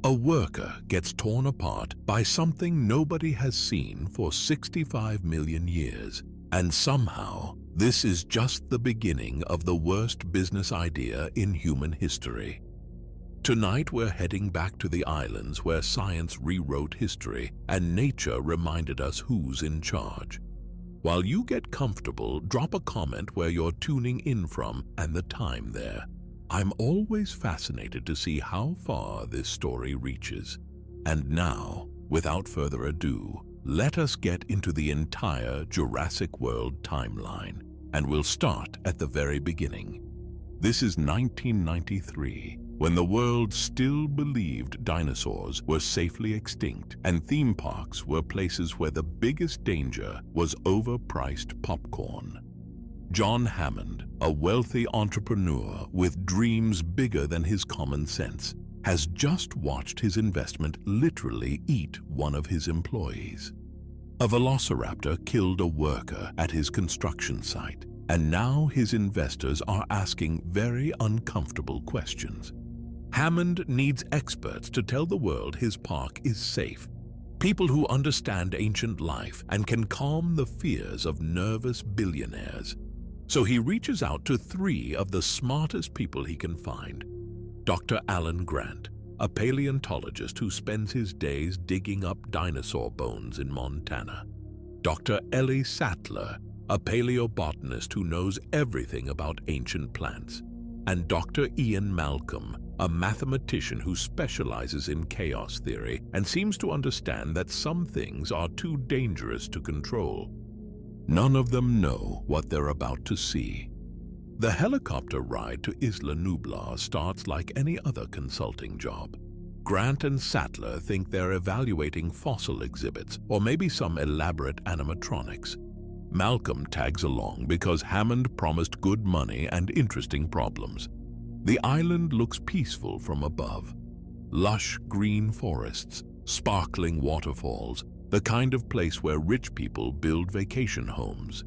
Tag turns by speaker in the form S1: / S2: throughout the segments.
S1: A worker gets torn apart by something nobody has seen for 65 million years, and somehow this is just the beginning of the worst business idea in human history. Tonight we're heading back to the islands where science rewrote history and nature reminded us who's in charge. While you get comfortable, drop a comment where you're tuning in from and the time there. I'm always fascinated to see how far this story reaches. And now, without further ado, let us get into the entire Jurassic World timeline, and we'll start at the very beginning. This is 1993, when the world still believed dinosaurs were safely extinct and theme parks were places where the biggest danger was overpriced popcorn. John Hammond, a wealthy entrepreneur with dreams bigger than his common sense, has just watched his investment literally eat one of his employees. A velociraptor killed a worker at his construction site, and now his investors are asking very uncomfortable questions. Hammond needs experts to tell the world his park is safe. People who understand ancient life and can calm the fears of nervous billionaires. So he reaches out to three of the smartest people he can find. Dr. Alan Grant, a paleontologist who spends his days digging up dinosaur bones in Montana. Dr. Ellie Sattler, a paleobotanist who knows everything about ancient plants. And Dr. Ian Malcolm, a mathematician who specializes in chaos theory and seems to understand that some things are too dangerous to control. None of them know what they're about to see. The helicopter ride to Isla Nublar starts like any other consulting job. Grant and Sattler think they're evaluating fossil exhibits or maybe some elaborate animatronics. Malcolm tags along because Hammond promised good money and interesting problems. The island looks peaceful from above. Lush green forests, sparkling waterfalls, the kind of place where rich people build vacation homes.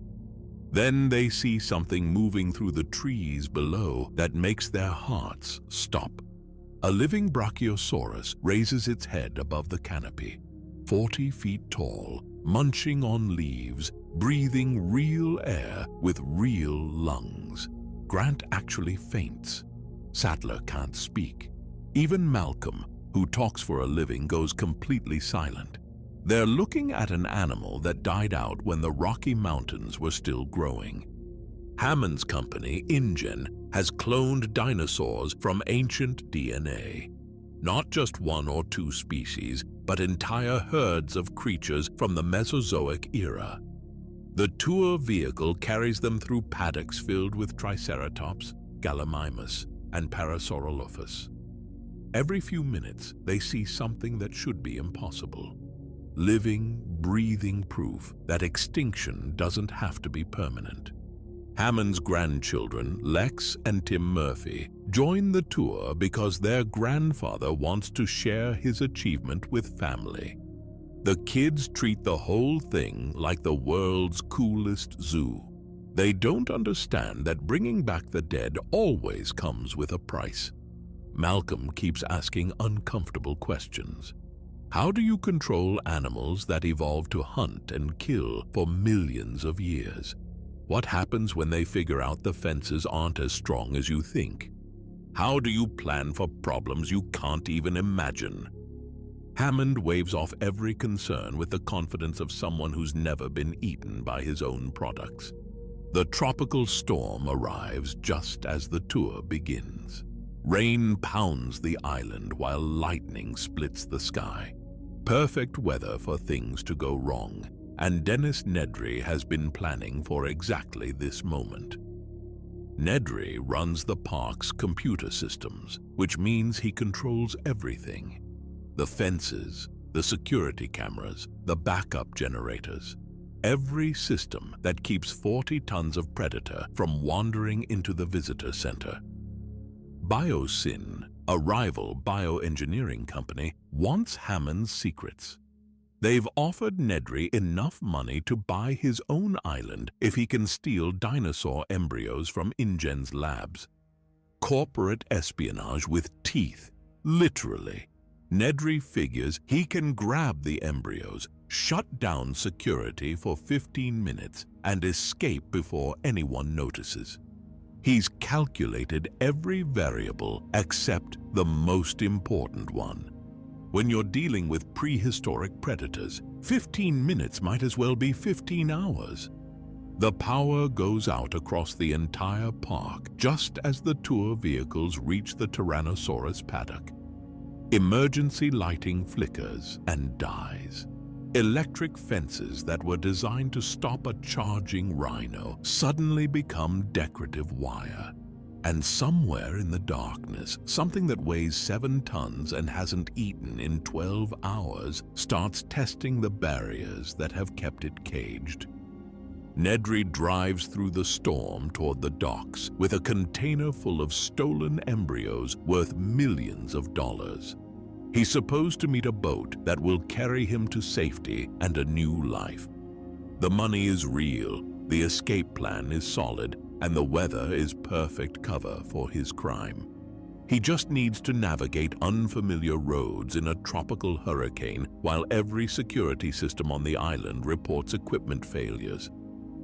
S1: Then they see something moving through the trees below that makes their hearts stop. A living Brachiosaurus raises its head above the canopy, 40 feet tall, munching on leaves, breathing real air with real lungs. Grant actually faints. Sattler can't speak. Even Malcolm, who talks for a living, goes completely silent. They're looking at an animal that died out when the Rocky Mountains were still growing. Hammond's company, InGen, has cloned dinosaurs from ancient DNA. Not just one or two species, but entire herds of creatures from the Mesozoic era. The tour vehicle carries them through paddocks filled with Triceratops, Gallimimus, and Parasaurolophus. Every few minutes, they see something that should be impossible. Living, breathing proof that extinction doesn't have to be permanent. Hammond's grandchildren, Lex and Tim Murphy, join the tour because their grandfather wants to share his achievement with family. The kids treat the whole thing like the world's coolest zoo. They don't understand that bringing back the dead always comes with a price. Malcolm keeps asking uncomfortable questions. How do you control animals that evolved to hunt and kill for millions of years? What happens when they figure out the fences aren't as strong as you think? How do you plan for problems you can't even imagine? Hammond waves off every concern with the confidence of someone who's never been eaten by his own products. The tropical storm arrives just as the tour begins. Rain pounds the island while lightning splits the sky. Perfect weather for things to go wrong, and Dennis Nedry has been planning for exactly this moment. Nedry runs the park's computer systems, which means he controls everything. The fences, the security cameras, the backup generators. Every system that keeps 40 tons of predator from wandering into the visitor center. Biosin, a rival bioengineering company, wants Hammond's secrets. They've offered Nedry enough money to buy his own island if he can steal dinosaur embryos from InGen's labs. Corporate espionage with teeth, literally. Nedry figures he can grab the embryos, shut down security for 15 minutes, and escape before anyone notices. He's calculated every variable except the most important one. When you're dealing with prehistoric predators, 15 minutes might as well be 15 hours. The power goes out across the entire park just as the tour vehicles reach the Tyrannosaurus paddock. Emergency lighting flickers and dies. Electric fences that were designed to stop a charging rhino suddenly become decorative wire. And somewhere in the darkness, something that weighs 7 tons and hasn't eaten in 12 hours starts testing the barriers that have kept it caged. Nedry drives through the storm toward the docks with a container full of stolen embryos worth millions of dollars. He's supposed to meet a boat that will carry him to safety and a new life. The money is real, the escape plan is solid, and the weather is perfect cover for his crime. He just needs to navigate unfamiliar roads in a tropical hurricane while every security system on the island reports equipment failures.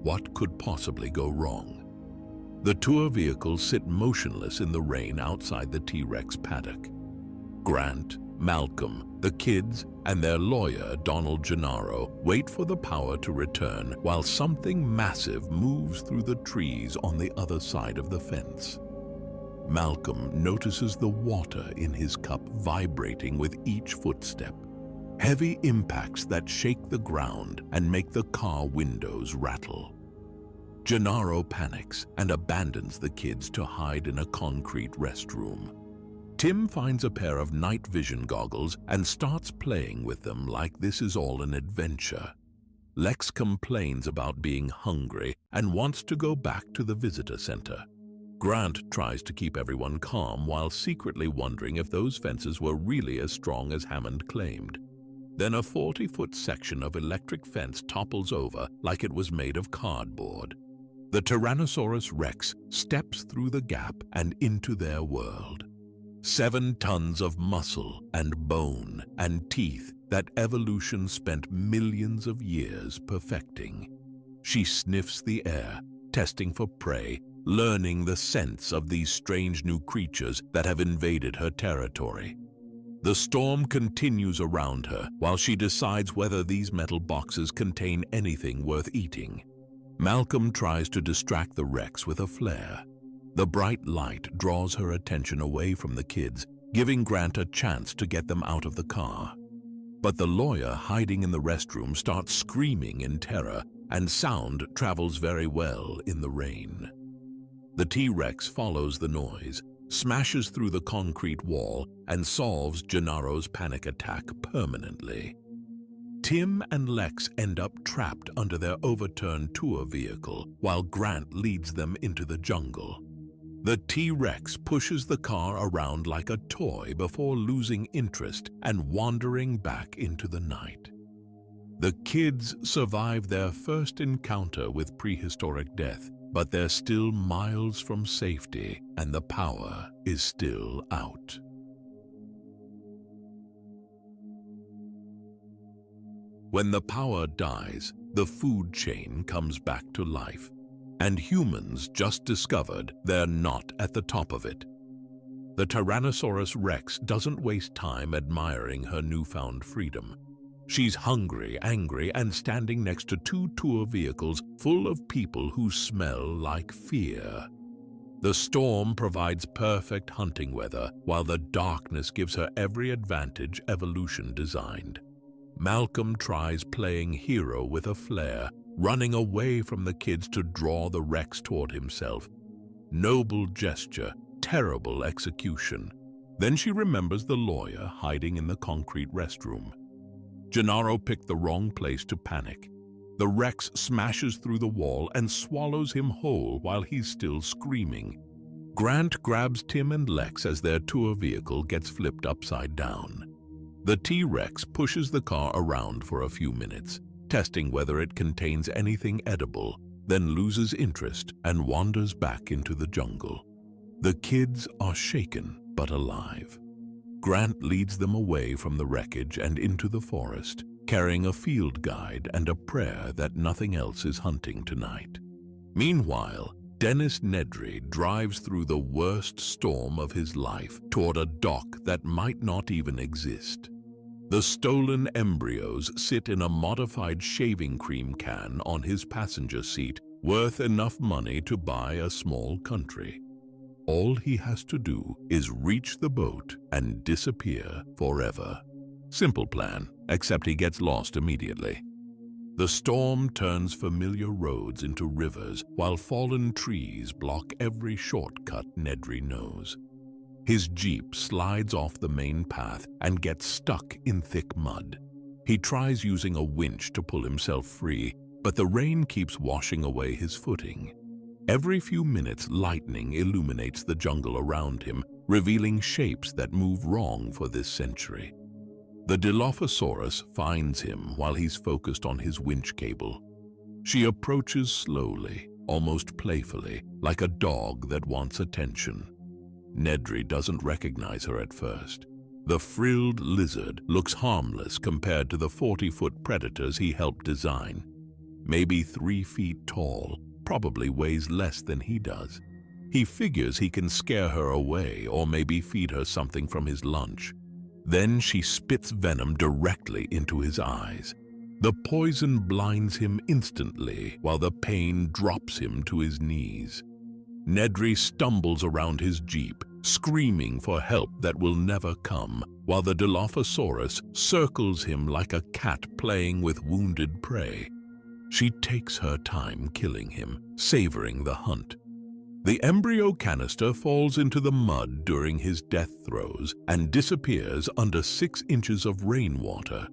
S1: What could possibly go wrong? The tour vehicles sit motionless in the rain outside the T-Rex paddock. Grant, Malcolm, the kids, and their lawyer, Donald Gennaro, wait for the power to return while something massive moves through the trees on the other side of the fence. Malcolm notices the water in his cup vibrating with each footstep. Heavy impacts that shake the ground and make the car windows rattle. Gennaro panics and abandons the kids to hide in a concrete restroom. Tim finds a pair of night vision goggles and starts playing with them like this is all an adventure. Lex complains about being hungry and wants to go back to the visitor center. Grant tries to keep everyone calm while secretly wondering if those fences were really as strong as Hammond claimed. Then a 40-foot section of electric fence topples over like it was made of cardboard. The Tyrannosaurus Rex steps through the gap and into their world. 7 tons of muscle and bone and teeth that evolution spent millions of years perfecting. She sniffs the air, testing for prey, learning the scents of these strange new creatures that have invaded her territory. The storm continues around her while she decides whether these metal boxes contain anything worth eating. Malcolm tries to distract the Rex with a flare. The bright light draws her attention away from the kids, giving Grant a chance to get them out of the car. But the lawyer hiding in the restroom starts screaming in terror, and sound travels very well in the rain. The T-Rex follows the noise, smashes through the concrete wall, and solves Gennaro's panic attack permanently. Tim and Lex end up trapped under their overturned tour vehicle while Grant leads them into the jungle. The T-Rex pushes the car around like a toy before losing interest and wandering back into the night. The kids survive their first encounter with prehistoric death, but they're still miles from safety and the power is still out. When the power dies, the food chain comes back to life. And humans just discovered they're not at the top of it. The Tyrannosaurus Rex doesn't waste time admiring her newfound freedom. She's hungry, angry, and standing next to 2 tour vehicles full of people who smell like fear. The storm provides perfect hunting weather, while the darkness gives her every advantage evolution designed. Malcolm tries playing hero with a flare, running away from the kids to draw the Rex toward himself. Noble gesture, terrible execution. Then she remembers the lawyer hiding in the concrete restroom. Gennaro picked the wrong place to panic. The Rex smashes through the wall and swallows him whole while he's still screaming. Grant grabs Tim and Lex as their tour vehicle gets flipped upside down. The T-Rex pushes the car around for a few minutes, testing whether it contains anything edible, then loses interest and wanders back into the jungle. The kids are shaken but alive. Grant leads them away from the wreckage and into the forest, carrying a field guide and a prayer that nothing else is hunting tonight. Meanwhile, Dennis Nedry drives through the worst storm of his life toward a dock that might not even exist. The stolen embryos sit in a modified shaving cream can on his passenger seat, worth enough money to buy a small country. All he has to do is reach the boat and disappear forever. Simple plan, except he gets lost immediately. The storm turns familiar roads into rivers, while fallen trees block every shortcut Nedry knows. His Jeep slides off the main path and gets stuck in thick mud. He tries using a winch to pull himself free, but the rain keeps washing away his footing. Every few minutes, lightning illuminates the jungle around him, revealing shapes that move wrong for this century. The Dilophosaurus finds him while he's focused on his winch cable. She approaches slowly, almost playfully, like a dog that wants attention. Nedry doesn't recognize her at first. The frilled lizard looks harmless compared to the 40-foot predators he helped design. Maybe 3 feet tall, probably weighs less than he does. He figures he can scare her away or maybe feed her something from his lunch. Then she spits venom directly into his eyes. The poison blinds him instantly while the pain drops him to his knees. Nedry stumbles around his Jeep, screaming for help that will never come, while the Dilophosaurus circles him like a cat playing with wounded prey. She takes her time killing him, savoring the hunt. The embryo canister falls into the mud during his death throes and disappears under 6 inches of rainwater.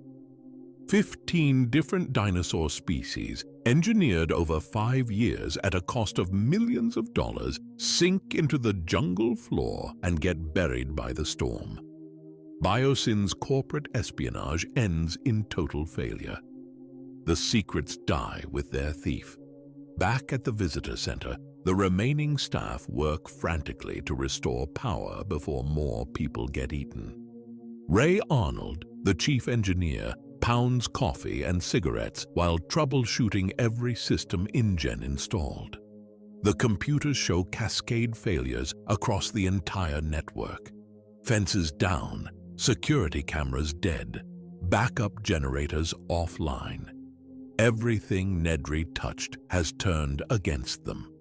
S1: 15 different dinosaur species, engineered over 5 years at a cost of millions of dollars, sink into the jungle floor and get buried by the storm. Biosin's corporate espionage ends in total failure. The secrets die with their thief. Back at the visitor center, the remaining staff work frantically to restore power before more people get eaten. Ray Arnold, the chief engineer, pounds coffee and cigarettes while troubleshooting every system InGen installed. The computers show cascade failures across the entire network. Fences down, security cameras dead, backup generators offline. Everything Nedry touched has turned against them.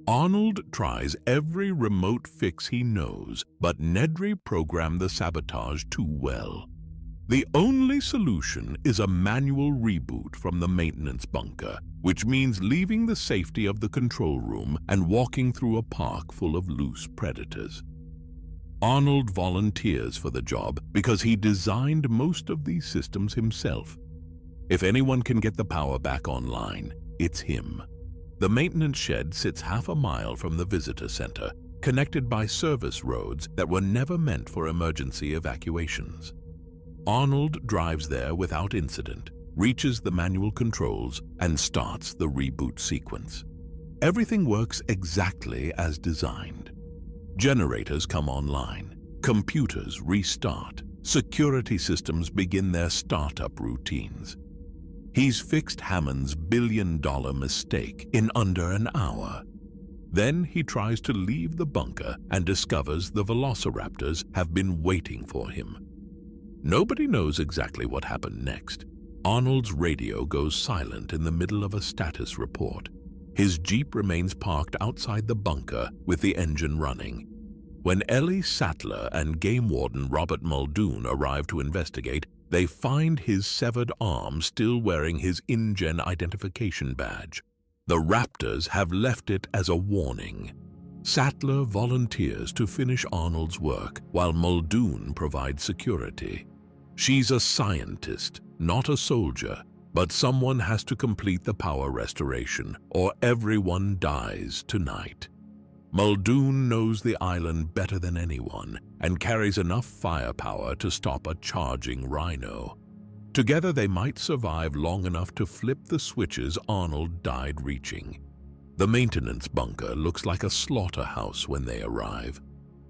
S1: Arnold tries every remote fix he knows, but Nedry programmed the sabotage too well. The only solution is a manual reboot from the maintenance bunker, which means leaving the safety of the control room and walking through a park full of loose predators. Arnold volunteers for the job because he designed most of these systems himself. If anyone can get the power back online, it's him. The maintenance shed sits half a mile from the visitor center, connected by service roads that were never meant for emergency evacuations. Arnold drives there without incident, reaches the manual controls, and starts the reboot sequence. Everything works exactly as designed. Generators come online, computers restart, security systems begin their startup routines. He's fixed Hammond's billion-dollar mistake in under an hour. Then he tries to leave the bunker and discovers the velociraptors have been waiting for him. Nobody knows exactly what happened next. Arnold's radio goes silent in the middle of a status report. His Jeep remains parked outside the bunker with the engine running. When Ellie Sattler and game warden Robert Muldoon arrive to investigate, they find his severed arm still wearing his InGen identification badge. The Raptors have left it as a warning. Sattler volunteers to finish Arnold's work, while Muldoon provides security. She's a scientist, not a soldier, but someone has to complete the power restoration, or everyone dies tonight. Muldoon knows the island better than anyone and carries enough firepower to stop a charging rhino. Together they might survive long enough to flip the switches Arnold died reaching. The maintenance bunker looks like a slaughterhouse when they arrive.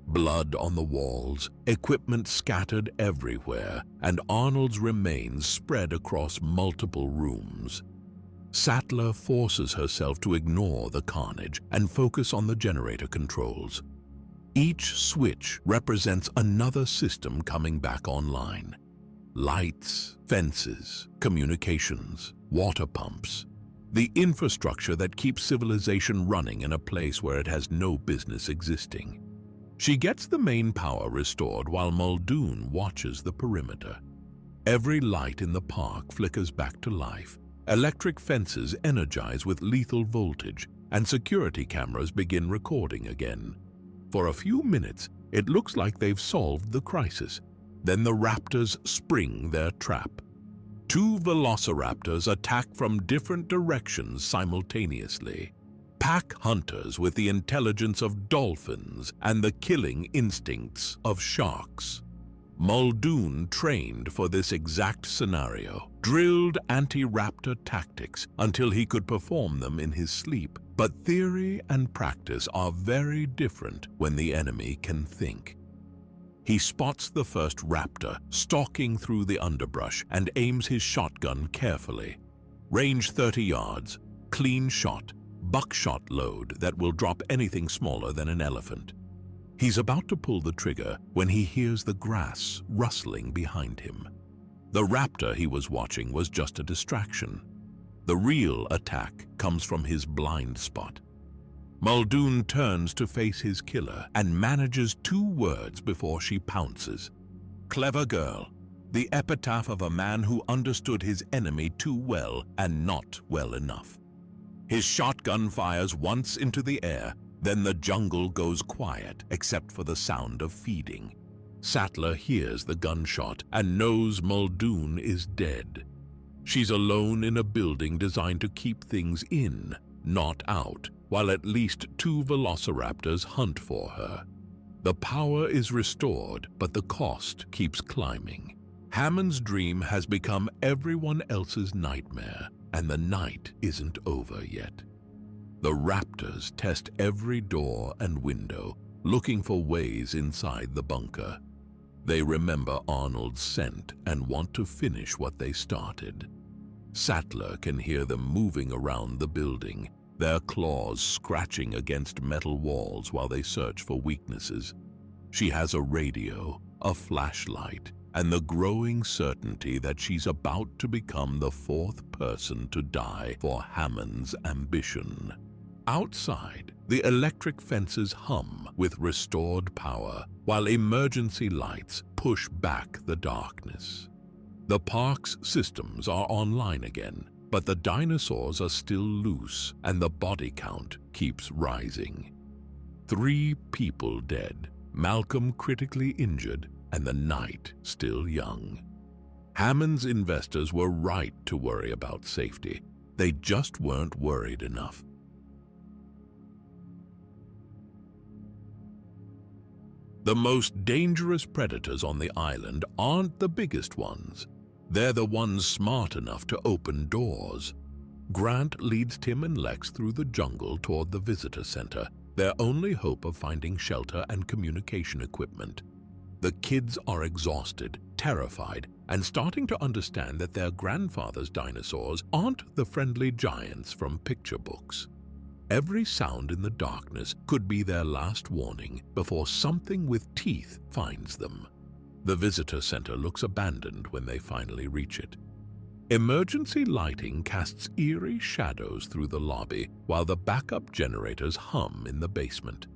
S1: Blood on the walls, equipment scattered everywhere, and Arnold's remains spread across multiple rooms. Sattler forces herself to ignore the carnage and focus on the generator controls. Each switch represents another system coming back online. Lights, fences, communications, water pumps. The infrastructure that keeps civilization running in a place where it has no business existing. She gets the main power restored while Muldoon watches the perimeter. Every light in the park flickers back to life. Electric fences energize with lethal voltage, and security cameras begin recording again. For a few minutes, it looks like they've solved the crisis. Then the raptors spring their trap. Two velociraptors attack from different directions simultaneously. Pack hunters with the intelligence of dolphins and the killing instincts of sharks. Muldoon trained for this exact scenario, drilled anti-raptor tactics until he could perform them in his sleep. But theory and practice are very different when the enemy can think. He spots the first raptor stalking through the underbrush and aims his shotgun carefully. Range 30 yards, clean shot, buckshot load that will drop anything smaller than an elephant. He's about to pull the trigger when he hears the grass rustling behind him. The raptor he was watching was just a distraction. The real attack comes from his blind spot. Muldoon turns to face his killer and manages 2 words before she pounces. Clever girl, the epitaph of a man who understood his enemy too well and not well enough. His shotgun fires once into the air, then the jungle goes quiet except for the sound of feeding. Sattler hears the gunshot and knows Muldoon is dead. She's alone in a building designed to keep things in, not out, while at least 2 velociraptors hunt for her. The power is restored, but the cost keeps climbing. Hammond's dream has become everyone else's nightmare, and the night isn't over yet. The raptors test every door and window, looking for ways inside the bunker. They remember Arnold's scent and want to finish what they started. Sattler can hear them moving around the building, their claws scratching against metal walls while they search for weaknesses. She has a radio, a flashlight, and the growing certainty that she's about to become the 4th person to die for Hammond's ambition. Outside, the electric fences hum with restored power, while emergency lights push back the darkness. The park's systems are online again, but the dinosaurs are still loose and the body count keeps rising. 3 people dead, Malcolm critically injured, and the night still young. Hammond's investors were right to worry about safety. They just weren't worried enough. The most dangerous predators on the island aren't the biggest ones. They're the ones smart enough to open doors. Grant leads Tim and Lex through the jungle toward the visitor center, their only hope of finding shelter and communication equipment. The kids are exhausted, terrified, and starting to understand that their grandfather's dinosaurs aren't the friendly giants from picture books. Every sound in the darkness could be their last warning before something with teeth finds them. The visitor center looks abandoned when they finally reach it. Emergency lighting casts eerie shadows through the lobby while the backup generators hum in the basement.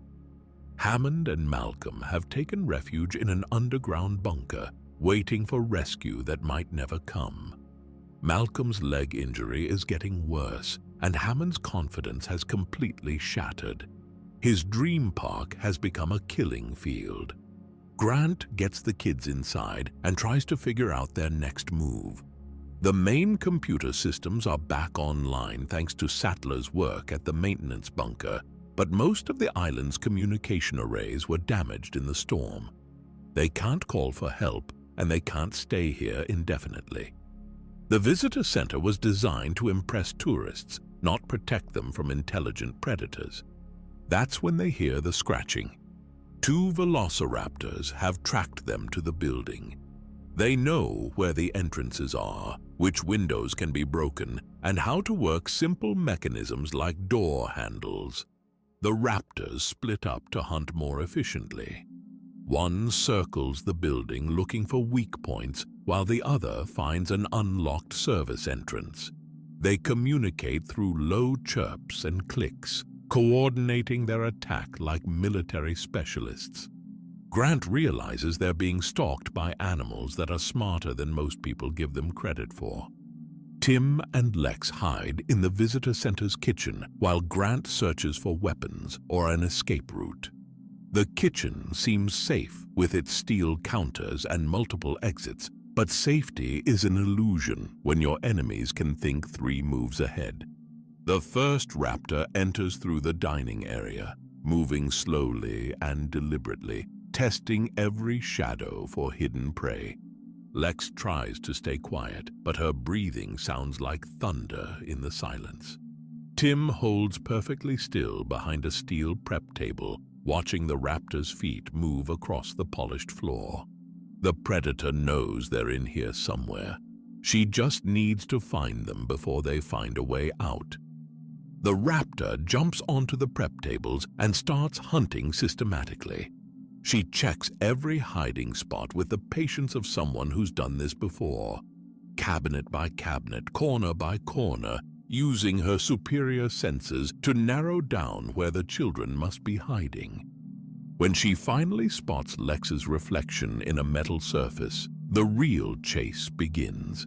S1: Hammond and Malcolm have taken refuge in an underground bunker, waiting for rescue that might never come. Malcolm's leg injury is getting worse, and Hammond's confidence has completely shattered. His dream park has become a killing field. Grant gets the kids inside and tries to figure out their next move. The main computer systems are back online thanks to Sattler's work at the maintenance bunker, but most of the island's communication arrays were damaged in the storm. They can't call for help, and they can't stay here indefinitely. The visitor center was designed to impress tourists, not protect them from intelligent predators. That's when they hear the scratching. Two velociraptors have tracked them to the building. They know where the entrances are, which windows can be broken, and how to work simple mechanisms like door handles. The raptors split up to hunt more efficiently. One circles the building looking for weak points, while the other finds an unlocked service entrance. They communicate through low chirps and clicks, coordinating their attack like military specialists. Grant realizes they're being stalked by animals that are smarter than most people give them credit for. Tim and Lex hide in the visitor center's kitchen while Grant searches for weapons or an escape route. The kitchen seems safe with its steel counters and multiple exits, but safety is an illusion when your enemies can think 3 moves ahead. The first raptor enters through the dining area, moving slowly and deliberately, testing every shadow for hidden prey. Lex tries to stay quiet, but her breathing sounds like thunder in the silence. Tim holds perfectly still behind a steel prep table, watching the raptor's feet move across the polished floor. The predator knows they're in here somewhere. She just needs to find them before they find a way out. The raptor jumps onto the prep tables and starts hunting systematically. She checks every hiding spot with the patience of someone who's done this before, cabinet by cabinet, corner by corner, using her superior senses to narrow down where the children must be hiding. When she finally spots Lex's reflection in a metal surface, the real chase begins.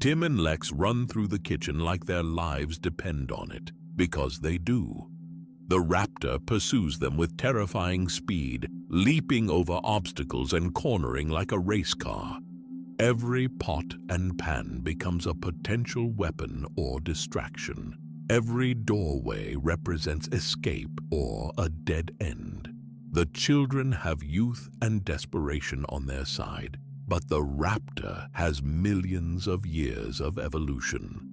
S1: Tim and Lex run through the kitchen like their lives depend on it, because they do. The raptor pursues them with terrifying speed, leaping over obstacles and cornering like a race car. Every pot and pan becomes a potential weapon or distraction. Every doorway represents escape or a dead end. The children have youth and desperation on their side, but the raptor has millions of years of evolution.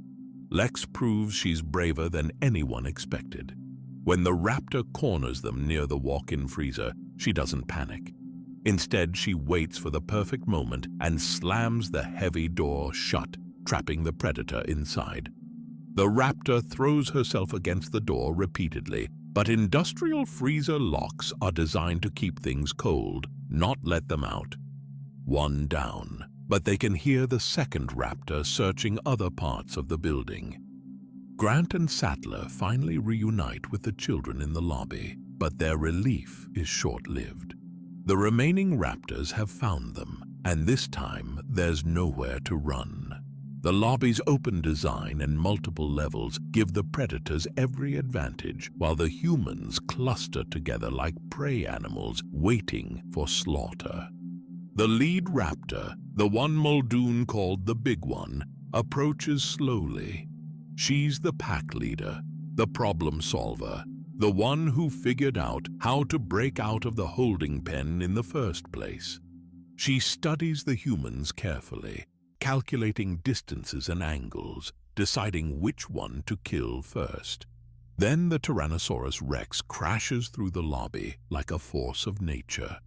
S1: Lex proves she's braver than anyone expected. When the raptor corners them near the walk-in freezer, she doesn't panic. Instead, she waits for the perfect moment and slams the heavy door shut, trapping the predator inside. The raptor throws herself against the door repeatedly, but industrial freezer locks are designed to keep things cold, not let them out. One down, but they can hear the second raptor searching other parts of the building. Grant and Sattler finally reunite with the children in the lobby, but their relief is short-lived. The remaining raptors have found them, and this time there's nowhere to run. The lobby's open design and multiple levels give the predators every advantage, while the humans cluster together like prey animals waiting for slaughter. The lead raptor, the one Muldoon called the Big One, approaches slowly. She's the pack leader, the problem solver, the one who figured out how to break out of the holding pen in the first place. She studies the humans carefully, calculating distances and angles, deciding which one to kill first. Then the Tyrannosaurus Rex crashes through the lobby like a force of nature.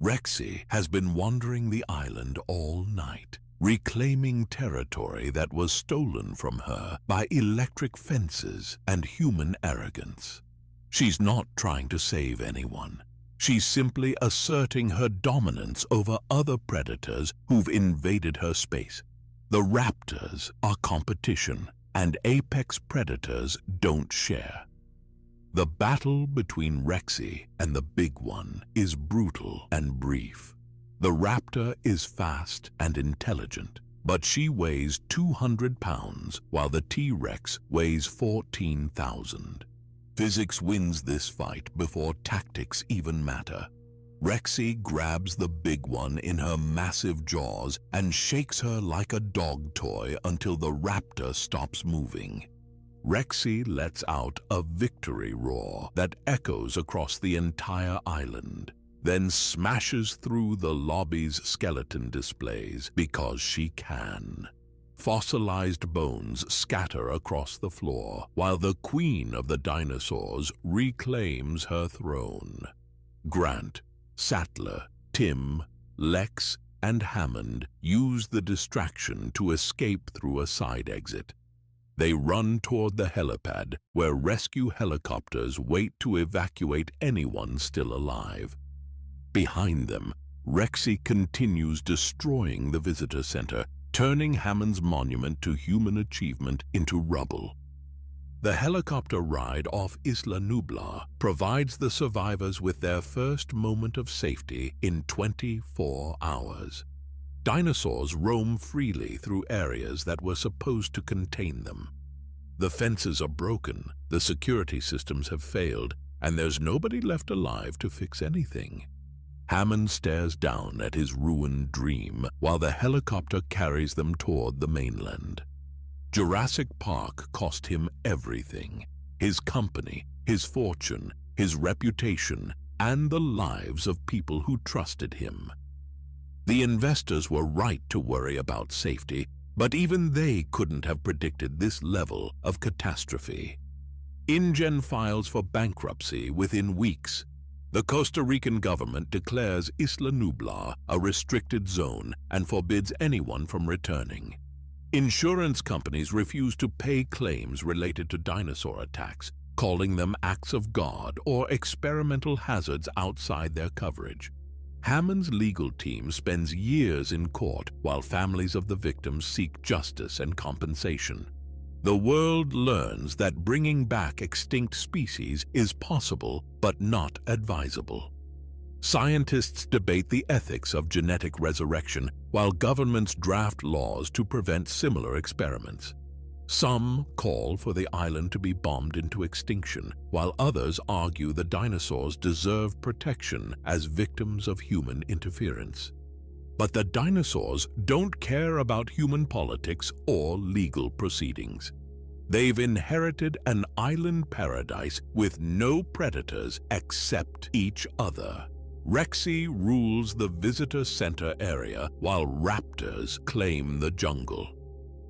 S1: Rexy has been wandering the island all night, reclaiming territory that was stolen from her by electric fences and human arrogance. She's not trying to save anyone. She's simply asserting her dominance over other predators who've invaded her space. The raptors are competition, and apex predators don't share. The battle between Rexy and the Big One is brutal and brief. The raptor is fast and intelligent, but she weighs 200 pounds while the T-Rex weighs 14,000. Physics wins this fight before tactics even matter. Rexy grabs the Big One in her massive jaws and shakes her like a dog toy until the raptor stops moving. Rexy lets out a victory roar that echoes across the entire island, then smashes through the lobby's skeleton displays because she can. Fossilized bones scatter across the floor, while the queen of the dinosaurs reclaims her throne. Grant, Sattler, Tim, Lex, and Hammond use the distraction to escape through a side exit. They run toward the helipad, where rescue helicopters wait to evacuate anyone still alive. Behind them, Rexy continues destroying the visitor center, turning Hammond's monument to human achievement into rubble. The helicopter ride off Isla Nublar provides the survivors with their first moment of safety in 24 hours. Dinosaurs roam freely through areas that were supposed to contain them. The fences are broken, the security systems have failed, and there's nobody left alive to fix anything. Hammond stares down at his ruined dream while the helicopter carries them toward the mainland. Jurassic Park cost him everything: his company, his fortune, his reputation, and the lives of people who trusted him. The investors were right to worry about safety, but even they couldn't have predicted this level of catastrophe. InGen files for bankruptcy within weeks. The Costa Rican government declares Isla Nublar a restricted zone and forbids anyone from returning. Insurance companies refuse to pay claims related to dinosaur attacks, calling them acts of God or experimental hazards outside their coverage. Hammond's legal team spends years in court while families of the victims seek justice and compensation. The world learns that bringing back extinct species is possible but not advisable. Scientists debate the ethics of genetic resurrection while governments draft laws to prevent similar experiments. Some call for the island to be bombed into extinction, while others argue the dinosaurs deserve protection as victims of human interference. But the dinosaurs don't care about human politics or legal proceedings. They've inherited an island paradise with no predators except each other. Rexy rules the visitor center area while raptors claim the jungle.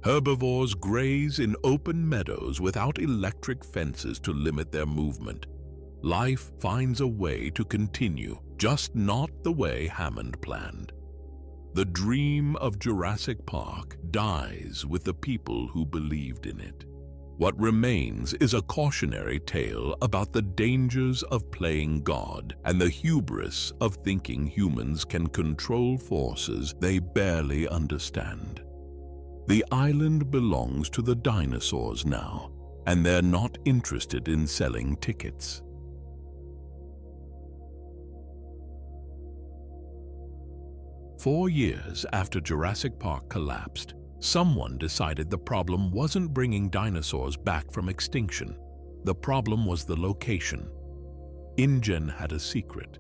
S1: Herbivores graze in open meadows without electric fences to limit their movement. Life finds a way to continue, just not the way Hammond planned. The dream of Jurassic Park dies with the people who believed in it. What remains is a cautionary tale about the dangers of playing God and the hubris of thinking humans can control forces they barely understand. The island belongs to the dinosaurs now, and they're not interested in selling tickets. Four years after Jurassic Park collapsed, someone decided the problem wasn't bringing dinosaurs back from extinction. The problem was the location. InGen had a secret.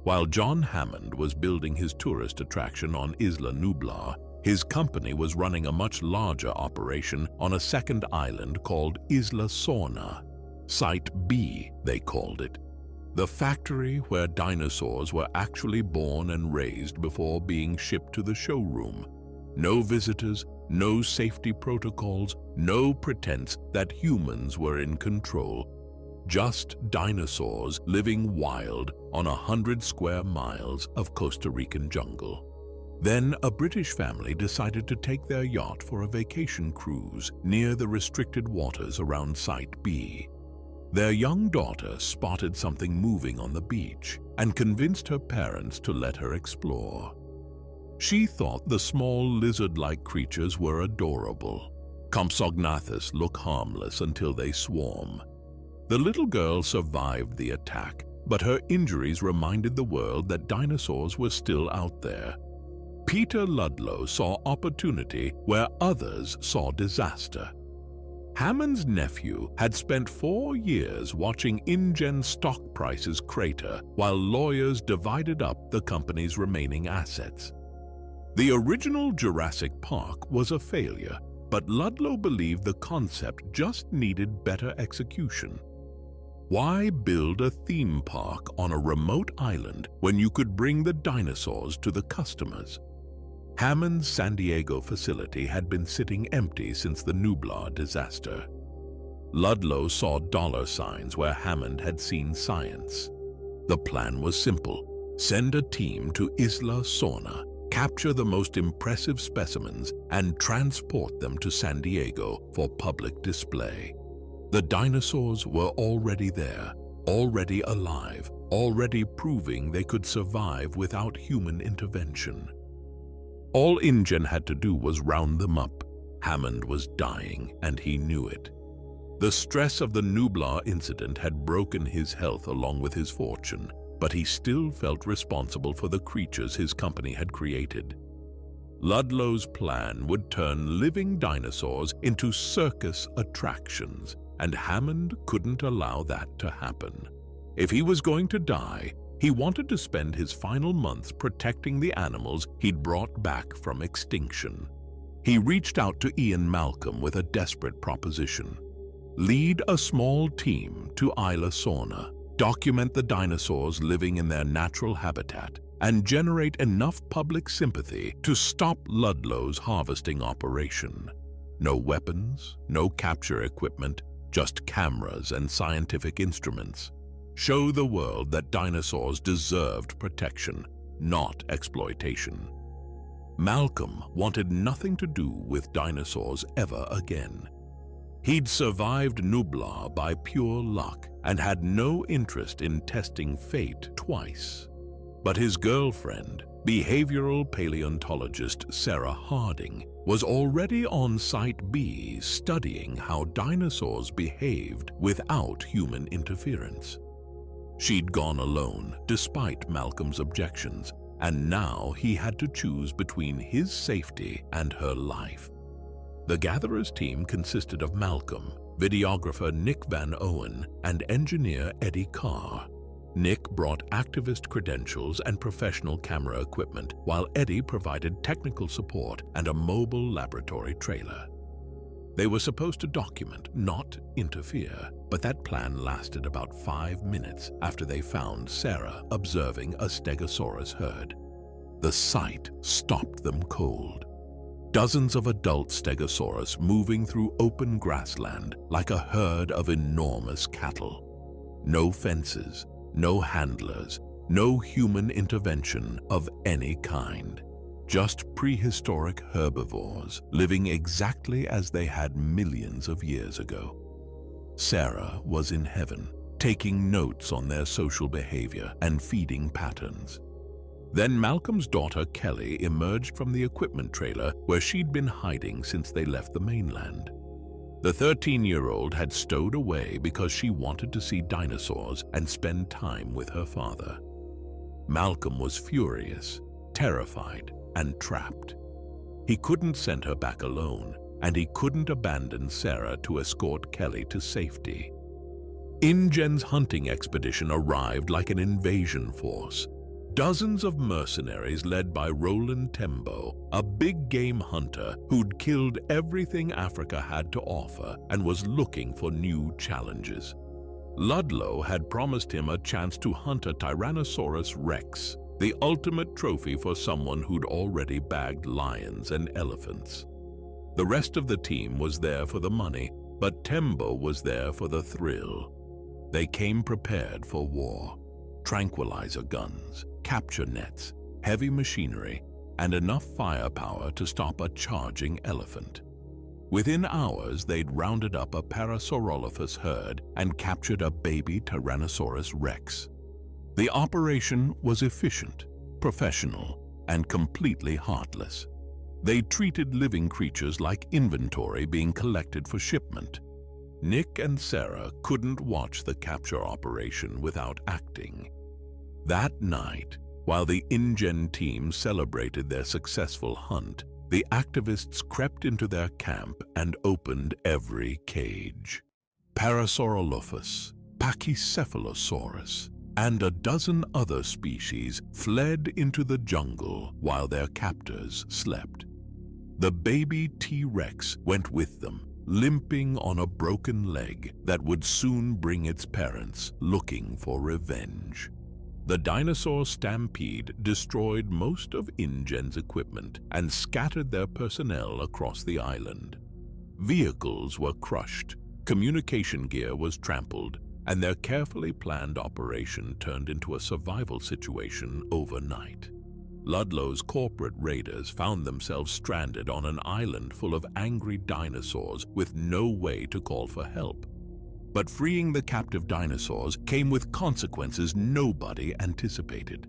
S1: While John Hammond was building his tourist attraction on Isla Nublar, his company was running a much larger operation on a second island called Isla Sorna. Site B, they called it. The factory where dinosaurs were actually born and raised before being shipped to the showroom. No visitors, no safety protocols, no pretense that humans were in control. Just dinosaurs living wild on 100 square miles of Costa Rican jungle. Then a British family decided to take their yacht for a vacation cruise near the restricted waters around Site B. Their young daughter spotted something moving on the beach and convinced her parents to let her explore. She thought the small lizard-like creatures were adorable. Compsognathus look harmless until they swarm. The little girl survived the attack, but her injuries reminded the world that dinosaurs were still out there. Peter Ludlow saw opportunity where others saw disaster. Hammond's nephew had spent 4 years watching InGen stock prices crater while lawyers divided up the company's remaining assets. The original Jurassic Park was a failure, but Ludlow believed the concept just needed better execution. Why build a theme park on a remote island when you could bring the dinosaurs to the customers? Hammond's San Diego facility had been sitting empty since the Nublar disaster. Ludlow saw dollar signs where Hammond had seen science. The plan was simple. Send a team to Isla Sorna, capture the most impressive specimens, and transport them to San Diego for public display. The dinosaurs were already there, already alive, already proving they could survive without human intervention. All InGen had to do was round them up. Hammond was dying, and he knew it. The stress of the Nublar incident had broken his health along with his fortune, but he still felt responsible for the creatures his company had created. Ludlow's plan would turn living dinosaurs into circus attractions, and Hammond couldn't allow that to happen. If he was going to die, he wanted to spend his final months protecting the animals he'd brought back from extinction. He reached out to Ian Malcolm with a desperate proposition. Lead a small team to Isla Sorna, document the dinosaurs living in their natural habitat, and generate enough public sympathy to stop Ludlow's harvesting operation. No weapons, no capture equipment, just cameras and scientific instruments. Show the world that dinosaurs deserved protection, not exploitation. Malcolm wanted nothing to do with dinosaurs ever again. He'd survived Nublar by pure luck and had no interest in testing fate twice. But his girlfriend, behavioral paleontologist Sarah Harding, was already on Site B studying how dinosaurs behaved without human interference. She'd gone alone despite Malcolm's objections, and now he had to choose between his safety and her life. The Gatherers team consisted of Malcolm, videographer Nick Van Owen, and engineer Eddie Carr. Nick brought activist credentials and professional camera equipment, while Eddie provided technical support and a mobile laboratory trailer. They were supposed to document, not interfere, but that plan lasted about 5 minutes after they found Sarah observing a Stegosaurus herd. The sight stopped them cold. Dozens of adult Stegosaurus moving through open grassland like a herd of enormous cattle. No fences, no handlers, no human intervention of any kind. Just prehistoric herbivores living exactly as they had millions of years ago. Sarah was in heaven, taking notes on their social behavior and feeding patterns. Then Malcolm's daughter Kelly emerged from the equipment trailer where she'd been hiding since they left the mainland. The 13-year-old had stowed away because she wanted to see dinosaurs and spend time with her father. Malcolm was furious, terrified, and trapped. He couldn't send her back alone, and he couldn't abandon Sarah to escort Kelly to safety. InGen's hunting expedition arrived like an invasion force. Dozens of mercenaries led by Roland Tembo, a big game hunter who'd killed everything Africa had to offer and was looking for new challenges. Ludlow had promised him a chance to hunt a Tyrannosaurus Rex, the ultimate trophy for someone who'd already bagged lions and elephants. The rest of the team was there for the money, but Tembo was there for the thrill. They came prepared for war. Tranquilizer guns, capture nets, heavy machinery, and enough firepower to stop a charging elephant. Within hours, they'd rounded up a Parasaurolophus herd and captured a baby Tyrannosaurus Rex. The operation was efficient, professional, and completely heartless. They treated living creatures like inventory being collected for shipment. Nick and Sarah couldn't watch the capture operation without acting. That night, while the InGen team celebrated their successful hunt, the activists crept into their camp and opened every cage. Parasaurolophus, Pachycephalosaurus, and a dozen other species fled into the jungle while their captors slept. The baby T-Rex went with them, limping on a broken leg that would soon bring its parents looking for revenge. The dinosaur stampede destroyed most of InGen's equipment and scattered their personnel across the island. Vehicles were crushed, communication gear was trampled, and their carefully planned operation turned into a survival situation overnight. Ludlow's corporate raiders found themselves stranded on an island full of angry dinosaurs with no way to call for help. But freeing the captive dinosaurs came with consequences nobody anticipated.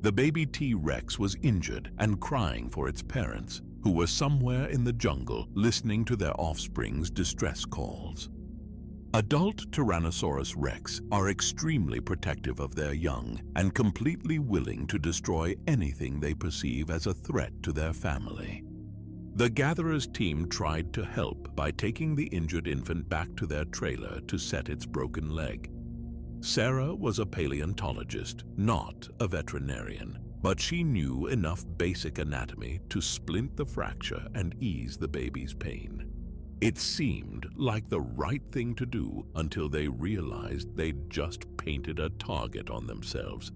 S1: The baby T-Rex was injured and crying for its parents, who were somewhere in the jungle listening to their offspring's distress calls. Adult Tyrannosaurus Rex are extremely protective of their young and completely willing to destroy anything they perceive as a threat to their family. The gatherers' team tried to help by taking the injured infant back to their trailer to set its broken leg. Sarah was a paleontologist, not a veterinarian, but she knew enough basic anatomy to splint the fracture and ease the baby's pain. It seemed like the right thing to do until they realized they'd just painted a target on themselves.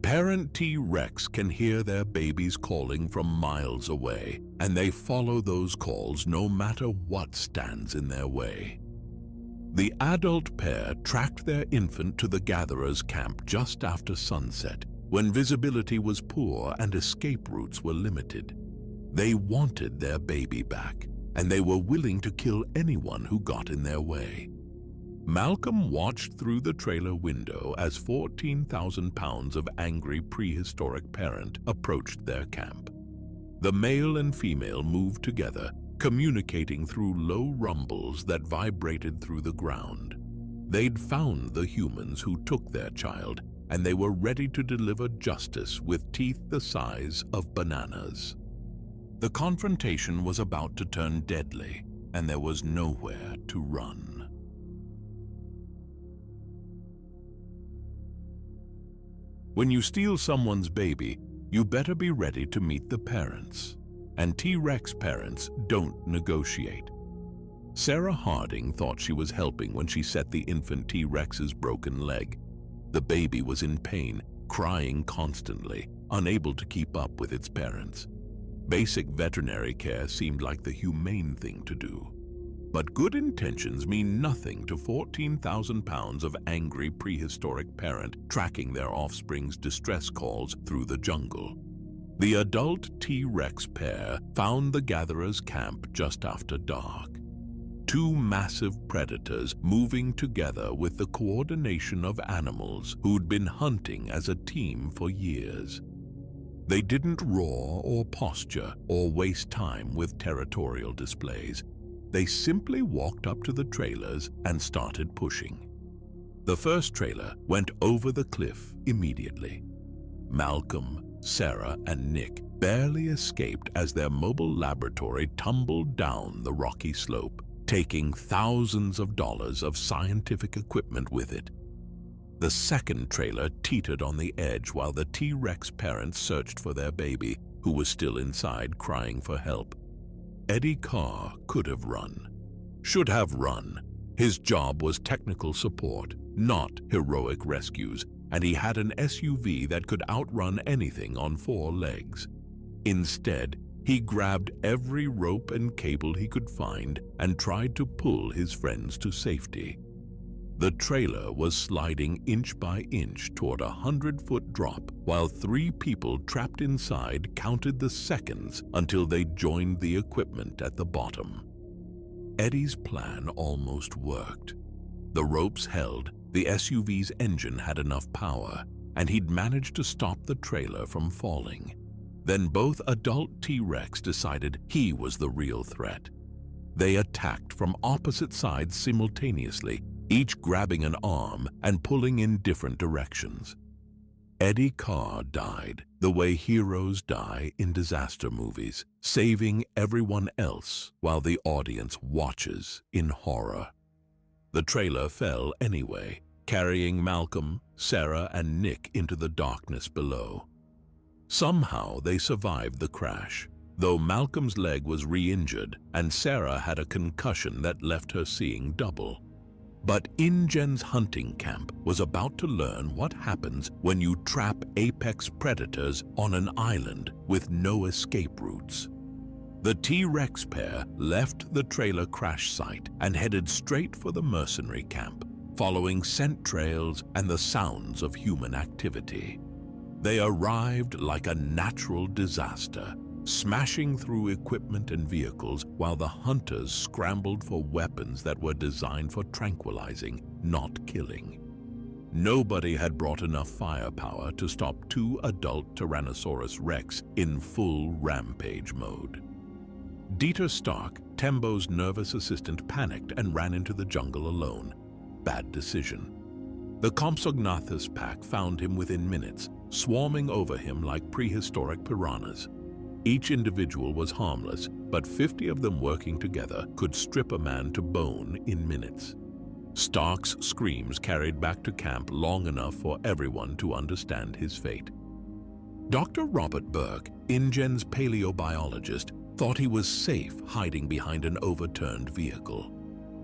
S1: Parent T-Rex can hear their babies calling from miles away, and they follow those calls no matter what stands in their way. The adult pair tracked their infant to the gatherers' camp just after sunset, when visibility was poor and escape routes were limited. They wanted their baby back, and they were willing to kill anyone who got in their way. Malcolm watched through the trailer window as 14,000 pounds of angry prehistoric parent approached their camp. The male and female moved together, communicating through low rumbles that vibrated through the ground. They'd found the humans who took their child, and they were ready to deliver justice with teeth the size of bananas. The confrontation was about to turn deadly, and there was nowhere to run. When you steal someone's baby, you better be ready to meet the parents. And T-Rex parents don't negotiate. Sarah Harding thought she was helping when she set the infant T-Rex's broken leg. The baby was in pain, crying constantly, unable to keep up with its parents. Basic veterinary care seemed like the humane thing to do. But good intentions mean nothing to 14,000 pounds of angry prehistoric parent tracking their offspring's distress calls through the jungle. The adult T-Rex pair found the gatherers' camp just after dark. Two massive predators moving together with the coordination of animals who'd been hunting as a team for years. They didn't roar or posture or waste time with territorial displays. They simply walked up to the trailers and started pushing. The first trailer went over the cliff immediately. Malcolm, Sarah, and Nick barely escaped as their mobile laboratory tumbled down the rocky slope, taking thousands of dollars of scientific equipment with it. The second trailer teetered on the edge while the T-Rex parents searched for their baby, who was still inside crying for help. Eddie Carr could have run. Should have run. His job was technical support, not heroic rescues, and he had an SUV that could outrun anything on 4 legs. Instead, he grabbed every rope and cable he could find and tried to pull his friends to safety. The trailer was sliding inch by inch toward a 100-foot drop, while 3 people trapped inside counted the seconds until they joined the equipment at the bottom. Eddie's plan almost worked. The ropes held, the SUV's engine had enough power, and he'd managed to stop the trailer from falling. Then both adult T-Rex decided he was the real threat. They attacked from opposite sides simultaneously, each grabbing an arm and pulling in different directions. Eddie Carr died the way heroes die in disaster movies, saving everyone else while the audience watches in horror. The trailer fell anyway, carrying Malcolm, Sarah, and Nick into the darkness below. Somehow they survived the crash, though Malcolm's leg was re-injured and Sarah had a concussion that left her seeing double. But InGen's hunting camp was about to learn what happens when you trap apex predators on an island with no escape routes. The T-Rex pair left the trailer crash site and headed straight for the mercenary camp. following scent trails and the sounds of human activity. They arrived like a natural disaster, smashing through equipment and vehicles while the hunters scrambled for weapons that were designed for tranquilizing, not killing. Nobody had brought enough firepower to stop two adult Tyrannosaurus Rex in full rampage mode. Dieter Stark, Tembo's nervous assistant, panicked and ran into the jungle alone. Bad decision. The Compsognathus pack found him within minutes, swarming over him like prehistoric piranhas. Each individual was harmless, but 50 of them working together could strip a man to bone in minutes. Stark's screams carried back to camp long enough for everyone to understand his fate. Dr. Robert Burke, InGen's paleobiologist, thought he was safe hiding behind an overturned vehicle.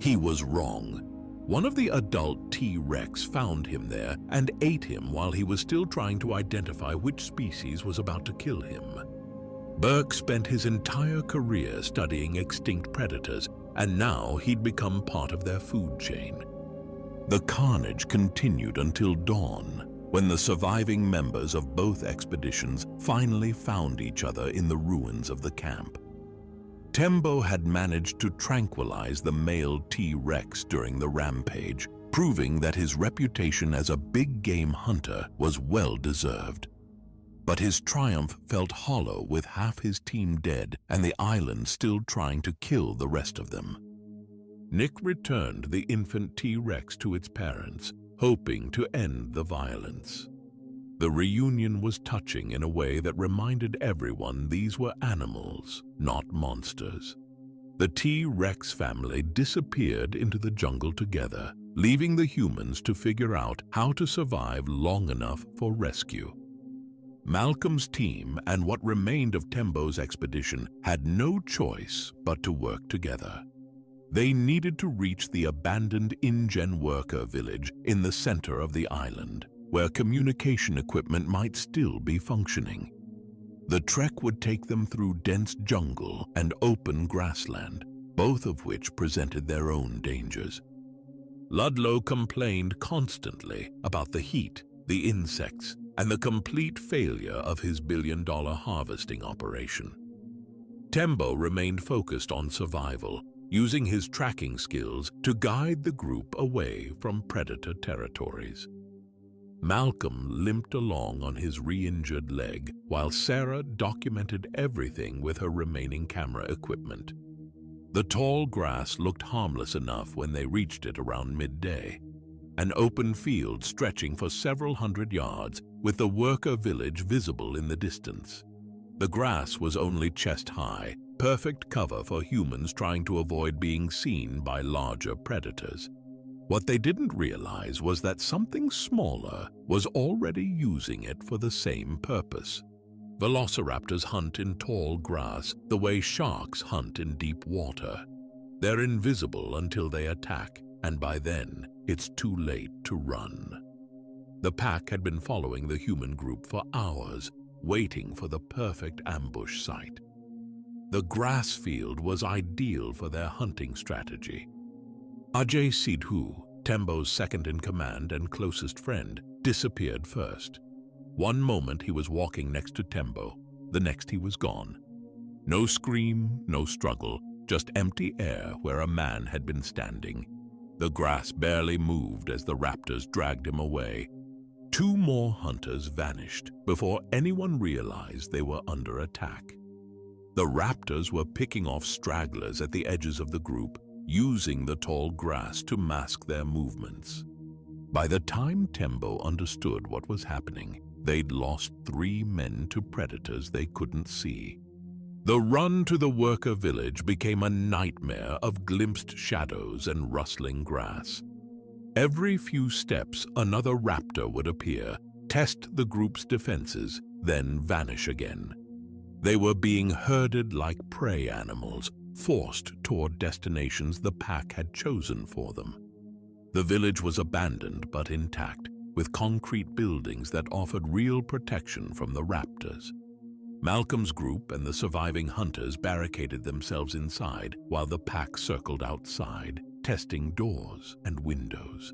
S1: He was wrong. One of the adult T-Rex found him there and ate him while he was still trying to identify which species was about to kill him. Burke spent his entire career studying extinct predators, and now he'd become part of their food chain. The carnage continued until dawn, when the surviving members of both expeditions finally found each other in the ruins of the camp. Tembo had managed to tranquilize the male T-Rex during the rampage, proving that his reputation as a big-game hunter was well-deserved. But his triumph felt hollow with half his team dead and the island still trying to kill the rest of them. Nick returned the infant T-Rex to its parents, hoping to end the violence. The reunion was touching in a way that reminded everyone these were animals, not monsters. The T-Rex family disappeared into the jungle together, leaving the humans to figure out how to survive long enough for rescue. Malcolm's team and what remained of Tembo's expedition had no choice but to work together. They needed to reach the abandoned InGen worker village in the center of the island, where communication equipment might still be functioning. The trek would take them through dense jungle and open grassland, both of which presented their own dangers. Ludlow complained constantly about the heat, the insects, and the complete failure of his billion-dollar harvesting operation. Tembo remained focused on survival, using his tracking skills to guide the group away from predator territories. Malcolm limped along on his re-injured leg, while Sarah documented everything with her remaining camera equipment. The tall grass looked harmless enough when they reached it around midday. An open field stretching for several hundred yards, with the worker village visible in the distance. The grass was only chest-high, perfect cover for humans trying to avoid being seen by larger predators. What they didn't realize was that something smaller was already using it for the same purpose. Velociraptors hunt in tall grass the way sharks hunt in deep water. They're invisible until they attack, and by then, it's too late to run. The pack had been following the human group for hours, waiting for the perfect ambush site. The grass field was ideal for their hunting strategy. Ajay Sidhu, Tembo's second-in-command and closest friend, disappeared first. One moment he was walking next to Tembo, the next he was gone. No scream, no struggle, just empty air where a man had been standing. The grass barely moved as the raptors dragged him away. Two more hunters vanished before anyone realized they were under attack. The raptors were picking off stragglers at the edges of the group, using the tall grass to mask their movements. By the time Tembo understood what was happening, they'd lost 3 men to predators they couldn't see. The run to the worker village became a nightmare of glimpsed shadows and rustling grass. Every few steps, another raptor would appear, test the group's defenses, then vanish again. They were being herded like prey animals, forced toward destinations the pack had chosen for them. The village was abandoned but intact, with concrete buildings that offered real protection from the raptors. Malcolm's group and the surviving hunters barricaded themselves inside while the pack circled outside, testing doors and windows.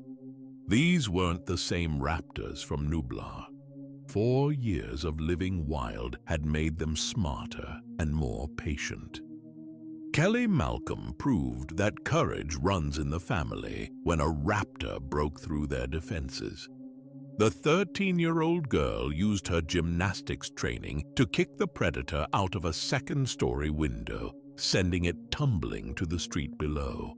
S1: These weren't the same raptors from Nublar. 4 years of living wild had made them smarter and more patient. Kelly Malcolm proved that courage runs in the family when a raptor broke through their defenses. The 13-year-old girl used her gymnastics training to kick the predator out of a second-story window, sending it tumbling to the street below.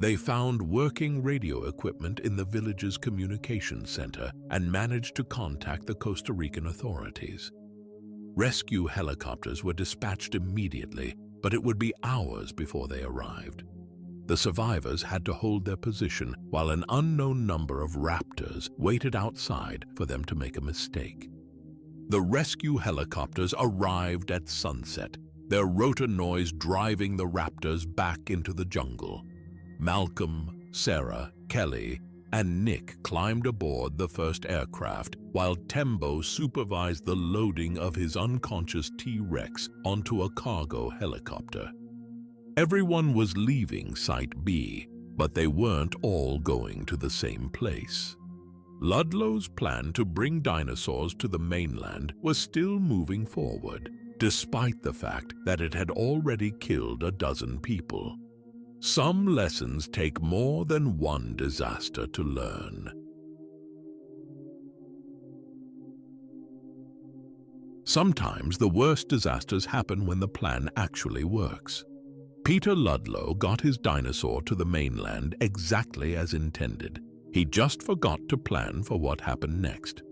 S1: They found working radio equipment in the village's communication center and managed to contact the Costa Rican authorities. Rescue helicopters were dispatched immediately, but it would be hours before they arrived. The survivors had to hold their position while an unknown number of raptors waited outside for them to make a mistake. The rescue helicopters arrived at sunset, their rotor noise driving the raptors back into the jungle. Malcolm, Sarah, Kelly, and Nick climbed aboard the first aircraft, while Tembo supervised the loading of his unconscious T-Rex onto a cargo helicopter. Everyone was leaving Site B, but they weren't all going to the same place. Ludlow's plan to bring dinosaurs to the mainland was still moving forward, despite the fact that it had already killed a dozen people. Some lessons take more than one disaster to learn. Sometimes the worst disasters happen when the plan actually works. Peter Ludlow got his dinosaur to the mainland exactly as intended. He just forgot to plan for what happened next.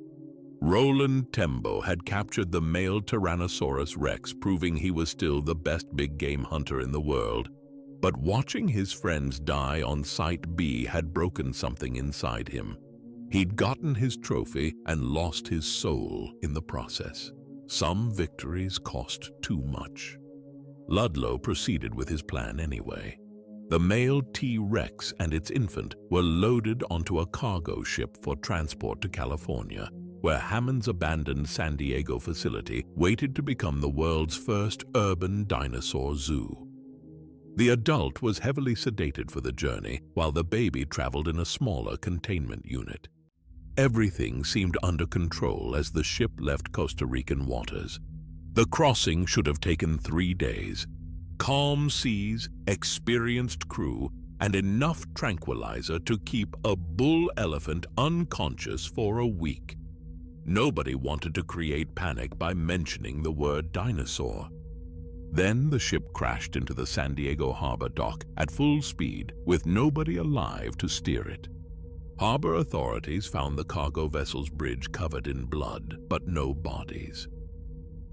S1: Roland Tembo had captured the male Tyrannosaurus Rex, proving he was still the best big game hunter in the world. But watching his friends die on Site B had broken something inside him. He'd gotten his trophy and lost his soul in the process. Some victories cost too much. Ludlow proceeded with his plan anyway. The male T-Rex and its infant were loaded onto a cargo ship for transport to California, where Hammond's abandoned San Diego facility waited to become the world's first urban dinosaur zoo. The adult was heavily sedated for the journey, while the baby traveled in a smaller containment unit. Everything seemed under control as the ship left Costa Rican waters. The crossing should have taken 3 days. Calm seas, experienced crew, and enough tranquilizer to keep a bull elephant unconscious for a week. Nobody wanted to create panic by mentioning the word dinosaur. Then the ship crashed into the San Diego harbor dock at full speed with nobody alive to steer it. Harbor authorities found the cargo vessel's bridge covered in blood, but no bodies.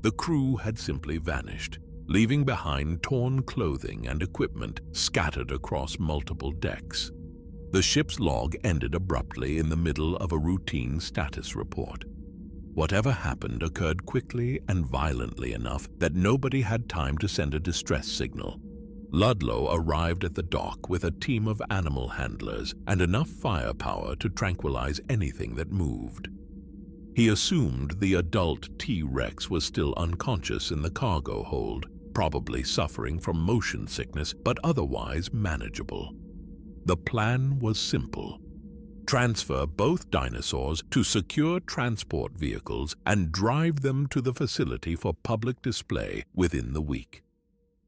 S1: The crew had simply vanished, leaving behind torn clothing and equipment scattered across multiple decks. The ship's log ended abruptly in the middle of a routine status report. Whatever happened occurred quickly and violently enough that nobody had time to send a distress signal. Ludlow arrived at the dock with a team of animal handlers and enough firepower to tranquilize anything that moved. He assumed the adult T-Rex was still unconscious in the cargo hold, probably suffering from motion sickness but otherwise manageable. The plan was simple. Transfer both dinosaurs to secure transport vehicles and drive them to the facility for public display within the week.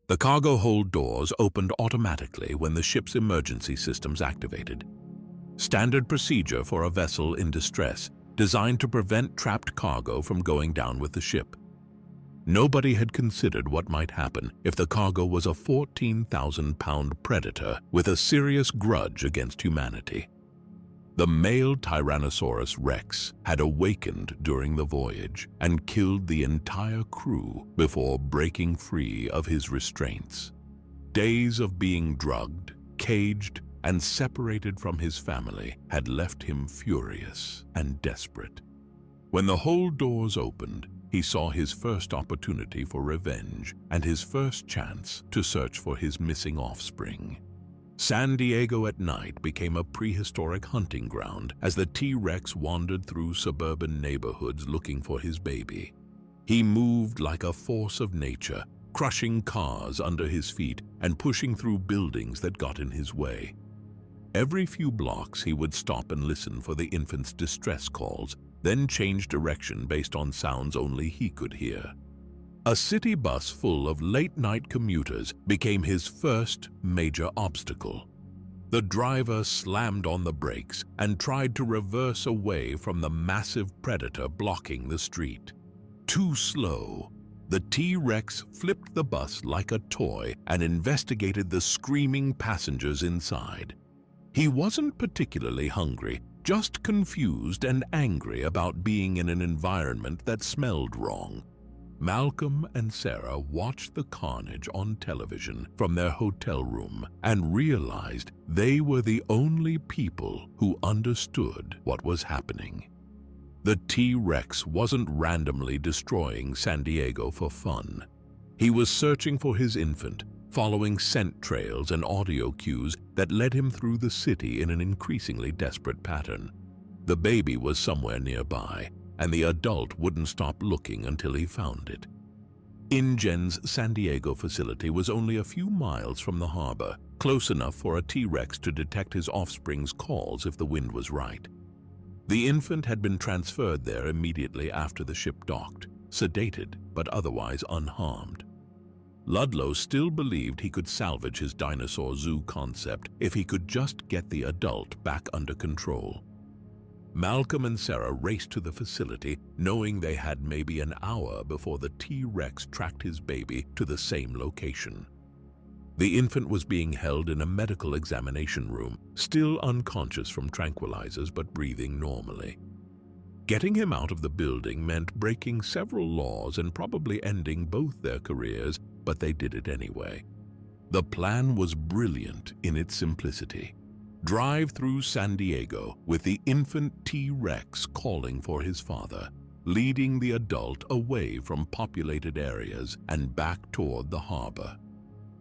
S1: The cargo hold doors opened automatically when the ship's emergency systems activated. Standard procedure for a vessel in distress, designed to prevent trapped cargo from going down with the ship. Nobody had considered what might happen if the cargo was a 14,000-pound predator with a serious grudge against humanity. The male Tyrannosaurus Rex had awakened during the voyage and killed the entire crew before breaking free of his restraints. Days of being drugged, caged, and separated from his family had left him furious and desperate. When the hold doors opened, he saw his first opportunity for revenge and his first chance to search for his missing offspring. San Diego at night became a prehistoric hunting ground as the T-Rex wandered through suburban neighborhoods looking for his baby. He moved like a force of nature, crushing cars under his feet and pushing through buildings that got in his way. Every few blocks, he would stop and listen for the infant's distress calls, then change direction based on sounds only he could hear. A city bus full of late-night commuters became his first major obstacle. The driver slammed on the brakes and tried to reverse away from the massive predator blocking the street. Too slow, the T-Rex flipped the bus like a toy and investigated the screaming passengers inside. He wasn't particularly hungry, just confused and angry about being in an environment that smelled wrong. Malcolm and Sarah watched the carnage on television from their hotel room and realized they were the only people who understood what was happening. The T-Rex wasn't randomly destroying San Diego for fun. He was searching for his infant, following scent trails and audio cues that led him through the city in an increasingly desperate pattern. The baby was somewhere nearby, and the adult wouldn't stop looking until he found it. InGen's San Diego facility was only a few miles from the harbor, close enough for a T-Rex to detect his offspring's calls if the wind was right. The infant had been transferred there immediately after the ship docked, sedated but otherwise unharmed. Ludlow still believed he could salvage his dinosaur zoo concept if he could just get the adult back under control. Malcolm and Sarah raced to the facility, knowing they had maybe an hour before the T-Rex tracked his baby to the same location. The infant was being held in a medical examination room, still unconscious from tranquilizers but breathing normally. Getting him out of the building meant breaking several laws and probably ending both their careers, but they did it anyway. The plan was brilliant in its simplicity. Drive through San Diego with the infant T-Rex calling for his father, leading the adult away from populated areas and back toward the harbor.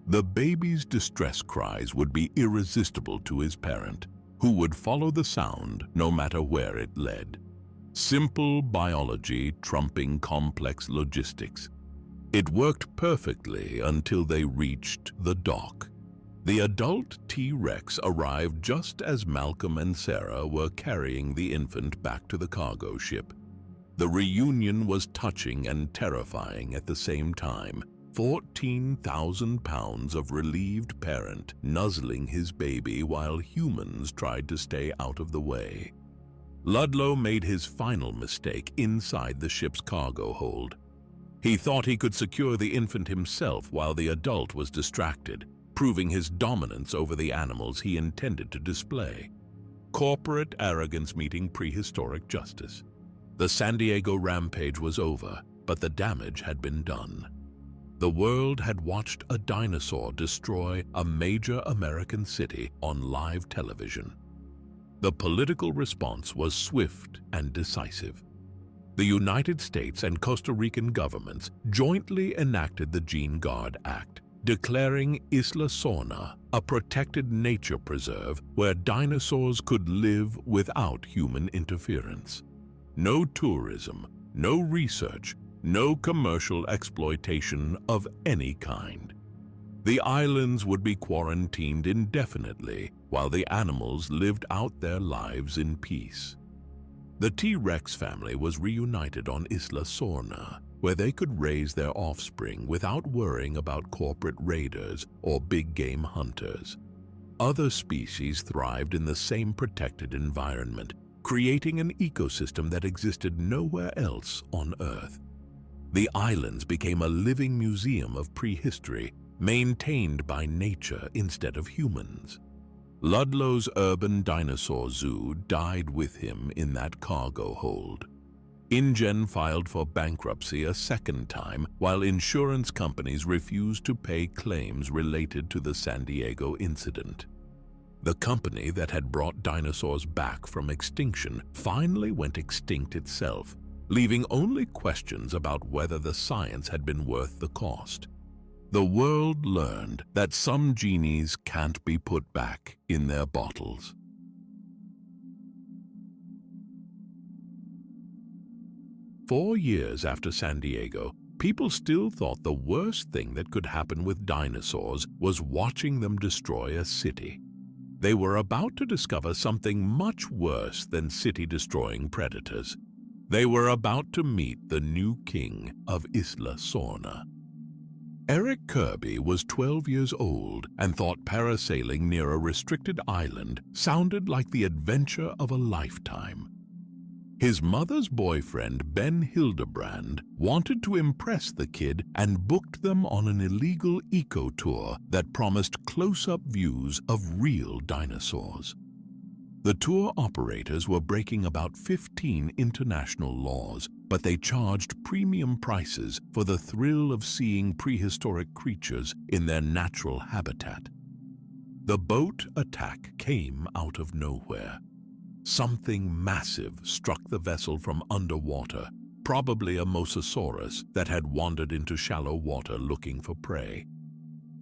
S1: The baby's distress cries would be irresistible to his parent, who would follow the sound no matter where it led. Simple biology trumping complex logistics. It worked perfectly until they reached the dock. The adult T-Rex arrived just as Malcolm and Sarah were carrying the infant back to the cargo ship. The reunion was touching and terrifying at the same time. 14,000 pounds of relieved parent nuzzling his baby while humans tried to stay out of the way. Ludlow made his final mistake inside the ship's cargo hold. He thought he could secure the infant himself while the adult was distracted, proving his dominance over the animals he intended to display. Corporate arrogance meeting prehistoric justice. The San Diego rampage was over, but the damage had been done. The world had watched a dinosaur destroy a major American city on live television. The political response was swift and decisive. The United States and Costa Rican governments jointly enacted the Gene Guard Act, declaring Isla Sorna a protected nature preserve where dinosaurs could live without human interference. No tourism, no research, no commercial exploitation of any kind. The islands would be quarantined indefinitely while the animals lived out their lives in peace. The T-Rex family was reunited on Isla Sorna, where they could raise their offspring without worrying about corporate raiders or big game hunters. Other species thrived in the same protected environment, creating an ecosystem that existed nowhere else on Earth. The islands became a living museum of prehistory, maintained by nature instead of humans. Ludlow's urban dinosaur zoo died with him in that cargo hold. InGen filed for bankruptcy a second time while insurance companies refused to pay claims related to the San Diego incident. The company that had brought dinosaurs back from extinction finally went extinct itself, leaving only questions about whether the science had been worth the cost. The world learned that some genies can't be put back in their bottles. "4 years after San Diego, people still thought the worst thing that could happen with dinosaurs was watching them destroy a city. They were about to discover something much worse than city-destroying predators. They were about to meet the new king of Isla Sorna. Eric Kirby was 12 years old and thought parasailing near a restricted island sounded like the adventure of a lifetime. His mother's boyfriend, Ben Hildebrand, wanted to impress the kid and booked them on an illegal eco-tour that promised close-up views of real dinosaurs. The tour operators were breaking about 15 international laws, but they charged premium prices for the thrill of seeing prehistoric creatures in their natural habitat. The boat attack came out of nowhere. Something massive struck the vessel from underwater, probably a mosasaurus that had wandered into shallow water looking for prey.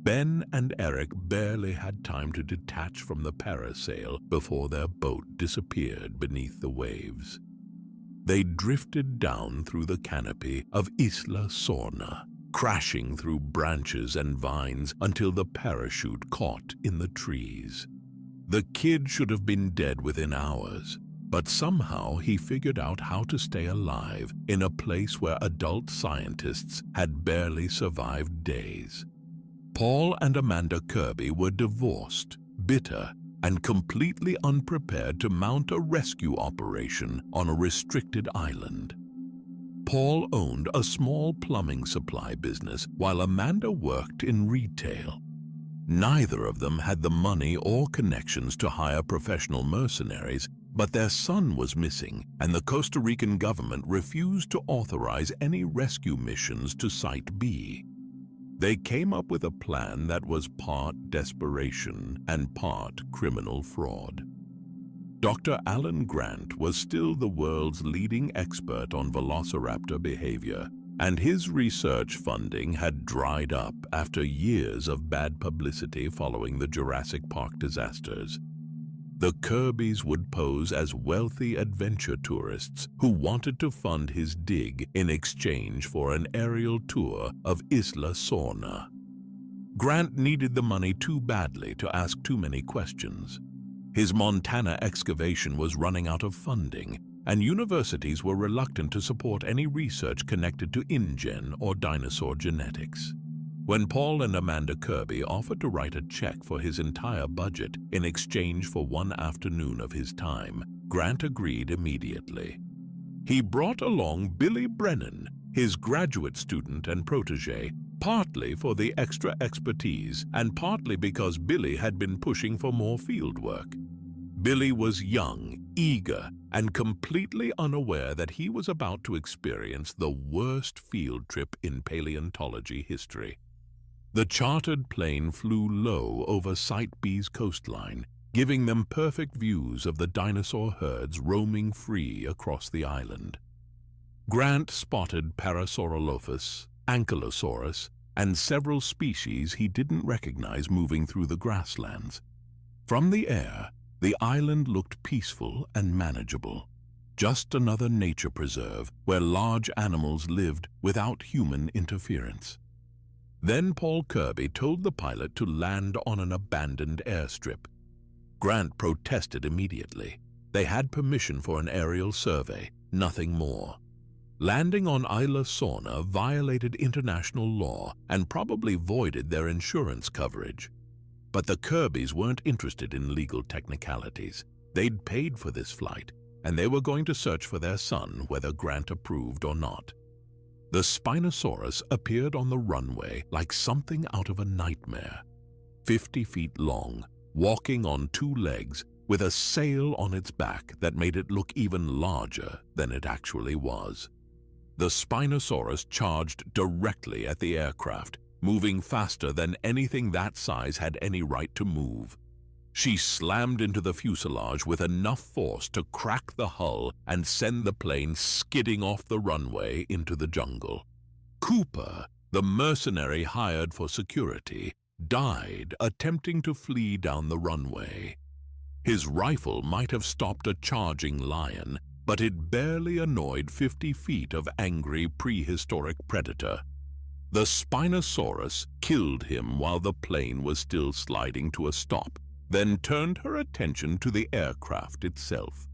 S1: Ben and Eric barely had time to detach from the parasail before their boat disappeared beneath the waves. They drifted down through the canopy of Isla Sorna, crashing through branches and vines until the parachute caught in the trees. The kid should have been dead within hours, but somehow he figured out how to stay alive in a place where adult scientists had barely survived days. Paul and Amanda Kirby were divorced, bitter, and completely unprepared to mount a rescue operation on a restricted island. Paul owned a small plumbing supply business while Amanda worked in retail. Neither of them had the money or connections to hire professional mercenaries, but their son was missing, and the Costa Rican government refused to authorize any rescue missions to Site B. They came up with a plan that was part desperation and part criminal fraud. Dr. Alan Grant was still the world's leading expert on velociraptor behavior, and his research funding had dried up after years of bad publicity following the Jurassic Park disasters. The Kirbys would pose as wealthy adventure tourists who wanted to fund his dig in exchange for an aerial tour of Isla Sorna. Grant needed the money too badly to ask too many questions. His Montana excavation was running out of funding, and universities were reluctant to support any research connected to InGen or dinosaur genetics. When Paul and Amanda Kirby offered to write a check for his entire budget in exchange for one afternoon of his time, Grant agreed immediately. He brought along Billy Brennan, his graduate student and protege, partly for the extra expertise and partly because Billy had been pushing for more fieldwork. Billy was young, eager, and completely unaware that he was about to experience the worst field trip in paleontology history. The chartered plane flew low over Site B's coastline, giving them perfect views of the dinosaur herds roaming free across the island. Grant spotted Parasaurolophus, Ankylosaurus, and several species he didn't recognize moving through the grasslands. From the air, the island looked peaceful and manageable, just another nature preserve where large animals lived without human interference. Then Paul Kirby told the pilot to land on an abandoned airstrip. Grant protested immediately. They had permission for an aerial survey, nothing more. Landing on Isla Sorna violated international law and probably voided their insurance coverage. But the Kirbys weren't interested in legal technicalities. They'd paid for this flight, and they were going to search for their son whether Grant approved or not. The Spinosaurus appeared on the runway like something out of a nightmare. 50 feet long, walking on two legs, with a sail on its back that made it look even larger than it actually was. The Spinosaurus charged directly at the aircraft, moving faster than anything that size had any right to move. She slammed into the fuselage with enough force to crack the hull and send the plane skidding off the runway into the jungle. Cooper, the mercenary hired for security, died attempting to flee down the runway. His rifle might have stopped a charging lion, but it barely annoyed 50 feet of angry prehistoric predator. The Spinosaurus killed him while the plane was still sliding to a stop, then turned her attention to the aircraft itself.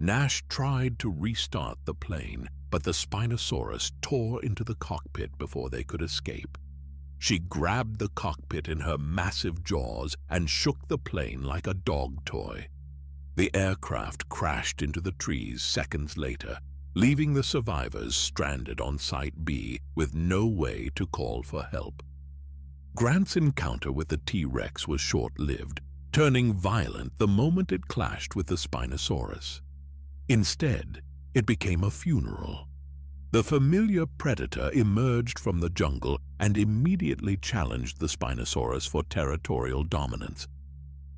S1: Nash tried to restart the plane, but the Spinosaurus tore into the cockpit before they could escape. She grabbed the cockpit in her massive jaws and shook the plane like a dog toy. The aircraft crashed into the trees seconds later, leaving the survivors stranded on Site B with no way to call for help. Grant's encounter with the T-Rex was short-lived, turning violent the moment it clashed with the Spinosaurus. Instead, it became a funeral. The familiar predator emerged from the jungle and immediately challenged the Spinosaurus for territorial dominance.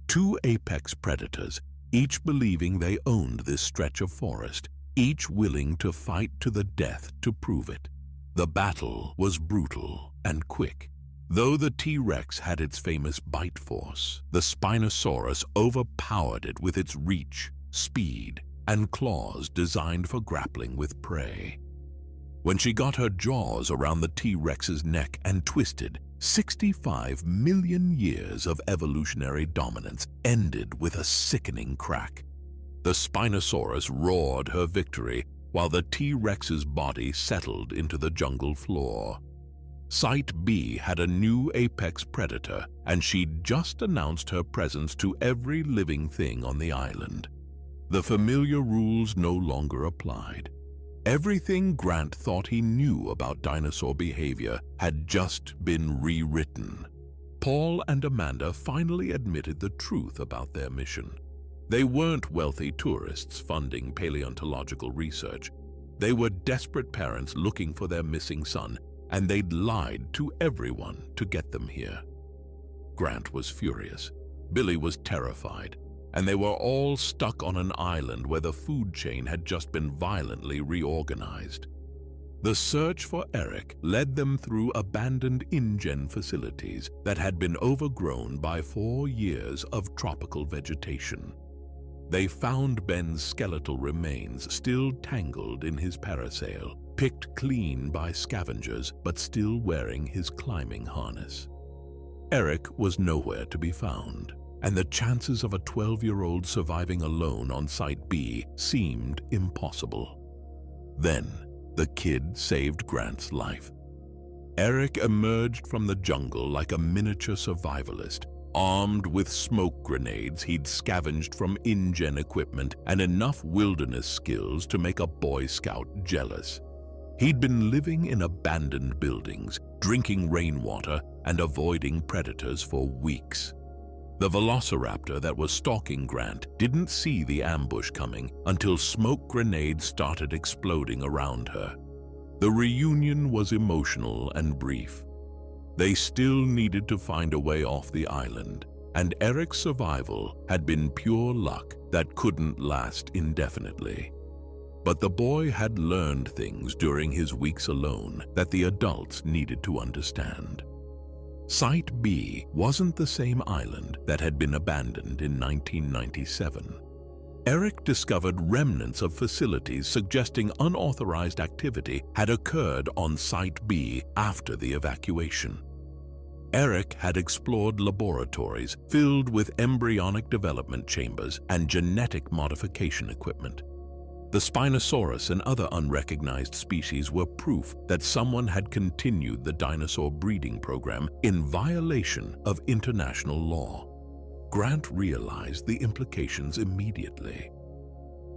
S1: Two apex predators, each believing they owned this stretch of forest, each willing to fight to the death to prove it. The battle was brutal and quick. Though the T-Rex had its famous bite force, the Spinosaurus overpowered it with its reach, speed, and claws designed for grappling with prey. When she got her jaws around the T-Rex's neck and twisted, 65 million years of evolutionary dominance ended with a sickening crack. The Spinosaurus roared her victory while the T-Rex's body settled into the jungle floor. Site B had a new apex predator, and she'd just announced her presence to every living thing on the island. The familiar rules no longer applied. Everything Grant thought he knew about dinosaur behavior had just been rewritten. Paul and Amanda finally admitted the truth about their mission. They weren't wealthy tourists funding paleontological research. They were desperate parents looking for their missing son, and they'd lied to everyone to get them here. Grant was furious. Billy was terrified, and they were all stuck on an island where the food chain had just been violently reorganized. The search for Eric led them through abandoned InGen facilities that had been overgrown by 4 years of tropical vegetation. They found Ben's skeletal remains still tangled in his parasail, picked clean by scavengers but still wearing his climbing harness. Eric was nowhere to be found, and the chances of a 12-year-old surviving alone on Site B seemed impossible. Then, the kid saved Grant's life. Eric emerged from the jungle like a miniature survivalist, armed with smoke grenades he'd scavenged from InGen equipment and enough wilderness skills to make a Boy Scout jealous. He'd been living in abandoned buildings, drinking rainwater, and avoiding predators for weeks. The velociraptor that was stalking Grant didn't see the ambush coming until smoke grenades started exploding around her. The reunion was emotional and brief. They still needed to find a way off the island, and Eric's survival had been pure luck that couldn't last indefinitely. But the boy had learned things during his weeks alone that the adults needed to understand. Site B wasn't the same island that had been abandoned in 1997. Eric discovered remnants of facilities suggesting unauthorized activity had occurred on Site B after the evacuation. Eric had explored laboratories filled with embryonic development chambers and genetic modification equipment. The Spinosaurus and other unrecognized species were proof that someone had continued the dinosaur breeding program in violation of international law. Grant realized the implications immediately.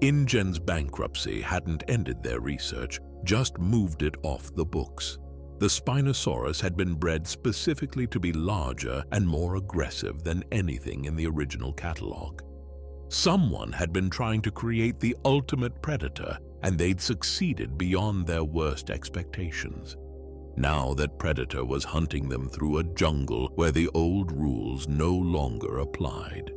S1: InGen's bankruptcy hadn't ended their research, just moved it off the books. The Spinosaurus had been bred specifically to be larger and more aggressive than anything in the original catalog. Someone had been trying to create the ultimate predator, and they'd succeeded beyond their worst expectations. Now that predator was hunting them through a jungle where the old rules no longer applied.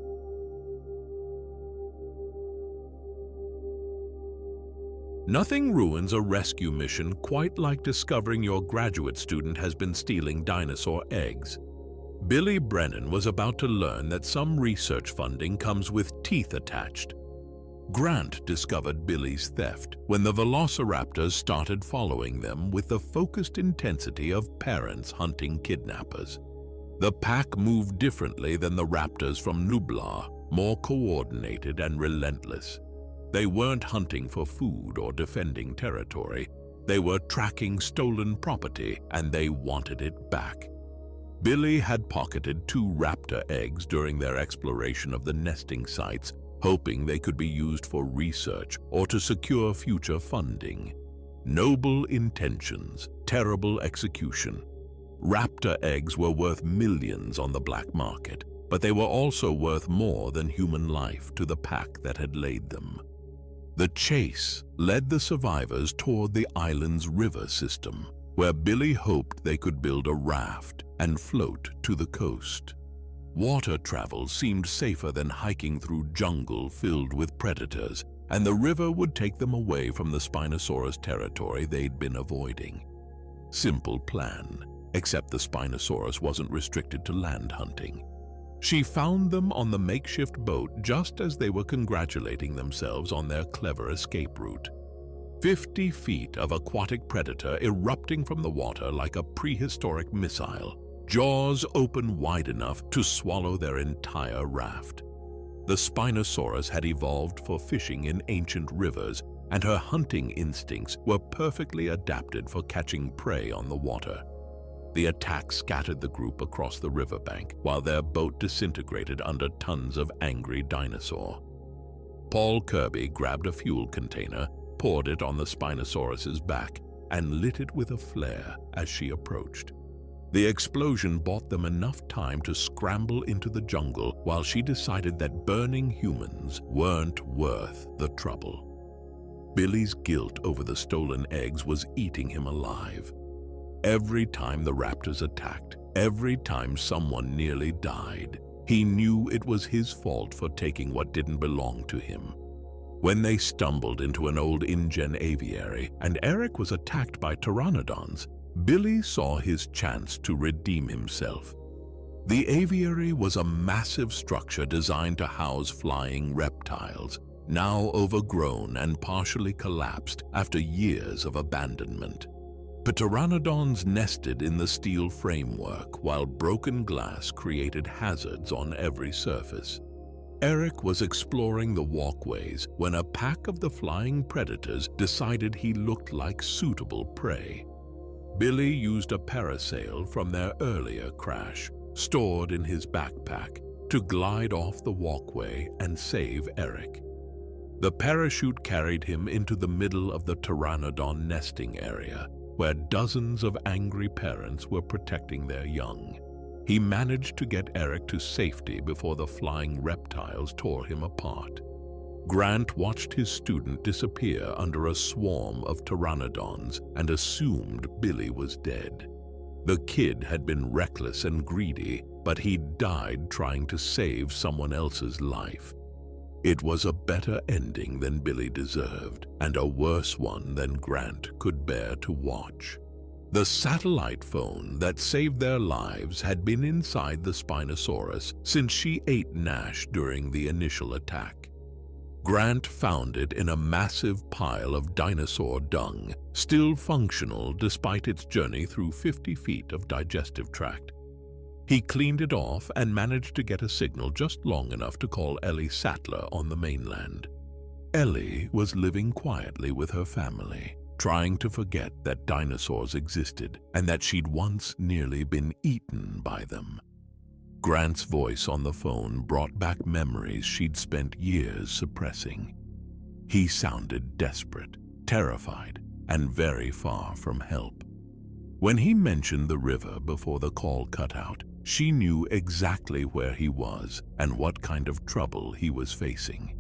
S1: Nothing ruins a rescue mission quite like discovering your graduate student has been stealing dinosaur eggs. Billy Brennan was about to learn that some research funding comes with teeth attached. Grant discovered Billy's theft when the velociraptors started following them with the focused intensity of parents hunting kidnappers. The pack moved differently than the raptors from Nublar, more coordinated and relentless. They weren't hunting for food or defending territory. They were tracking stolen property, and they wanted it back. Billy had pocketed 2 raptor eggs during their exploration of the nesting sites, hoping they could be used for research or to secure future funding. Noble intentions, terrible execution. Raptor eggs were worth millions on the black market, but they were also worth more than human life to the pack that had laid them. The chase led the survivors toward the island's river system, where Billy hoped they could build a raft and float to the coast. Water travel seemed safer than hiking through jungle filled with predators, and the river would take them away from the Spinosaurus territory they'd been avoiding. Simple plan, except the Spinosaurus wasn't restricted to land hunting. She found them on the makeshift boat just as they were congratulating themselves on their clever escape route. 50 feet of aquatic predator erupting from the water like a prehistoric missile, jaws open wide enough to swallow their entire raft. The Spinosaurus had evolved for fishing in ancient rivers, and her hunting instincts were perfectly adapted for catching prey on the water. The attack scattered the group across the riverbank, while their boat disintegrated under tons of angry dinosaur. Paul Kirby grabbed a fuel container, poured it on the Spinosaurus's back, and lit it with a flare as she approached. The explosion bought them enough time to scramble into the jungle while she decided that burning humans weren't worth the trouble. Billy's guilt over the stolen eggs was eating him alive. Every time the raptors attacked, every time someone nearly died, he knew it was his fault for taking what didn't belong to him. When they stumbled into an old InGen aviary and Eric was attacked by pteranodons, Billy saw his chance to redeem himself. The aviary was a massive structure designed to house flying reptiles, now overgrown and partially collapsed after years of abandonment. Pteranodons nested in the steel framework, while broken glass created hazards on every surface. Eric was exploring the walkways when a pack of the flying predators decided he looked like suitable prey. Billy used a parasail from their earlier crash, stored in his backpack, to glide off the walkway and save Eric. The parachute carried him into the middle of the pteranodon nesting area, where dozens of angry parents were protecting their young. He managed to get Eric to safety before the flying reptiles tore him apart. Grant watched his student disappear under a swarm of pteranodons and assumed Billy was dead. The kid had been reckless and greedy, but he'd died trying to save someone else's life. It was a better ending than Billy deserved, and a worse one than Grant could bear to watch. The satellite phone that saved their lives had been inside the Spinosaurus since she ate Nash during the initial attack. Grant found it in a massive pile of dinosaur dung, still functional despite its journey through 50 feet of digestive tract. He cleaned it off and managed to get a signal just long enough to call Ellie Sattler on the mainland. Ellie was living quietly with her family, trying to forget that dinosaurs existed and that she'd once nearly been eaten by them. Grant's voice on the phone brought back memories she'd spent years suppressing. He sounded desperate, terrified, and very far from help. When he mentioned the river before the call cut out, she knew exactly where he was and what kind of trouble he was facing.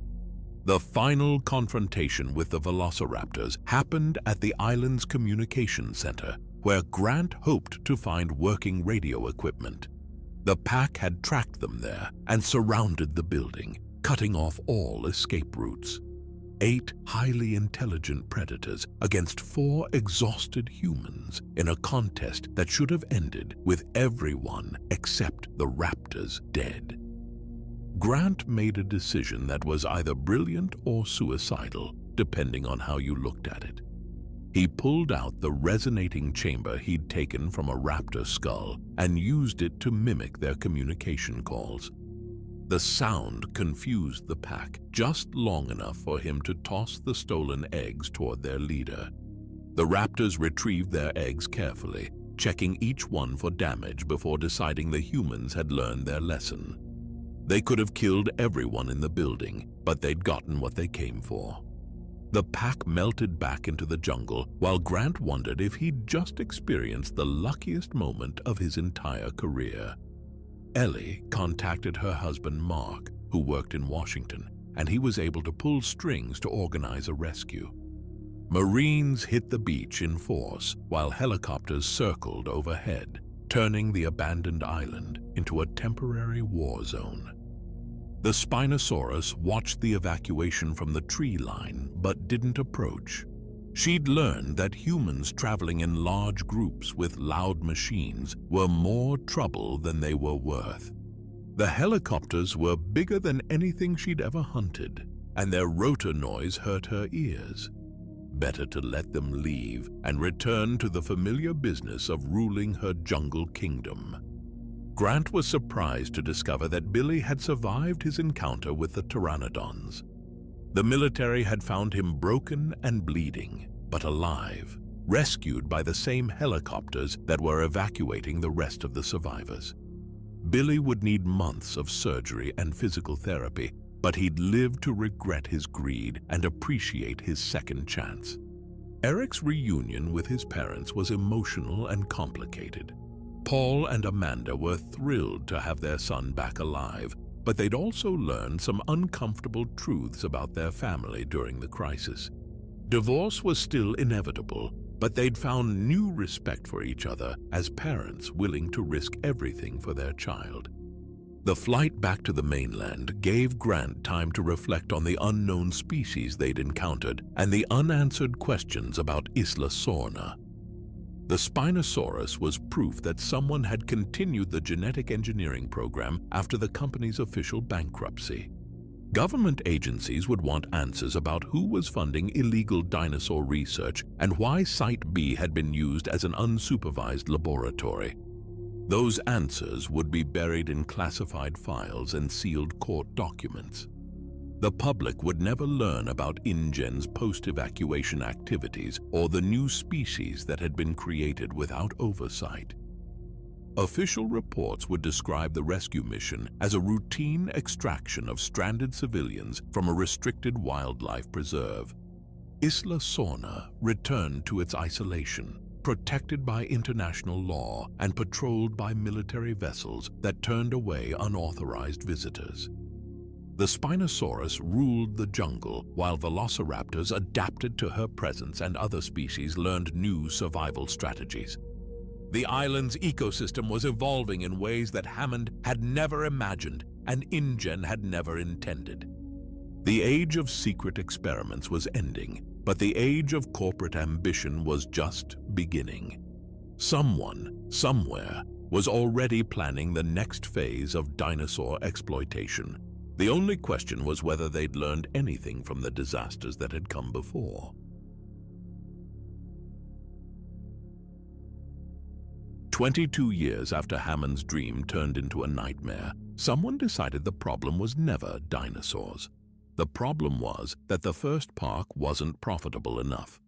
S1: The final confrontation with the velociraptors happened at the island's communication center, where Grant hoped to find working radio equipment. The pack had tracked them there and surrounded the building, cutting off all escape routes. 8 highly intelligent predators against 4 exhausted humans in a contest that should have ended with everyone except the raptors dead. Grant made a decision that was either brilliant or suicidal, depending on how you looked at it. He pulled out the resonating chamber he'd taken from a raptor skull and used it to mimic their communication calls. The sound confused the pack just long enough for him to toss the stolen eggs toward their leader. The raptors retrieved their eggs carefully, checking each one for damage before deciding the humans had learned their lesson. They could have killed everyone in the building, but they'd gotten what they came for. The pack melted back into the jungle while Grant wondered if he'd just experienced the luckiest moment of his entire career. Ellie contacted her husband Mark, who worked in Washington, and he was able to pull strings to organize a rescue. Marines hit the beach in force while helicopters circled overhead, turning the abandoned island into a temporary war zone. The Spinosaurus watched the evacuation from the tree line but didn't approach. She'd learned that humans traveling in large groups with loud machines were more trouble than they were worth. The helicopters were bigger than anything she'd ever hunted, and their rotor noise hurt her ears. Better to let them leave and return to the familiar business of ruling her jungle kingdom. Grant was surprised to discover that Billy had survived his encounter with the pteranodons. The military had found him broken and bleeding, but alive, rescued by the same helicopters that were evacuating the rest of the survivors. Billy would need months of surgery and physical therapy, but he'd live to regret his greed and appreciate his second chance. Eric's reunion with his parents was emotional and complicated. Paul and Amanda were thrilled to have their son back alive, but they'd also learned some uncomfortable truths about their family during the crisis. Divorce was still inevitable, but they'd found new respect for each other as parents willing to risk everything for their child. The flight back to the mainland gave Grant time to reflect on the unknown species they'd encountered and the unanswered questions about Isla Sorna. The Spinosaurus was proof that someone had continued the genetic engineering program after the company's official bankruptcy. Government agencies would want answers about who was funding illegal dinosaur research and why Site B had been used as an unsupervised laboratory. Those answers would be buried in classified files and sealed court documents. The public would never learn about InGen's post-evacuation activities or the new species that had been created without oversight. Official reports would describe the rescue mission as a routine extraction of stranded civilians from a restricted wildlife preserve. Isla Sorna returned to its isolation, protected by international law and patrolled by military vessels that turned away unauthorized visitors. The Spinosaurus ruled the jungle while velociraptors adapted to her presence and other species learned new survival strategies. The island's ecosystem was evolving in ways that Hammond had never imagined and InGen had never intended. The age of secret experiments was ending, but the age of corporate ambition was just beginning. Someone, somewhere, was already planning the next phase of dinosaur exploitation. The only question was whether they'd learned anything from the disasters that had come before. 22 years after Hammond's dream turned into a nightmare, someone decided the problem was never dinosaurs. The problem was that the first park wasn't profitable enough.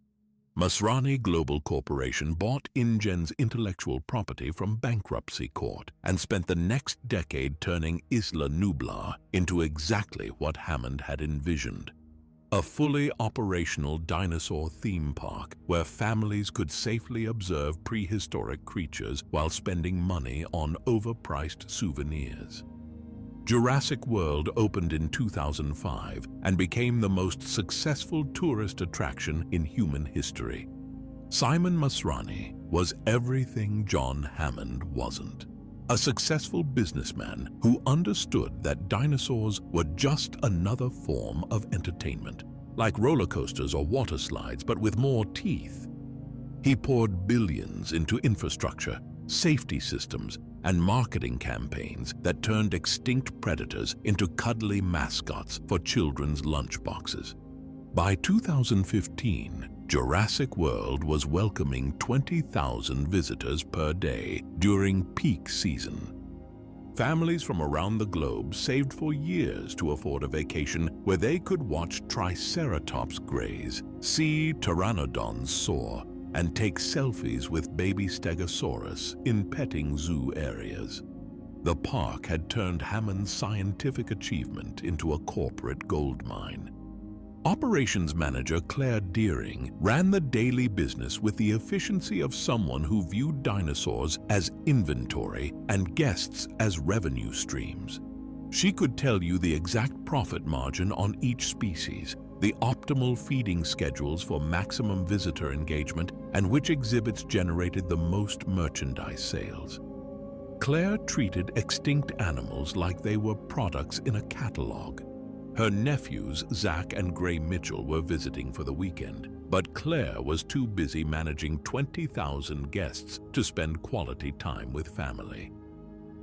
S1: Masrani Global Corporation bought InGen's intellectual property from bankruptcy court and spent the next decade turning Isla Nublar into exactly what Hammond had envisioned. A fully operational dinosaur theme park where families could safely observe prehistoric creatures while spending money on overpriced souvenirs. Jurassic World opened in 2005 and became the most successful tourist attraction in human history. Simon Masrani was everything John Hammond wasn't. A successful businessman who understood that dinosaurs were just another form of entertainment, like roller coasters or water slides, but with more teeth. He poured billions into infrastructure, safety systems, and marketing campaigns that turned extinct predators into cuddly mascots for children's lunchboxes. By 2015, Jurassic World was welcoming 20,000 visitors per day during peak season. Families from around the globe saved for years to afford a vacation where they could watch Triceratops graze, see pteranodons soar, and take selfies with baby Stegosaurus in petting zoo areas. The park had turned Hammond's scientific achievement into a corporate goldmine. Operations manager Claire Deering ran the daily business with the efficiency of someone who viewed dinosaurs as inventory and guests as revenue streams. She could tell you the exact profit margin on each species, the optimal feeding schedules for maximum visitor engagement, and which exhibits generated the most merchandise sales. Claire treated extinct animals like they were products in a catalog. Her nephews, Zach and Gray Mitchell, were visiting for the weekend, but Claire was too busy managing 20,000 guests to spend quality time with family.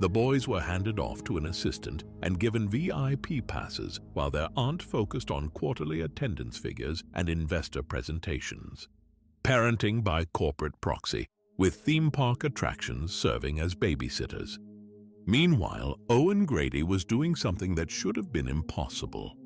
S1: The boys were handed off to an assistant and given VIP passes while their aunt focused on quarterly attendance figures and investor presentations. Parenting by corporate proxy, with theme park attractions serving as babysitters. Meanwhile, Owen Grady was doing something that should have been impossible.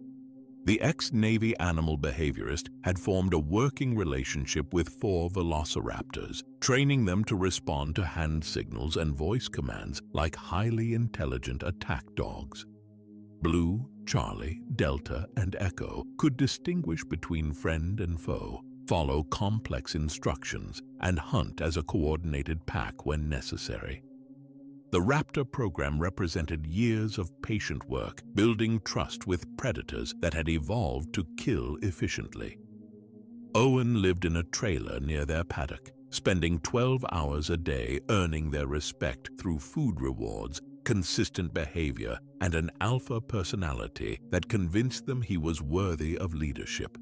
S1: The ex-Navy animal behaviorist had formed a working relationship with 4 velociraptors, training them to respond to hand signals and voice commands like highly intelligent attack dogs. Blue, Charlie, Delta, and Echo could distinguish between friend and foe, follow complex instructions, and hunt as a coordinated pack when necessary. The Raptor program represented years of patient work, building trust with predators that had evolved to kill efficiently. Owen lived in a trailer near their paddock, spending 12 hours a day earning their respect through food rewards, consistent behavior, and an alpha personality that convinced them he was worthy of leadership.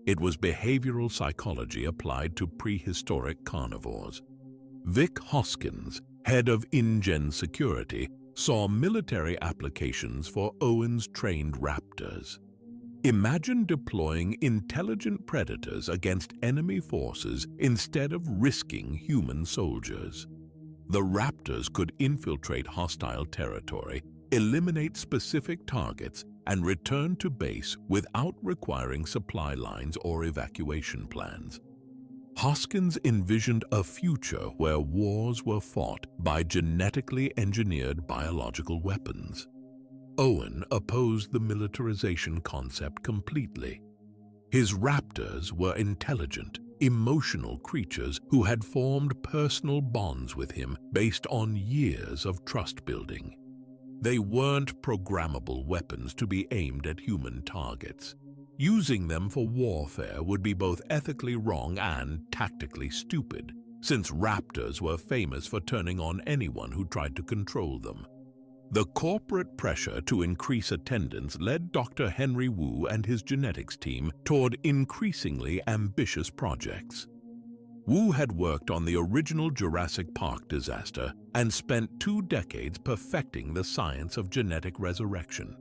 S1: It was behavioral psychology applied to prehistoric carnivores. Vic Hoskins, head of InGen Security, saw military applications for Owen's trained raptors. Imagine deploying intelligent predators against enemy forces instead of risking human soldiers. The raptors could infiltrate hostile territory, eliminate specific targets, and return to base without requiring supply lines or evacuation plans. Hoskins envisioned a future where wars were fought by genetically engineered biological weapons. Owen opposed the militarization concept completely. His raptors were intelligent, emotional creatures who had formed personal bonds with him based on years of trust building. They weren't programmable weapons to be aimed at human targets. Using them for warfare would be both ethically wrong and tactically stupid, since raptors were famous for turning on anyone who tried to control them. The corporate pressure to increase attendance led Dr. Henry Wu and his genetics team toward increasingly ambitious projects. Wu had worked on the original Jurassic Park disaster and spent 2 decades perfecting the science of genetic resurrection.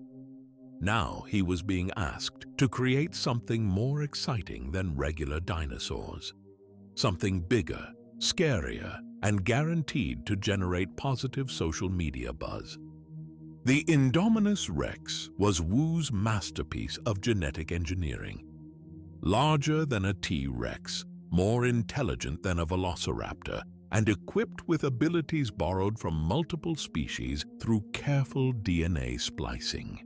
S1: Now he was being asked to create something more exciting than regular dinosaurs. Something bigger, scarier, and guaranteed to generate positive social media buzz. The Indominus Rex was Wu's masterpiece of genetic engineering. Larger than a T-Rex, more intelligent than a velociraptor, and equipped with abilities borrowed from multiple species through careful DNA splicing.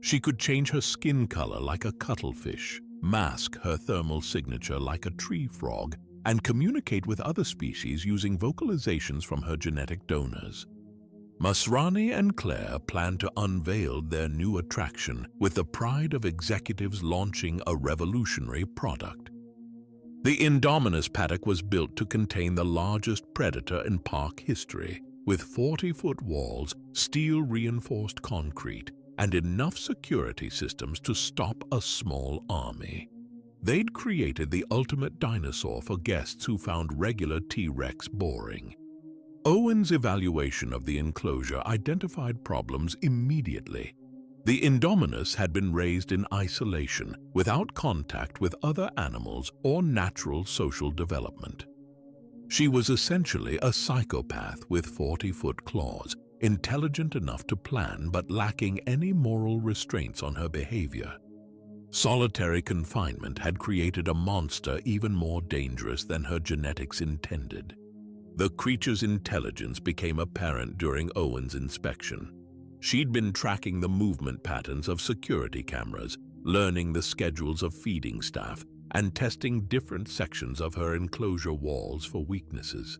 S1: She could change her skin color like a cuttlefish, mask her thermal signature like a tree frog, and communicate with other species using vocalizations from her genetic donors. Masrani and Claire planned to unveil their new attraction with the pride of executives launching a revolutionary product. The Indominus paddock was built to contain the largest predator in park history, with 40-foot walls, steel-reinforced concrete, and enough security systems to stop a small army. They'd created the ultimate dinosaur for guests who found regular T-Rex boring. Owen's evaluation of the enclosure identified problems immediately. The Indominus had been raised in isolation, without contact with other animals or natural social development. She was essentially a psychopath with 40-foot claws, intelligent enough to plan but lacking any moral restraints on her behavior. Solitary confinement had created a monster even more dangerous than her genetics intended. The creature's intelligence became apparent during Owen's inspection. She'd been tracking the movement patterns of security cameras, learning the schedules of feeding staff, and testing different sections of her enclosure walls for weaknesses.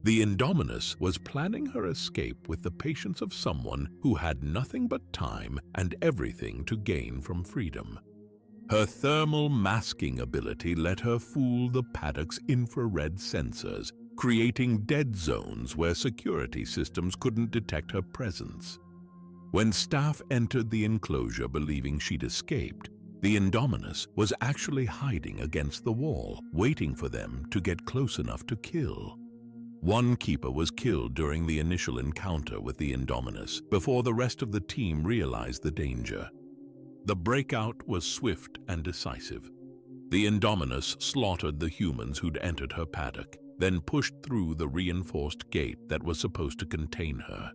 S1: The Indominus was planning her escape with the patience of someone who had nothing but time and everything to gain from freedom. Her thermal masking ability let her fool the paddock's infrared sensors, creating dead zones where security systems couldn't detect her presence. When staff entered the enclosure believing she'd escaped, the Indominus was actually hiding against the wall, waiting for them to get close enough to kill. One keeper was killed during the initial encounter with the Indominus before the rest of the team realized the danger. The breakout was swift and decisive. The Indominus slaughtered the humans who'd entered her paddock, then pushed through the reinforced gate that was supposed to contain her.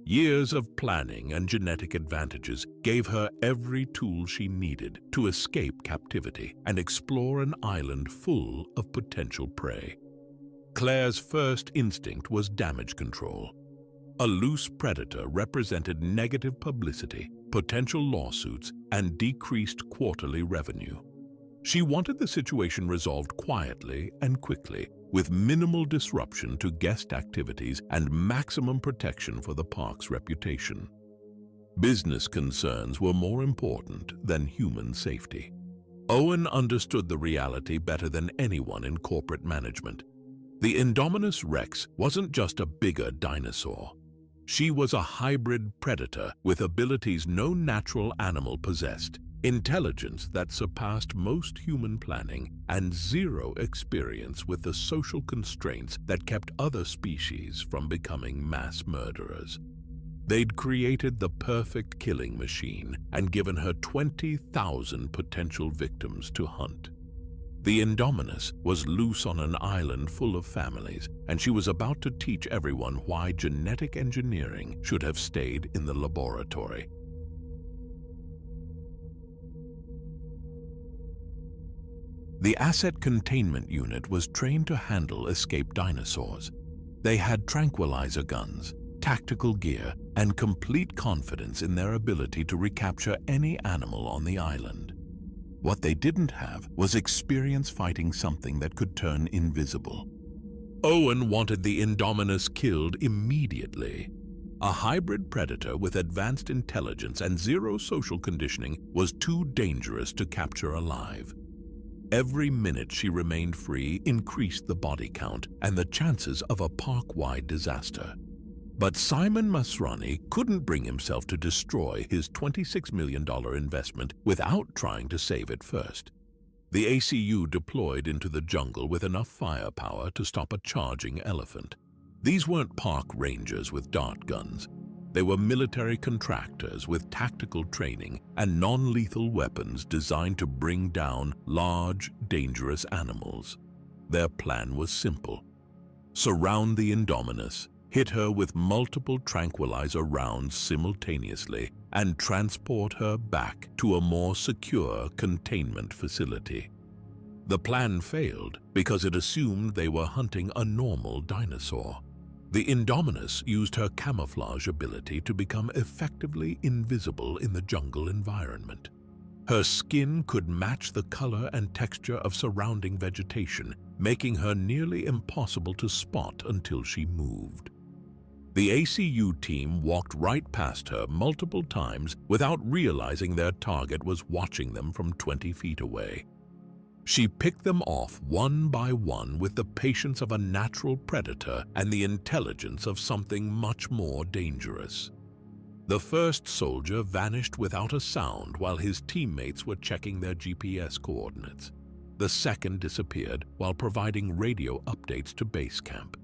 S1: Years of planning and genetic advantages gave her every tool she needed to escape captivity and explore an island full of potential prey. Claire's first instinct was damage control. A loose predator represented negative publicity, potential lawsuits, and decreased quarterly revenue. She wanted the situation resolved quietly and quickly, with minimal disruption to guest activities and maximum protection for the park's reputation. Business concerns were more important than human safety. Owen understood the reality better than anyone in corporate management. The Indominus Rex wasn't just a bigger dinosaur. She was a hybrid predator with abilities no natural animal possessed, intelligence that surpassed most human planning, and zero experience with the social constraints that kept other species from becoming mass murderers. They'd created the perfect killing machine and given her 20,000 potential victims to hunt. The Indominus was loose on an island full of families, and she was about to teach everyone why genetic engineering should have stayed in the laboratory. The Asset Containment Unit was trained to handle escaped dinosaurs. They had tranquilizer guns, tactical gear, and complete confidence in their ability to recapture any animal on the island. What they didn't have was experience fighting something that could turn invisible. Owen wanted the Indominus killed immediately. A hybrid predator with advanced intelligence and zero social conditioning was too dangerous to capture alive. Every minute she remained free increased the body count and the chances of a park-wide disaster. But Simon Masrani couldn't bring himself to destroy his $26 million investment without trying to save it first. The ACU deployed into the jungle with enough firepower to stop a charging elephant. These weren't park rangers with dart guns. They were military contractors with tactical training and non-lethal weapons designed to bring down large, dangerous animals. Their plan was simple: surround the Indominus, hit her with multiple tranquilizer rounds simultaneously, and transport her back to a more secure containment facility. The plan failed because it assumed they were hunting a normal dinosaur. The Indominus used her camouflage ability to become effectively invisible in the jungle environment. Her skin could match the color and texture of surrounding vegetation, making her nearly impossible to spot until she moved. The ACU team walked right past her multiple times without realizing their target was watching them from 20 feet away. She picked them off one by one with the patience of a natural predator and the intelligence of something much more dangerous. The first soldier vanished without a sound while his teammates were checking their GPS coordinates. The second disappeared while providing radio updates to base camp.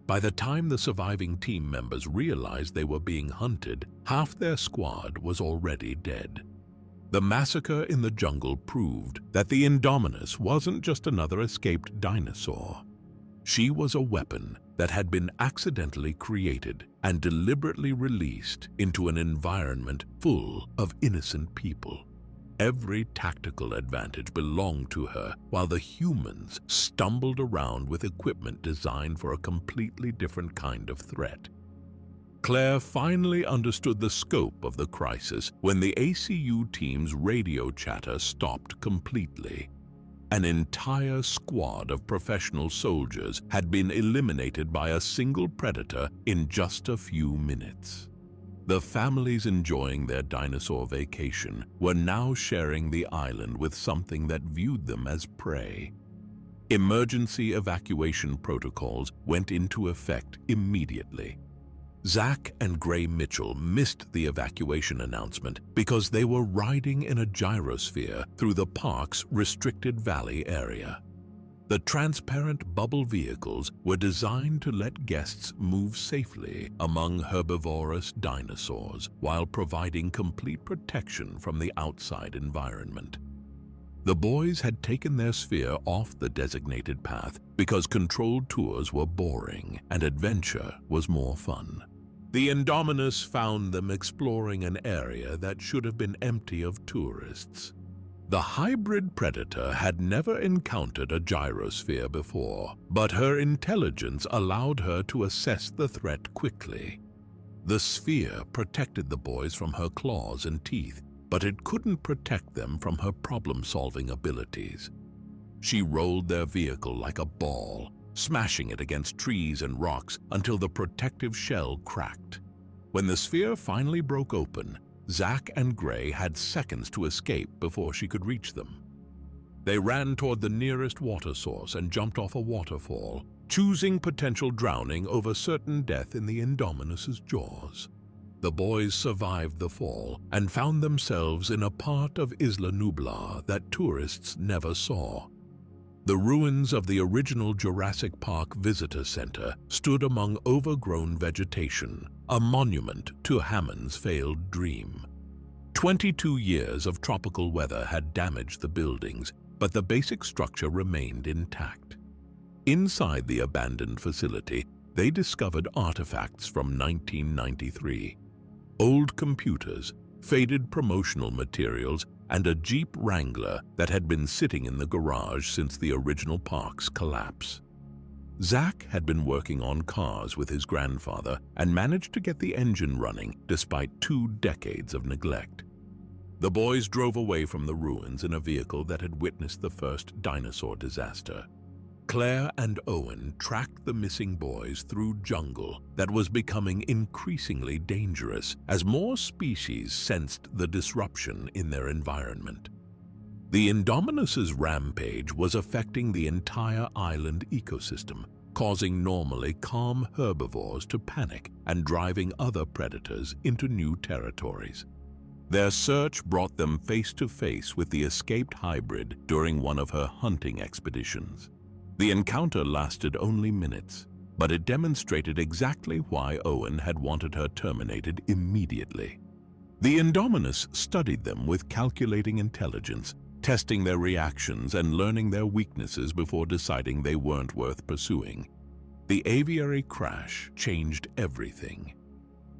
S1: By the time the surviving team members realized they were being hunted, half their squad was already dead. The massacre in the jungle proved that the Indominus wasn't just another escaped dinosaur. She was a weapon that had been accidentally created and deliberately released into an environment full of innocent people. Every tactical advantage belonged to her, while the humans stumbled around with equipment designed for a completely different kind of threat. Claire finally understood the scope of the crisis when the ACU team's radio chatter stopped completely. An entire squad of professional soldiers had been eliminated by a single predator in just a few minutes. The families enjoying their dinosaur vacation were now sharing the island with something that viewed them as prey. Emergency evacuation protocols went into effect immediately. Zach and Gray Mitchell missed the evacuation announcement because they were riding in a gyrosphere through the park's restricted valley area. The transparent bubble vehicles were designed to let guests move safely among herbivorous dinosaurs while providing complete protection from the outside environment. The boys had taken their sphere off the designated path because controlled tours were boring and adventure was more fun. The Indominus found them exploring an area that should have been empty of tourists. The hybrid predator had never encountered a gyrosphere before, but her intelligence allowed her to assess the threat quickly. The sphere protected the boys from her claws and teeth, but it couldn't protect them from her problem-solving abilities. She rolled their vehicle like a ball, smashing it against trees and rocks until the protective shell cracked. When the sphere finally broke open, Zach and Gray had seconds to escape before she could reach them. They ran toward the nearest water source and jumped off a waterfall, choosing potential drowning over certain death in the Indominus's jaws. The boys survived the fall and found themselves in a part of Isla Nublar that tourists never saw. The ruins of the original Jurassic Park Visitor Center stood among overgrown vegetation, a monument to Hammond's failed dream. 22 years of tropical weather had damaged the buildings, but the basic structure remained intact. Inside the abandoned facility, they discovered artifacts from 1993. Old computers, faded promotional materials, and a Jeep Wrangler that had been sitting in the garage since the original park's collapse. Zach had been working on cars with his grandfather and managed to get the engine running despite 2 decades of neglect. The boys drove away from the ruins in a vehicle that had witnessed the first dinosaur disaster. Claire and Owen tracked the missing boys through jungle that was becoming increasingly dangerous as more species sensed the disruption in their environment. The Indominus's rampage was affecting the entire island ecosystem, causing normally calm herbivores to panic and driving other predators into new territories. Their search brought them face to face with the escaped hybrid during one of her hunting expeditions. The encounter lasted only minutes, but it demonstrated exactly why Owen had wanted her terminated immediately. The Indominus studied them with calculating intelligence, testing their reactions and learning their weaknesses before deciding they weren't worth pursuing. The aviary crash changed everything.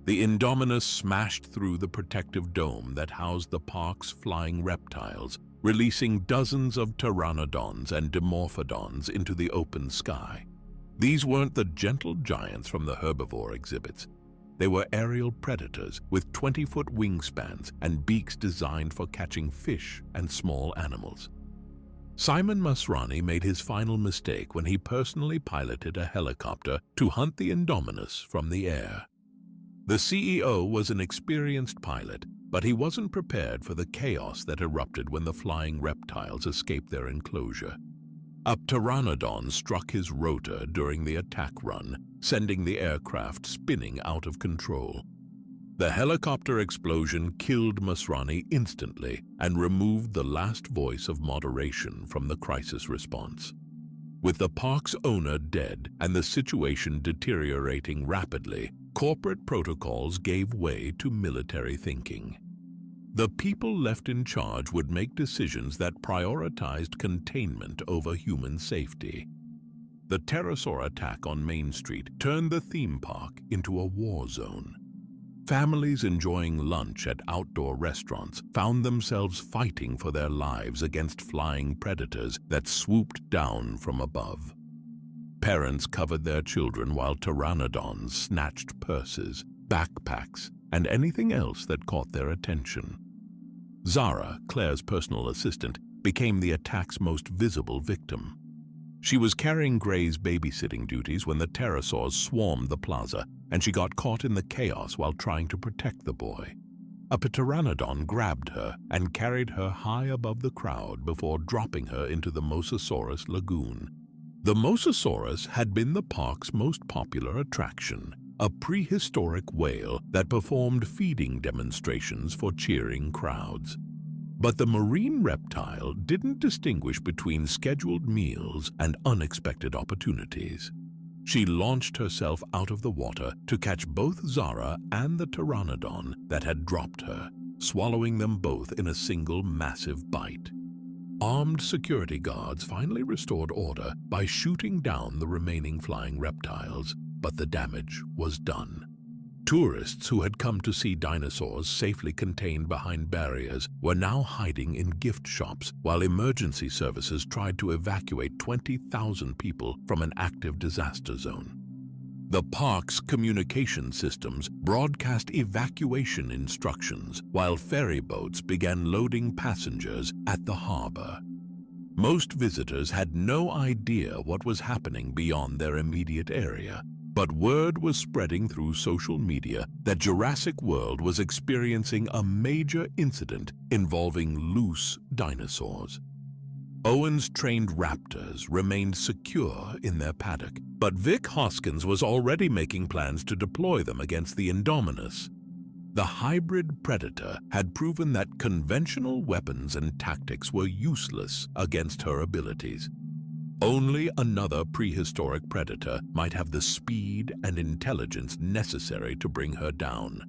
S1: The Indominus smashed through the protective dome that housed the park's flying reptiles, releasing dozens of pteranodons and dimorphodons into the open sky. These weren't the gentle giants from the herbivore exhibits. They were aerial predators with 20-foot wingspans and beaks designed for catching fish and small animals. Simon Masrani made his final mistake when he personally piloted a helicopter to hunt the Indominus from the air. The CEO was an experienced pilot, but he wasn't prepared for the chaos that erupted when the flying reptiles escaped their enclosure. A pteranodon struck his rotor during the attack run, sending the aircraft spinning out of control. The helicopter explosion killed Masrani instantly and removed the last voice of moderation from the crisis response. With the park's owner dead and the situation deteriorating rapidly, corporate protocols gave way to military thinking. The people left in charge would make decisions that prioritized containment over human safety. The pterosaur attack on Main Street turned the theme park into a war zone. Families enjoying lunch at outdoor restaurants found themselves fighting for their lives against flying predators that swooped down from above. Parents covered their children while pteranodons snatched purses, backpacks, and anything else that caught their attention. Zara, Claire's personal assistant, became the attack's most visible victim. She was carrying Gray's babysitting duties when the pterosaurs swarmed the plaza, and she got caught in the chaos while trying to protect the boy. A pteranodon grabbed her and carried her high above the crowd before dropping her into the Mosasaurus lagoon. The Mosasaurus had been the park's most popular attraction, a prehistoric whale that performed feeding demonstrations for cheering crowds. But the marine reptile didn't distinguish between scheduled meals and unexpected opportunities. She launched herself out of the water to catch both Zara and the pteranodon that had dropped her, swallowing them both in a single massive bite. Armed security guards finally restored order by shooting down the remaining flying reptiles, but the damage was done. Tourists who had come to see dinosaurs safely contained behind barriers were now hiding in gift shops while emergency services tried to evacuate 20,000 people from an active disaster zone. The park's communication systems broadcast evacuation instructions while ferry boats began loading passengers at the harbor. Most visitors had no idea what was happening beyond their immediate area. But word was spreading through social media that Jurassic World was experiencing a major incident involving loose dinosaurs. Owen's trained raptors remained secure in their paddock, but Vic Hoskins was already making plans to deploy them against the Indominus. The hybrid predator had proven that conventional weapons and tactics were useless against her abilities. Only another prehistoric predator might have the speed and intelligence necessary to bring her down.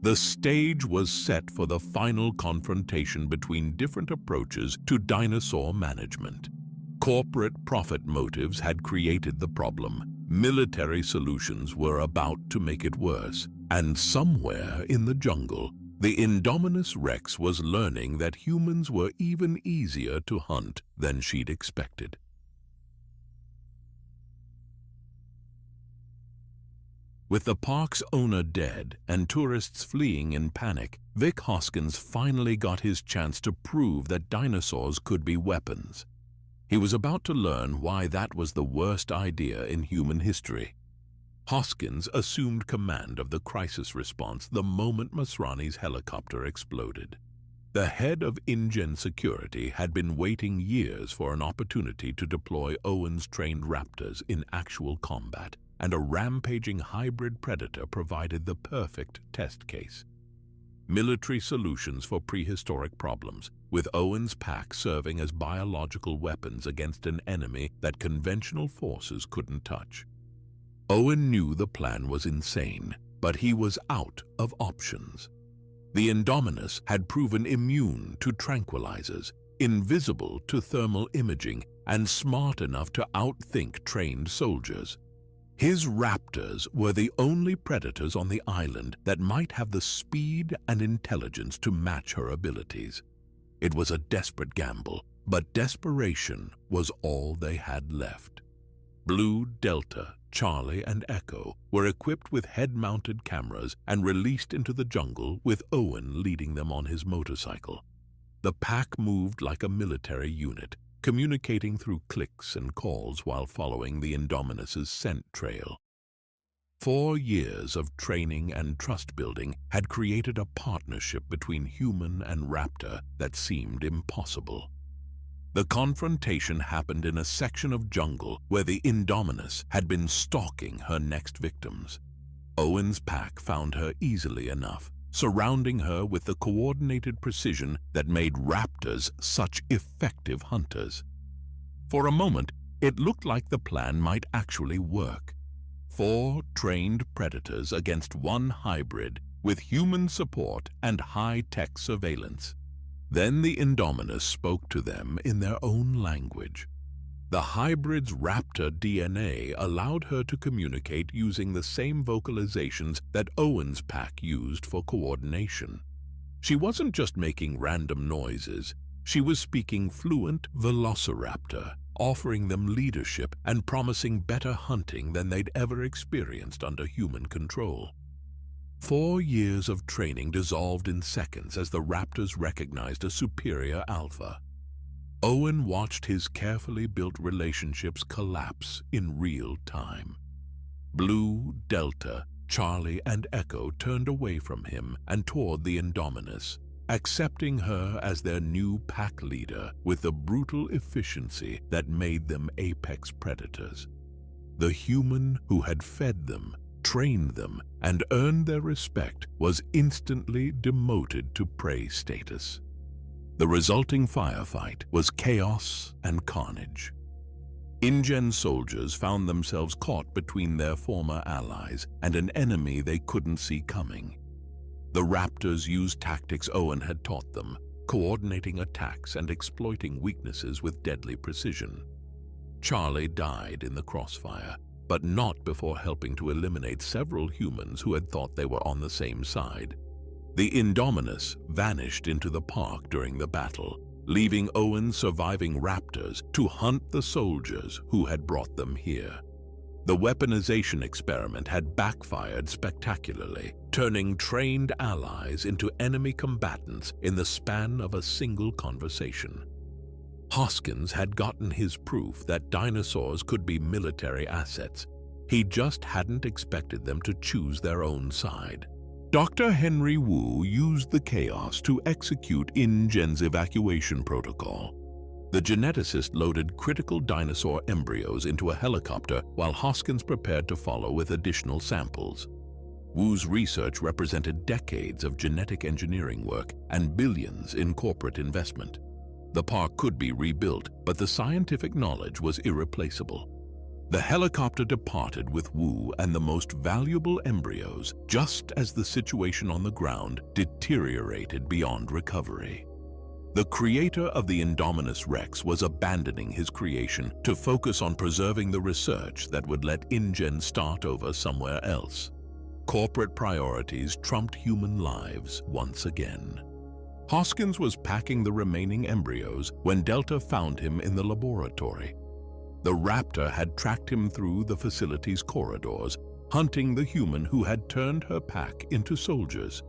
S1: The stage was set for the final confrontation between different approaches to dinosaur management. Corporate profit motives had created the problem. Military solutions were about to make it worse. And somewhere in the jungle, the Indominus Rex was learning that humans were even easier to hunt than she'd expected. With the park's owner dead and tourists fleeing in panic, Vic Hoskins finally got his chance to prove that dinosaurs could be weapons. He was about to learn why that was the worst idea in human history. Hoskins assumed command of the crisis response the moment Masrani's helicopter exploded. The head of InGen Security had been waiting years for an opportunity to deploy Owen's trained raptors in actual combat, and a rampaging hybrid predator provided the perfect test case. Military solutions for prehistoric problems, with Owen's pack serving as biological weapons against an enemy that conventional forces couldn't touch. Owen knew the plan was insane, but he was out of options. The Indominus had proven immune to tranquilizers, invisible to thermal imaging, and smart enough to outthink trained soldiers. His raptors were the only predators on the island that might have the speed and intelligence to match her abilities. It was a desperate gamble, but desperation was all they had left. Blue, Delta, Charlie, and Echo were equipped with head-mounted cameras and released into the jungle with Owen leading them on his motorcycle. The pack moved like a military unit, communicating through clicks and calls while following the Indominus's scent trail. 4 years of training and trust-building had created a partnership between human and raptor that seemed impossible. The confrontation happened in a section of jungle where the Indominus had been stalking her next victims. Owen's pack found her easily enough, surrounding her with the coordinated precision that made raptors such effective hunters. For a moment, It looked like the plan might actually work. 4 trained predators against 1 hybrid with human support and high-tech surveillance. Then the Indominus spoke to them in their own language. The hybrid's Raptor DNA allowed her to communicate using the same vocalizations that Owen's pack used for coordination. She wasn't just making random noises, she was speaking fluent Velociraptor, offering them leadership and promising better hunting than they'd ever experienced under human control. 4 years of training dissolved in seconds as the Raptors recognized a superior alpha. Owen watched his carefully built relationships collapse in real time. Blue, Delta, Charlie, and Echo turned away from him and toward the Indominus, accepting her as their new pack leader with the brutal efficiency that made them apex predators. The human who had fed them, trained them, and earned their respect was instantly demoted to prey status. The resulting firefight was chaos and carnage. InGen soldiers found themselves caught between their former allies and an enemy they couldn't see coming. The Raptors used tactics Owen had taught them, coordinating attacks and exploiting weaknesses with deadly precision. Charlie died in the crossfire, but not before helping to eliminate several humans who had thought they were on the same side. The Indominus vanished into the park during the battle, leaving Owen's surviving Raptors to hunt the soldiers who had brought them here. The weaponization experiment had backfired spectacularly, turning trained allies into enemy combatants in the span of a single conversation. Hoskins had gotten his proof that dinosaurs could be military assets. He just hadn't expected them to choose their own side. Dr. Henry Wu used the chaos to execute InGen's evacuation protocol. The geneticist loaded critical dinosaur embryos into a helicopter while Hoskins prepared to follow with additional samples. Wu's research represented decades of genetic engineering work and billions in corporate investment. The park could be rebuilt, but the scientific knowledge was irreplaceable. The helicopter departed with Wu and the most valuable embryos, just as the situation on the ground deteriorated beyond recovery. The creator of the Indominus Rex was abandoning his creation to focus on preserving the research that would let InGen start over somewhere else. Corporate priorities trumped human lives once again. Hoskins was packing the remaining embryos when Delta found him in the laboratory. The Raptor had tracked him through the facility's corridors, hunting the human who had turned her pack into soldiers.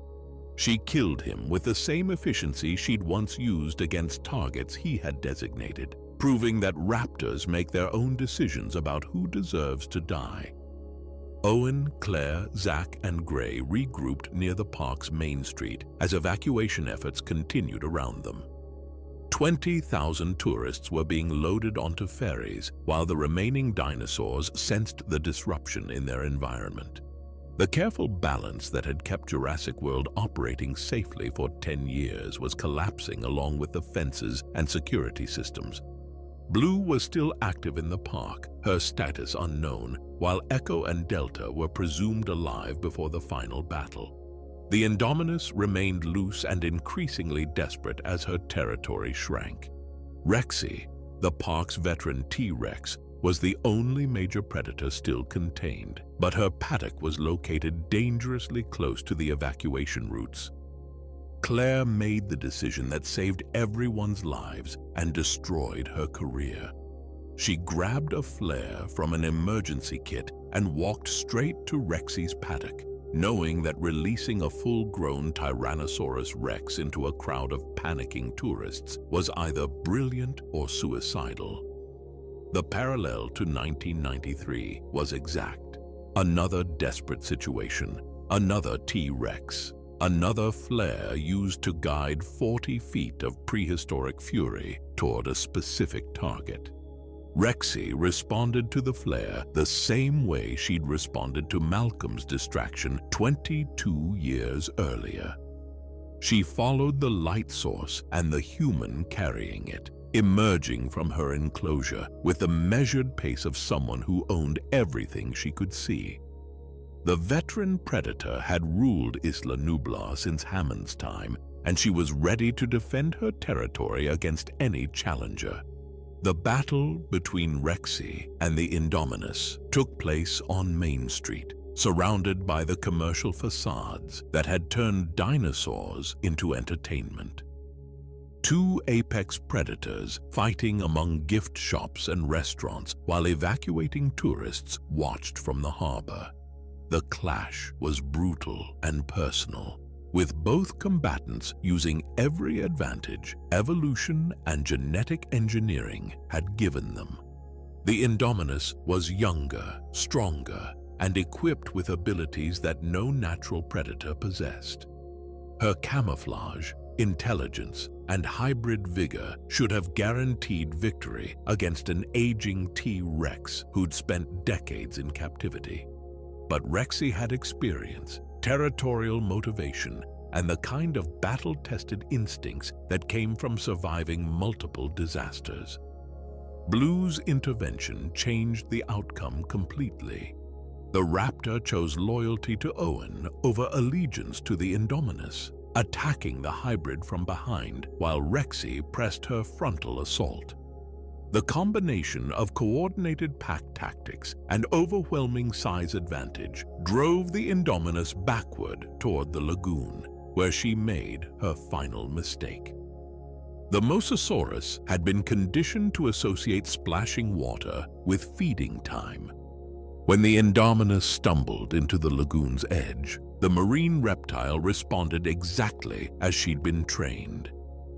S1: She killed him with the same efficiency she'd once used against targets he had designated, proving that Raptors make their own decisions about who deserves to die. Owen, Claire, Zach, and Gray regrouped near the park's main street as evacuation efforts continued around them. 20,000 tourists were being loaded onto ferries while the remaining dinosaurs sensed the disruption in their environment. The careful balance that had kept Jurassic World operating safely for 10 years was collapsing along with the fences and security systems. Blue was still active in the park, her status unknown, while Echo and Delta were presumed alive before the final battle. The Indominus remained loose and increasingly desperate as her territory shrank. Rexy, the park's veteran T-Rex, was the only major predator still contained, but her paddock was located dangerously close to the evacuation routes. Claire made the decision that saved everyone's lives and destroyed her career. She grabbed a flare from an emergency kit and walked straight to Rexy's paddock, knowing that releasing a full-grown Tyrannosaurus Rex into a crowd of panicking tourists was either brilliant or suicidal. The parallel to 1993 was exact. Another desperate situation, another T-Rex, another flare used to guide 40 feet of prehistoric fury toward a specific target. Rexy responded to the flare the same way she'd responded to Malcolm's distraction 22 years earlier. She followed the light source and the human carrying it, emerging from her enclosure with the measured pace of someone who owned everything she could see. The veteran predator had ruled Isla Nublar since Hammond's time, and she was ready to defend her territory against any challenger. The battle between Rexy and the Indominus took place on Main Street, surrounded by the commercial facades that had turned dinosaurs into entertainment. Two apex predators fighting among gift shops and restaurants while evacuating tourists watched from the harbor. The clash was brutal and personal, with both combatants using every advantage evolution and genetic engineering had given them. The Indominus was younger, stronger, and equipped with abilities that no natural predator possessed. Her camouflage, intelligence, and hybrid vigor should have guaranteed victory against an aging T-Rex who'd spent decades in captivity. But Rexy had experience, territorial motivation, and the kind of battle-tested instincts that came from surviving multiple disasters. Blue's intervention changed the outcome completely. The Raptor chose loyalty to Owen over allegiance to the Indominus, attacking the hybrid from behind while Rexy pressed her frontal assault. The combination of coordinated pack tactics and overwhelming size advantage drove the Indominus backward toward the lagoon, where she made her final mistake. The Mosasaurus had been conditioned to associate splashing water with feeding time. When the Indominus stumbled into the lagoon's edge, the marine reptile responded exactly as she'd been trained.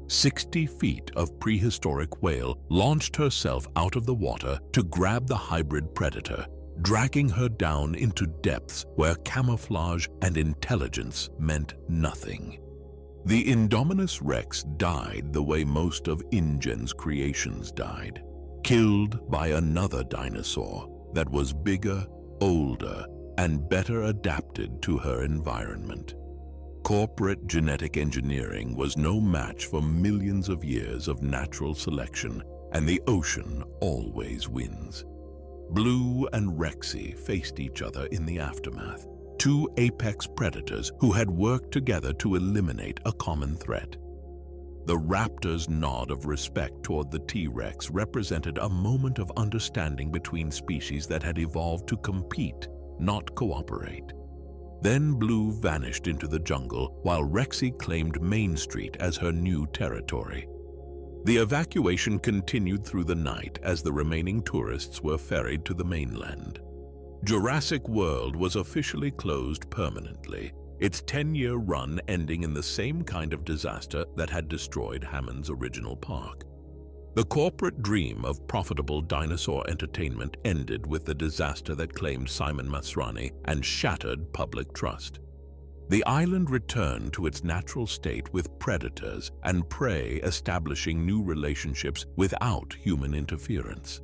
S1: 60 feet of prehistoric whale launched herself out of the water to grab the hybrid predator, dragging her down into depths where camouflage and intelligence meant nothing. The Indominus Rex died the way most of InGen's creations died, killed by another dinosaur that was bigger, older, and better adapted to her environment. Corporate genetic engineering was no match for millions of years of natural selection, and the ocean always wins. Blue and Rexy faced each other in the aftermath, two apex predators who had worked together to eliminate a common threat. The Raptor's nod of respect toward the T-Rex represented a moment of understanding between species that had evolved to compete, not cooperate. Then Blue vanished into the jungle while Rexy claimed Main Street as her new territory. The evacuation continued through the night as the remaining tourists were ferried to the mainland. Jurassic World was officially closed permanently, its 10-year run ending in the same kind of disaster that had destroyed Hammond's original park. The corporate dream of profitable dinosaur entertainment ended with the disaster that claimed Simon Masrani and shattered public trust. The island returned to its natural state with predators and prey establishing new relationships without human interference.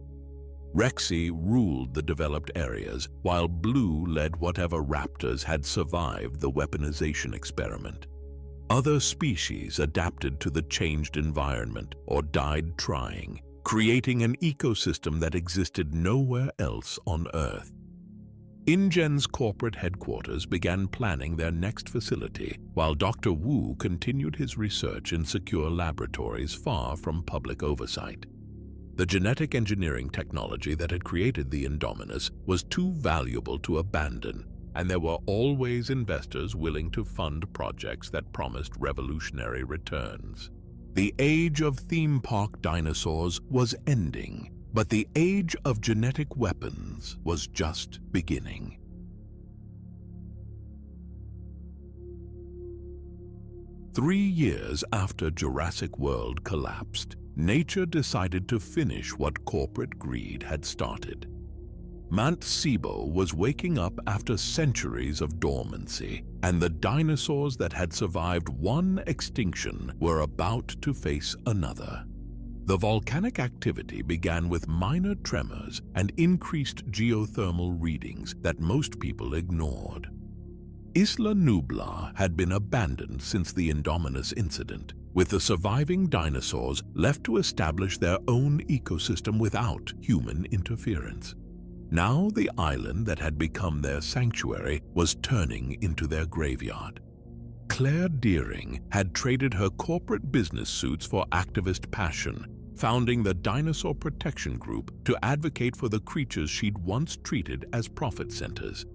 S1: Rexy ruled the developed areas, while Blue led whatever raptors had survived the weaponization experiment. Other species adapted to the changed environment or died trying, creating an ecosystem that existed nowhere else on Earth. InGen's corporate headquarters began planning their next facility, while Dr. Wu continued his research in secure laboratories far from public oversight. The genetic engineering technology that had created the Indominus was too valuable to abandon, and there were always investors willing to fund projects that promised revolutionary returns. The age of theme park dinosaurs was ending, but the age of genetic weapons was just beginning. Three years after Jurassic World collapsed, nature decided to finish what corporate greed had started. Mount Sibo was waking up after centuries of dormancy, and the dinosaurs that had survived one extinction were about to face another. The volcanic activity began with minor tremors and increased geothermal readings that most people ignored. Isla Nublar had been abandoned since the Indominus incident, with the surviving dinosaurs left to establish their own ecosystem without human interference. Now the island that had become their sanctuary was turning into their graveyard. Claire Deering had traded her corporate business suits for activist passion, founding the Dinosaur Protection Group to advocate for the creatures she'd once treated as profit centers.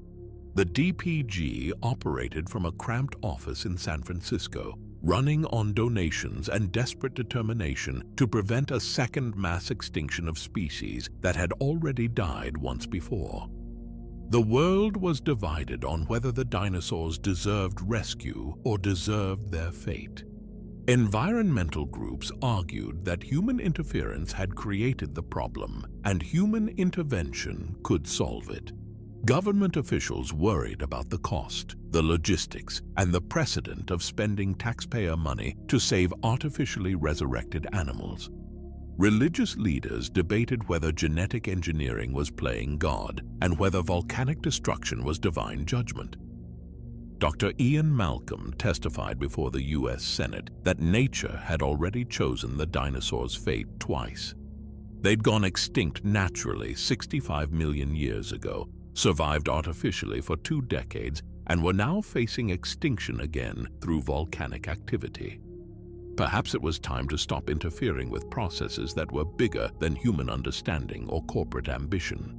S1: The DPG operated from a cramped office in San Francisco, running on donations and desperate determination to prevent a second mass extinction of species that had already died once before. The world was divided on whether the dinosaurs deserved rescue or deserved their fate. Environmental groups argued that human interference had created the problem and human intervention could solve it. Government officials worried about the cost, the logistics, and the precedent of spending taxpayer money to save artificially resurrected animals. Religious leaders debated whether genetic engineering was playing God and whether volcanic destruction was divine judgment. Dr. Ian Malcolm testified before the U.S. Senate that nature had already chosen the dinosaurs' fate twice. They'd gone extinct naturally 65 million years ago, survived artificially for 2 decades, and were now facing extinction again through volcanic activity. Perhaps it was time to stop interfering with processes that were bigger than human understanding or corporate ambition.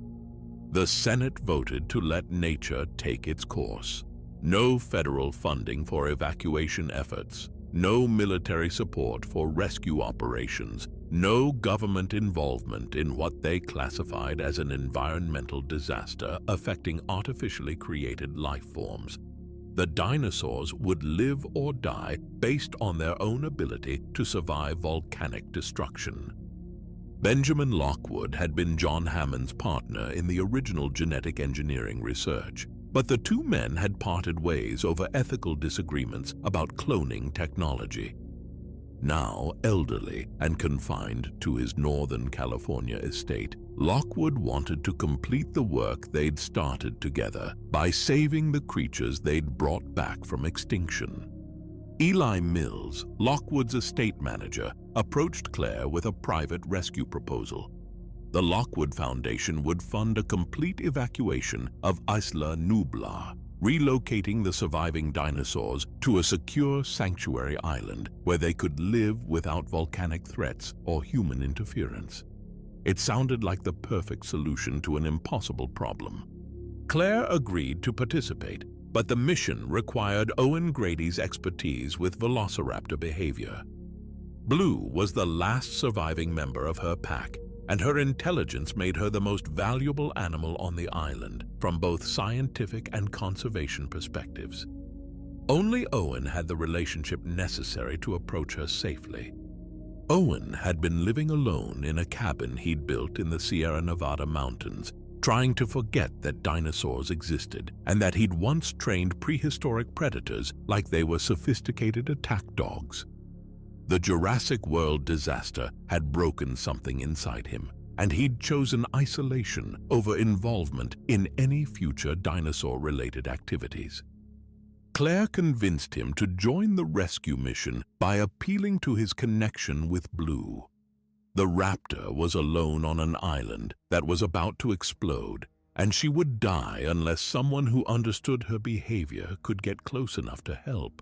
S1: The Senate voted to let nature take its course. No federal funding for evacuation efforts, no military support for rescue operations, no government involvement in what they classified as an environmental disaster affecting artificially created life forms. The dinosaurs would live or die based on their own ability to survive volcanic destruction. Benjamin Lockwood had been John Hammond's partner in the original genetic engineering research, but the two men had parted ways over ethical disagreements about cloning technology. Now elderly and confined to his Northern California estate, Lockwood wanted to complete the work they'd started together by saving the creatures they'd brought back from extinction. Eli Mills, Lockwood's estate manager, approached Claire with a private rescue proposal. The Lockwood Foundation would fund a complete evacuation of Isla Nublar, relocating the surviving dinosaurs to a secure sanctuary island where they could live without volcanic threats or human interference. It sounded like the perfect solution to an impossible problem. Claire agreed to participate, but the mission required Owen Grady's expertise with velociraptor behavior. Blue was the last surviving member of her pack, and her intelligence made her the most valuable animal on the island from both scientific and conservation perspectives. Only Owen had the relationship necessary to approach her safely. Owen had been living alone in a cabin he'd built in the Sierra Nevada mountains, trying to forget that dinosaurs existed and that he'd once trained prehistoric predators like they were sophisticated attack dogs. The Jurassic World disaster had broken something inside him, and he'd chosen isolation over involvement in any future dinosaur-related activities. Claire convinced him to join the rescue mission by appealing to his connection with Blue. The Raptor was alone on an island that was about to explode, and she would die unless someone who understood her behavior could get close enough to help.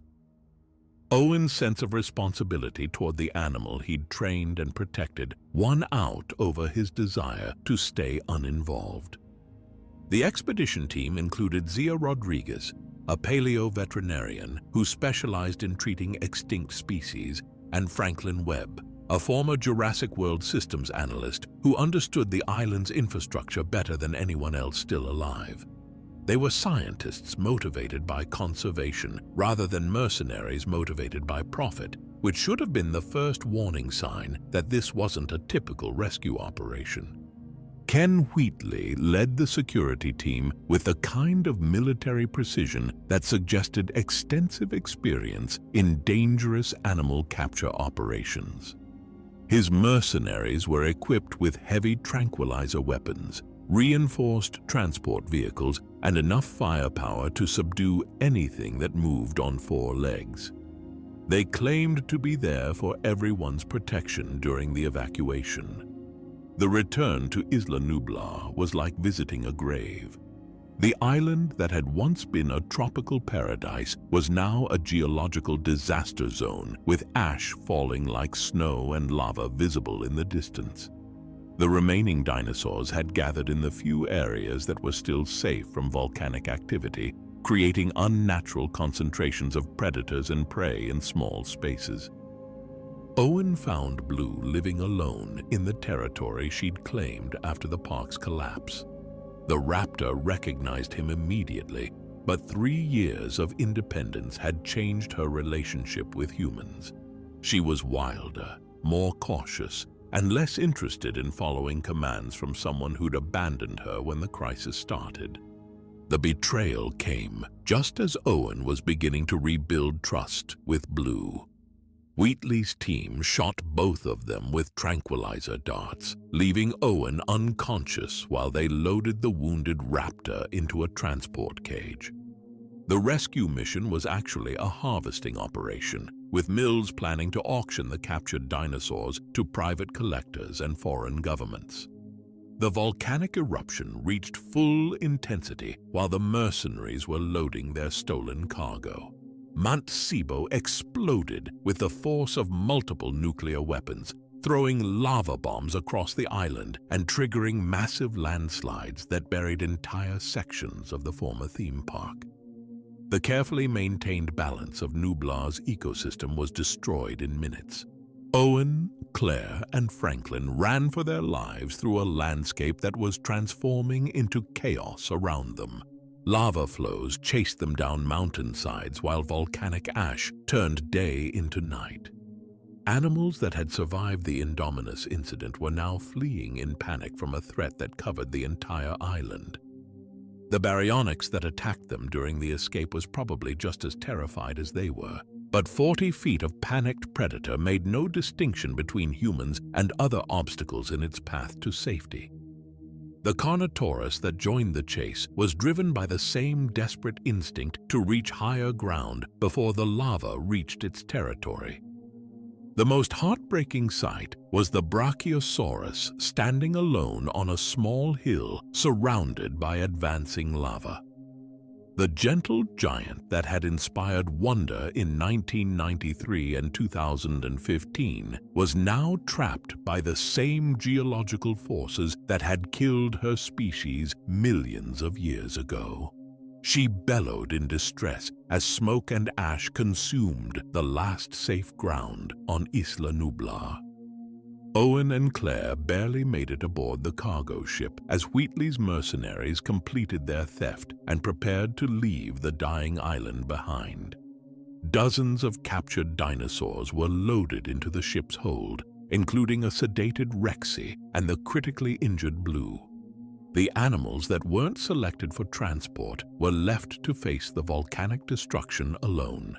S1: Owen's sense of responsibility toward the animal he'd trained and protected won out over his desire to stay uninvolved. The expedition team included Zia Rodriguez, a paleo-veterinarian who specialized in treating extinct species, and Franklin Webb, a former Jurassic World systems analyst who understood the island's infrastructure better than anyone else still alive. They were scientists motivated by conservation rather than mercenaries motivated by profit, which should have been the first warning sign that this wasn't a typical rescue operation. Ken Wheatley led the security team with the kind of military precision that suggested extensive experience in dangerous animal capture operations. His mercenaries were equipped with heavy tranquilizer weapons, reinforced transport vehicles, and enough firepower to subdue anything that moved on 4 legs. They claimed to be there for everyone's protection during the evacuation. The return to Isla Nublar was like visiting a grave. The island that had once been a tropical paradise was now a geological disaster zone, with ash falling like snow and lava visible in the distance. The remaining dinosaurs had gathered in the few areas that were still safe from volcanic activity, creating unnatural concentrations of predators and prey in small spaces. Owen found Blue living alone in the territory she'd claimed after the park's collapse. The Raptor recognized him immediately, but 3 years of independence had changed her relationship with humans. She was wilder, more cautious, and less interested in following commands from someone who'd abandoned her when the crisis started. The betrayal came just as Owen was beginning to rebuild trust with Blue. Wheatley's team shot both of them with tranquilizer darts, leaving Owen unconscious while they loaded the wounded Raptor into a transport cage. The rescue mission was actually a harvesting operation, with Mills planning to auction the captured dinosaurs to private collectors and foreign governments. The volcanic eruption reached full intensity while the mercenaries were loading their stolen cargo. Mount Sibo exploded with the force of multiple nuclear weapons, throwing lava bombs across the island and triggering massive landslides that buried entire sections of the former theme park. The carefully maintained balance of Nublar's ecosystem was destroyed in minutes. Owen, Claire, and Franklin ran for their lives through a landscape that was transforming into chaos around them. Lava flows chased them down mountainsides while volcanic ash turned day into night. Animals that had survived the Indominus incident were now fleeing in panic from a threat that covered the entire island. The baryonyx that attacked them during the escape was probably just as terrified as they were, but 40 feet of panicked predator made no distinction between humans and other obstacles in its path to safety. The Carnotaurus that joined the chase was driven by the same desperate instinct to reach higher ground before the lava reached its territory. The most heartbreaking sight was the Brachiosaurus standing alone on a small hill surrounded by advancing lava. The gentle giant that had inspired wonder in 1993 and 2015 was now trapped by the same geological forces that had killed her species millions of years ago. She bellowed in distress as smoke and ash consumed the last safe ground on Isla Nublar. Owen and Claire barely made it aboard the cargo ship as Wheatley's mercenaries completed their theft and prepared to leave the dying island behind. Dozens of captured dinosaurs were loaded into the ship's hold, including a sedated Rexy and the critically injured Blue. The animals that weren't selected for transport were left to face the volcanic destruction alone.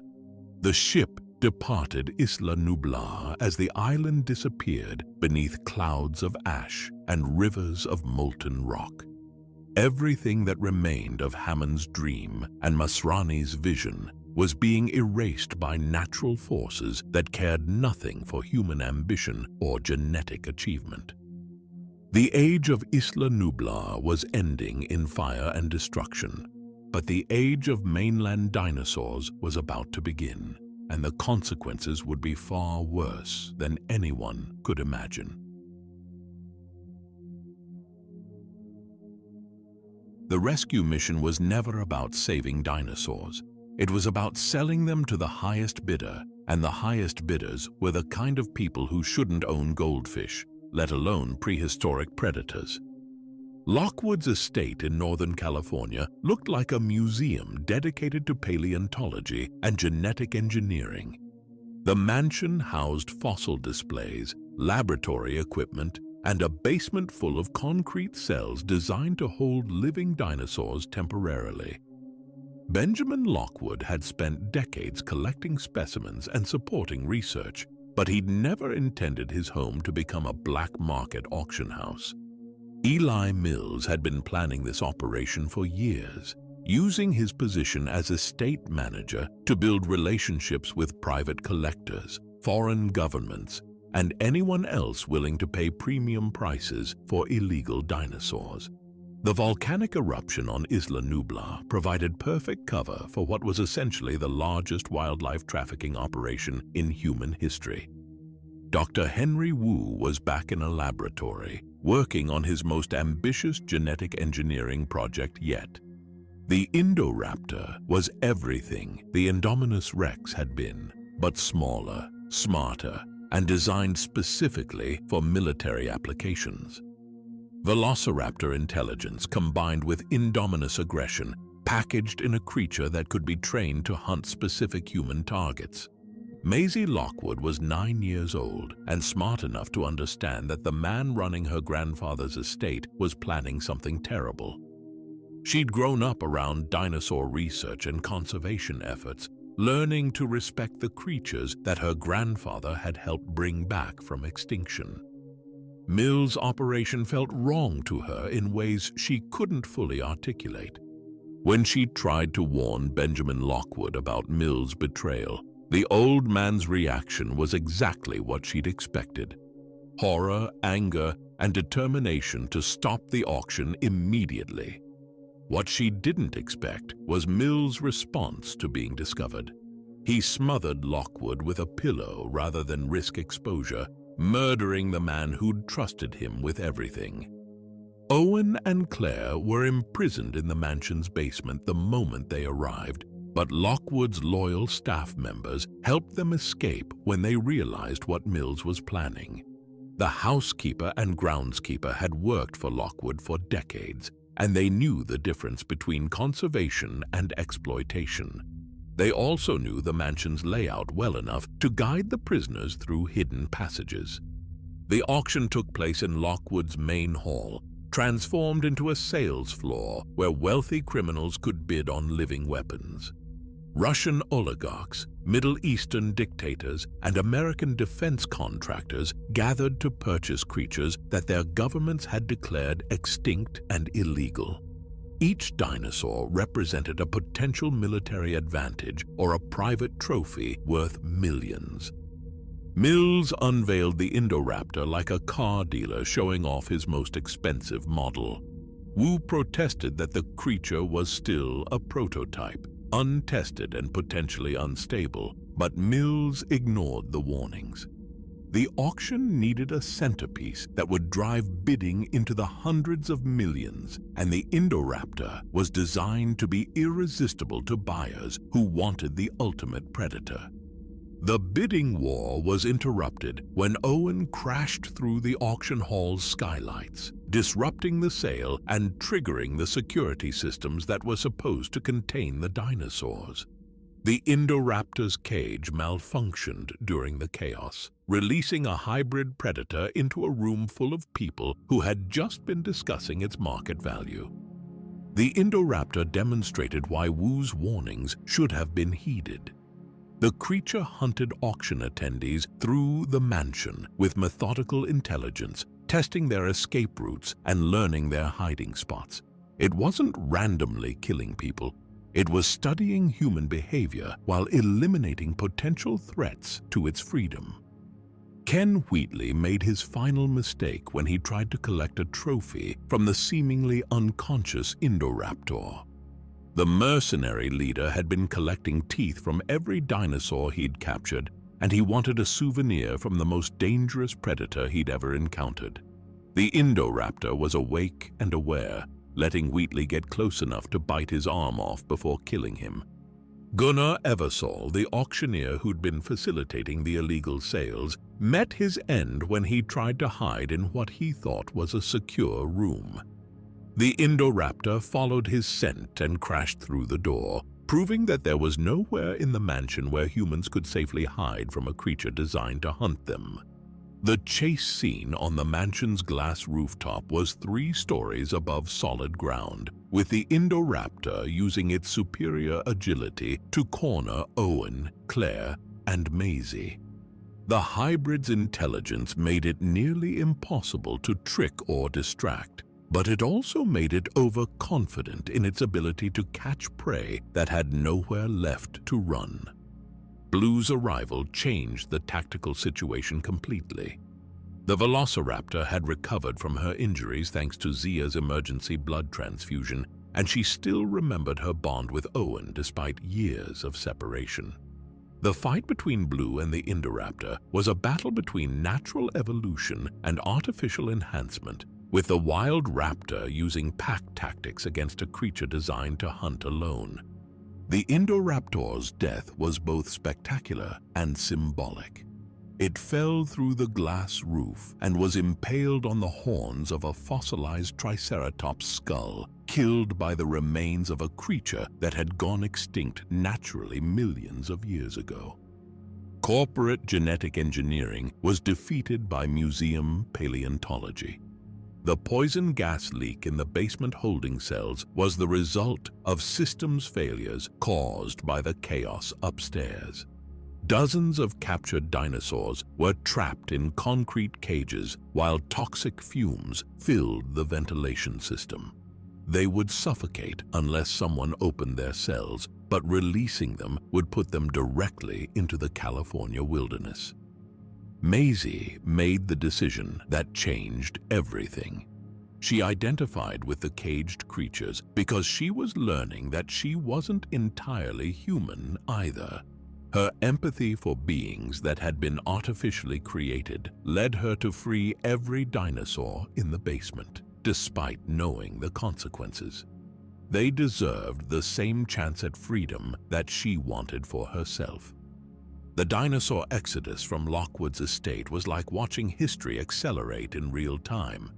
S1: The ship departed Isla Nublar as the island disappeared beneath clouds of ash and rivers of molten rock. Everything that remained of Hammond's dream and Masrani's vision was being erased by natural forces that cared nothing for human ambition or genetic achievement. The age of Isla Nublar was ending in fire and destruction, but the age of mainland dinosaurs was about to begin, and the consequences would be far worse than anyone could imagine. The rescue mission was never about saving dinosaurs. It was about selling them to the highest bidder, and the highest bidders were the kind of people who shouldn't own goldfish, let alone prehistoric predators. Lockwood's estate in Northern California looked like a museum dedicated to paleontology and genetic engineering. The mansion housed fossil displays, laboratory equipment, and a basement full of concrete cells designed to hold living dinosaurs temporarily. Benjamin Lockwood had spent decades collecting specimens and supporting research, but he'd never intended his home to become a black market auction house. Eli Mills had been planning this operation for years, using his position as estate manager to build relationships with private collectors, foreign governments, and anyone else willing to pay premium prices for illegal dinosaurs. The volcanic eruption on Isla Nublar provided perfect cover for what was essentially the largest wildlife trafficking operation in human history. Dr. Henry Wu was back in a laboratory, working on his most ambitious genetic engineering project yet. The Indoraptor was everything the Indominus Rex had been, but smaller, smarter, and designed specifically for military applications. Velociraptor intelligence combined with Indominus aggression, packaged in a creature that could be trained to hunt specific human targets. Maisie Lockwood was 9 years old and smart enough to understand that the man running her grandfather's estate was planning something terrible. She'd grown up around dinosaur research and conservation efforts, learning to respect the creatures that her grandfather had helped bring back from extinction. Mill's operation felt wrong to her in ways she couldn't fully articulate. When she tried to warn Benjamin Lockwood about Mill's betrayal, the old man's reaction was exactly what she'd expected: horror, anger, and determination to stop the auction immediately. What she didn't expect was Mill's response to being discovered. He smothered Lockwood with a pillow rather than risk exposure, murdering the man who'd trusted him with everything. Owen and Claire were imprisoned in the mansion's basement the moment they arrived, but Lockwood's loyal staff members helped them escape when they realized what Mills was planning. The housekeeper and groundskeeper had worked for Lockwood for decades, and they knew the difference between conservation and exploitation. They also knew the mansion's layout well enough to guide the prisoners through hidden passages. The auction took place in Lockwood's main hall, transformed into a sales floor where wealthy criminals could bid on living weapons. Russian oligarchs, Middle Eastern dictators, and American defense contractors gathered to purchase creatures that their governments had declared extinct and illegal. Each dinosaur represented a potential military advantage or a private trophy worth millions. Mills unveiled the Indoraptor like a car dealer showing off his most expensive model. Wu protested that the creature was still a prototype, untested and potentially unstable, but Mills ignored the warnings. The auction needed a centerpiece that would drive bidding into the hundreds of millions, and the Indoraptor was designed to be irresistible to buyers who wanted the ultimate predator. The bidding war was interrupted when Owen crashed through the auction hall's skylights, disrupting the sale and triggering the security systems that were supposed to contain the dinosaurs. The Indoraptor's cage malfunctioned during the chaos, releasing a hybrid predator into a room full of people who had just been discussing its market value. The Indoraptor demonstrated why Wu's warnings should have been heeded. The creature hunted auction attendees through the mansion with methodical intelligence, testing their escape routes and learning their hiding spots. It wasn't randomly killing people. It was studying human behavior while eliminating potential threats to its freedom. Ken Wheatley made his final mistake when he tried to collect a trophy from the seemingly unconscious Indoraptor. The mercenary leader had been collecting teeth from every dinosaur he'd captured, and he wanted a souvenir from the most dangerous predator he'd ever encountered. The Indoraptor was awake and aware, letting Wheatley get close enough to bite his arm off before killing him. Gunnar Eversole, the auctioneer who'd been facilitating the illegal sales, met his end when he tried to hide in what he thought was a secure room. The Indoraptor followed his scent and crashed through the door, proving that there was nowhere in the mansion where humans could safely hide from a creature designed to hunt them. The chase scene on the mansion's glass rooftop was 3 stories above solid ground, with the Indoraptor using its superior agility to corner Owen, Claire, and Maisie. The hybrid's intelligence made it nearly impossible to trick or distract. But it also made it overconfident in its ability to catch prey that had nowhere left to run. Blue's arrival changed the tactical situation completely. The Velociraptor had recovered from her injuries thanks to Zia's emergency blood transfusion, and she still remembered her bond with Owen despite years of separation. The fight between Blue and the Indoraptor was a battle between natural evolution and artificial enhancement, with the wild raptor using pack tactics against a creature designed to hunt alone. The Indoraptor's death was both spectacular and symbolic. It fell through the glass roof and was impaled on the horns of a fossilized Triceratops skull, killed by the remains of a creature that had gone extinct naturally millions of years ago. Corporate genetic engineering was defeated by museum paleontology. The poison gas leak in the basement holding cells was the result of systems failures caused by the chaos upstairs. Dozens of captured dinosaurs were trapped in concrete cages while toxic fumes filled the ventilation system. They would suffocate unless someone opened their cells, but releasing them would put them directly into the California wilderness. Maisie made the decision that changed everything. She identified with the caged creatures because she was learning that she wasn't entirely human either. Her empathy for beings that had been artificially created led her to free every dinosaur in the basement, despite knowing the consequences. They deserved the same chance at freedom that she wanted for herself. The dinosaur exodus from Lockwood's estate was like watching history accelerate in real time.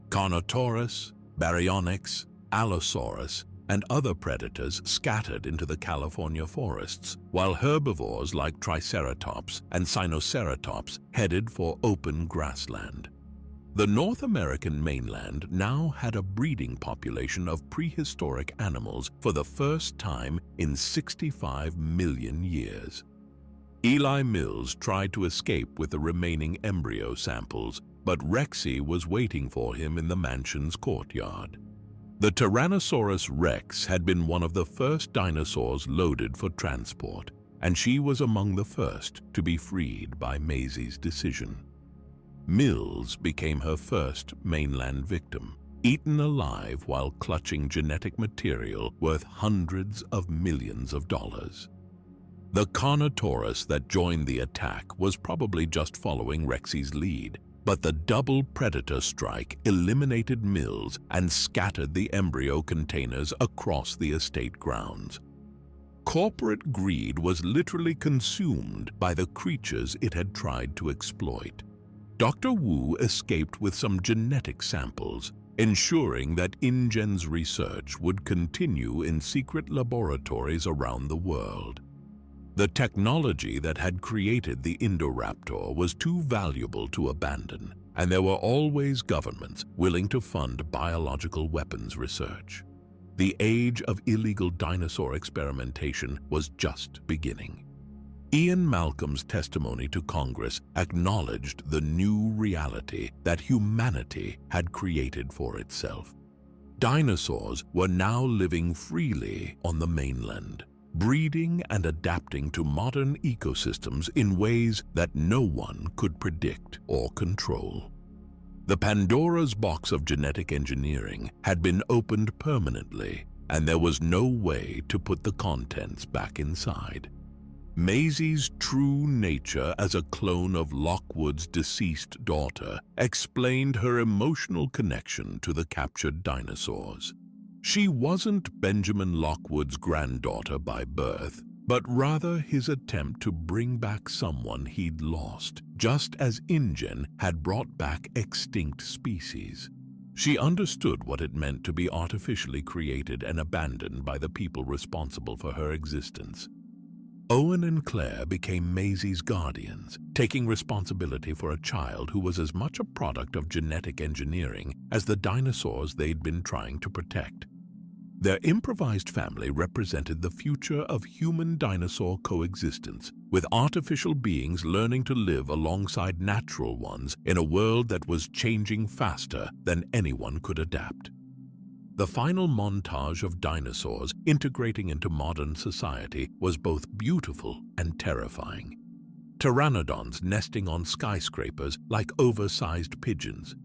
S1: Carnotaurus, Baryonyx, Allosaurus, and other predators scattered into the California forests, while herbivores like Triceratops and Spinosaurus headed for open grassland. The North American mainland now had a breeding population of prehistoric animals for the first time in 65 million years. Eli Mills tried to escape with the remaining embryo samples, but Rexy was waiting for him in the mansion's courtyard. The Tyrannosaurus Rex had been one of the first dinosaurs loaded for transport, and she was among the first to be freed by Maisie's decision. Mills became her first mainland victim, eaten alive while clutching genetic material worth hundreds of millions of dollars. The Carnotaurus that joined the attack was probably just following Rexy's lead, but the double predator strike eliminated Mills and scattered the embryo containers across the estate grounds. Corporate greed was literally consumed by the creatures it had tried to exploit. Dr. Wu escaped with some genetic samples, ensuring that InGen's research would continue in secret laboratories around the world. The technology that had created the Indoraptor was too valuable to abandon, and there were always governments willing to fund biological weapons research. The age of illegal dinosaur experimentation was just beginning. Ian Malcolm's testimony to Congress acknowledged the new reality that humanity had created for itself. Dinosaurs were now living freely on the mainland, breeding and adapting to modern ecosystems in ways that no one could predict or control. The Pandora's box of genetic engineering had been opened permanently, and there was no way to put the contents back inside. Maisie's true nature as a clone of Lockwood's deceased daughter explained her emotional connection to the captured dinosaurs. She wasn't Benjamin Lockwood's granddaughter by birth, but rather his attempt to bring back someone he'd lost, just as InGen had brought back extinct species. She understood what it meant to be artificially created and abandoned by the people responsible for her existence. Owen and Claire became Maisie's guardians, taking responsibility for a child who was as much a product of genetic engineering as the dinosaurs they'd been trying to protect. Their improvised family represented the future of human-dinosaur coexistence, with artificial beings learning to live alongside natural ones in a world that was changing faster than anyone could adapt. The final montage of dinosaurs integrating into modern society was both beautiful and terrifying. Pteranodons nesting on skyscrapers like oversized pigeons.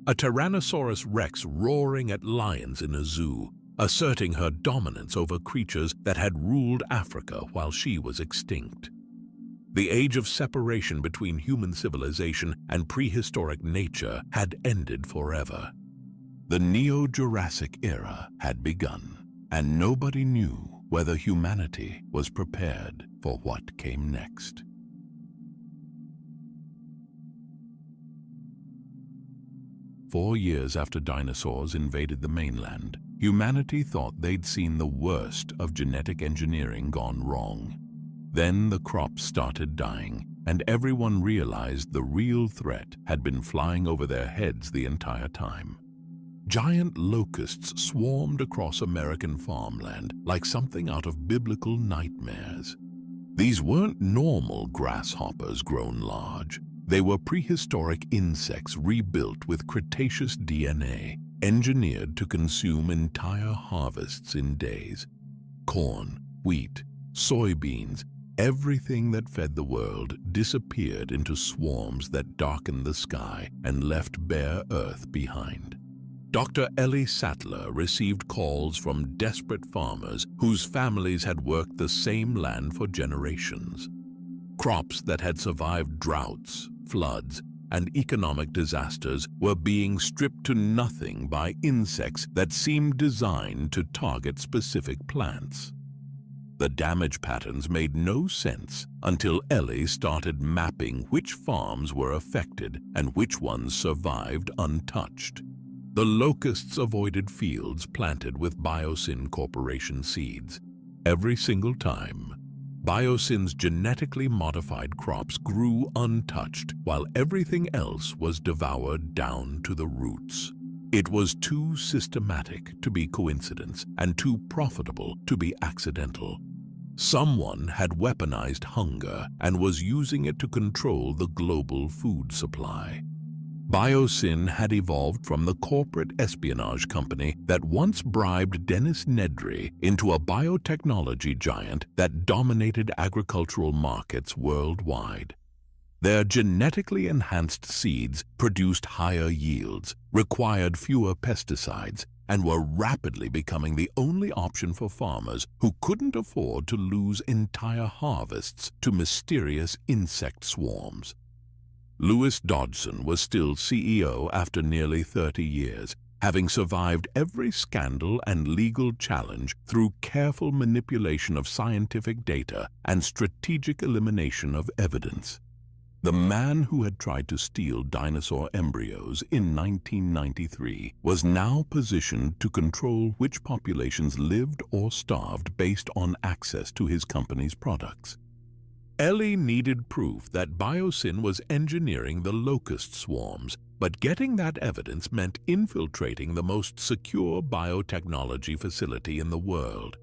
S1: A Tyrannosaurus Rex roaring at lions in a zoo, asserting her dominance over creatures that had ruled Africa while she was extinct. The age of separation between human civilization and prehistoric nature had ended forever. The Neo-Jurassic era had begun, and nobody knew whether humanity was prepared for what came next. "4 years after dinosaurs invaded the mainland, humanity thought they'd seen the worst of genetic engineering gone wrong. Then the crops started dying, and everyone realized the real threat had been flying over their heads the entire time. Giant locusts swarmed across American farmland like something out of biblical nightmares. These weren't normal grasshoppers grown large. They were prehistoric insects rebuilt with Cretaceous DNA, engineered to consume entire harvests in days. Corn, wheat, soybeans, everything that fed the world disappeared into swarms that darkened the sky and left bare earth behind. Dr. Ellie Sattler received calls from desperate farmers whose families had worked the same land for generations. Crops that had survived droughts, floods, and economic disasters were being stripped to nothing by insects that seemed designed to target specific plants. The damage patterns made no sense until Ellie started mapping which farms were affected and which ones survived untouched. The locusts avoided fields planted with Biosin Corporation seeds. Every single time, Biosin's genetically modified crops grew untouched, while everything else was devoured down to the roots. It was too systematic to be coincidence and too profitable to be accidental. Someone had weaponized hunger and was using it to control the global food supply. Biosin had evolved from the corporate espionage company that once bribed Dennis Nedry into a biotechnology giant that dominated agricultural markets worldwide. Their genetically enhanced seeds produced higher yields, required fewer pesticides, and were rapidly becoming the only option for farmers who couldn't afford to lose entire harvests to mysterious insect swarms. Lewis Dodgson was still CEO after nearly 30 years, having survived every scandal and legal challenge through careful manipulation of scientific data and strategic elimination of evidence. The man who had tried to steal dinosaur embryos in 1993 was now positioned to control which populations lived or starved based on access to his company's products. Ellie needed proof that Biosin was engineering the locust swarms, but getting that evidence meant infiltrating the most secure biotechnology facility in the world.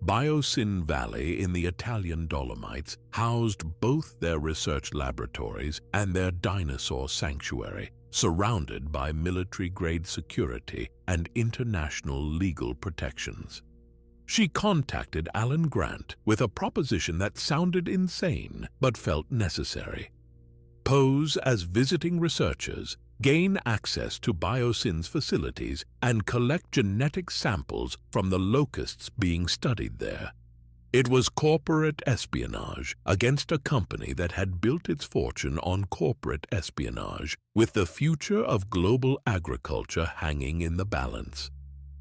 S1: Biosin Valley in the Italian Dolomites housed both their research laboratories and their dinosaur sanctuary, surrounded by military-grade security and international legal protections. She contacted Alan Grant with a proposition that sounded insane but felt necessary. Pose as visiting researchers, gain access to Biosin's facilities, and collect genetic samples from the locusts being studied there. It was corporate espionage against a company that had built its fortune on corporate espionage, with the future of global agriculture hanging in the balance.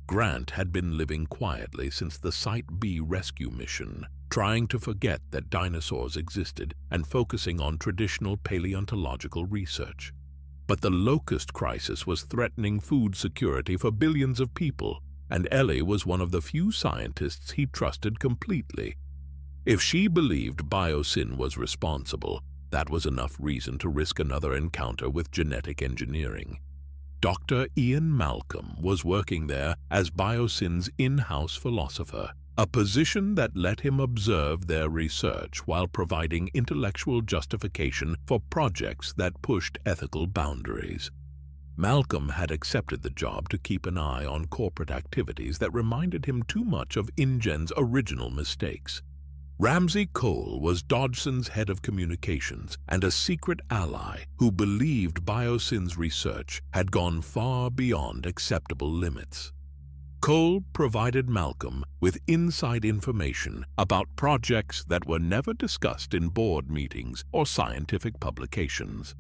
S1: Grant had been living quietly since the Site B rescue mission, trying to forget that dinosaurs existed and focusing on traditional paleontological research. But the locust crisis was threatening food security for billions of people, and Ellie was one of the few scientists he trusted completely. If she believed Biosin was responsible, that was enough reason to risk another encounter with genetic engineering. Dr. Ian Malcolm was working there as Biosin's in-house philosopher, a position that let him observe their research while providing intellectual justification for projects that pushed ethical boundaries. Malcolm had accepted the job to keep an eye on corporate activities that reminded him too much of InGen's original mistakes. Ramsey Cole was Dodgson's head of communications and a secret ally who believed Biosin's research had gone far beyond acceptable limits. Cole provided Malcolm with inside information about projects that were never discussed in board meetings or scientific publications.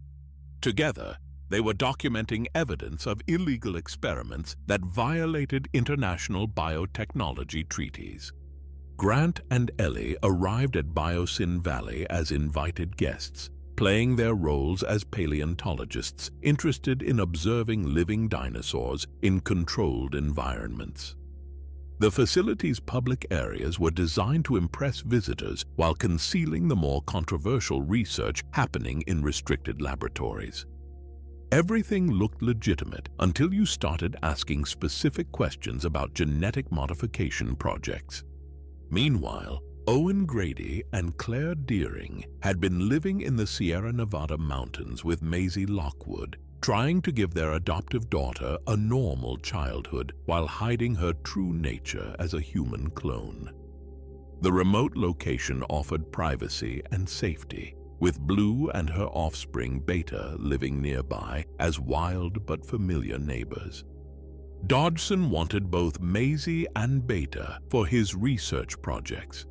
S1: Together, they were documenting evidence of illegal experiments that violated international biotechnology treaties. Grant and Ellie arrived at Biosin Valley as invited guests, playing their roles as paleontologists interested in observing living dinosaurs in controlled environments. The facility's public areas were designed to impress visitors while concealing the more controversial research happening in restricted laboratories. Everything looked legitimate until you started asking specific questions about genetic modification projects. Meanwhile, Owen Grady and Claire Deering had been living in the Sierra Nevada mountains with Maisie Lockwood, trying to give their adoptive daughter a normal childhood while hiding her true nature as a human clone. The remote location offered privacy and safety, with Blue and her offspring Beta living nearby as wild but familiar neighbors. Dodgson wanted both Maisie and Beta for his research projects.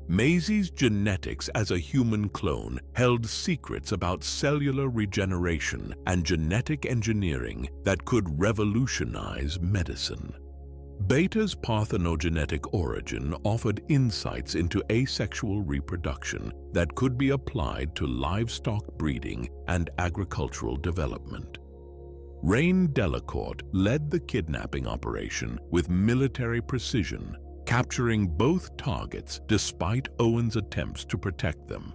S1: Maisie's genetics as a human clone held secrets about cellular regeneration and genetic engineering that could revolutionize medicine. Beta's parthenogenetic origin offered insights into asexual reproduction that could be applied to livestock breeding and agricultural development. Rain Delacourt led the kidnapping operation with military precision, capturing both targets despite Owen's attempts to protect them.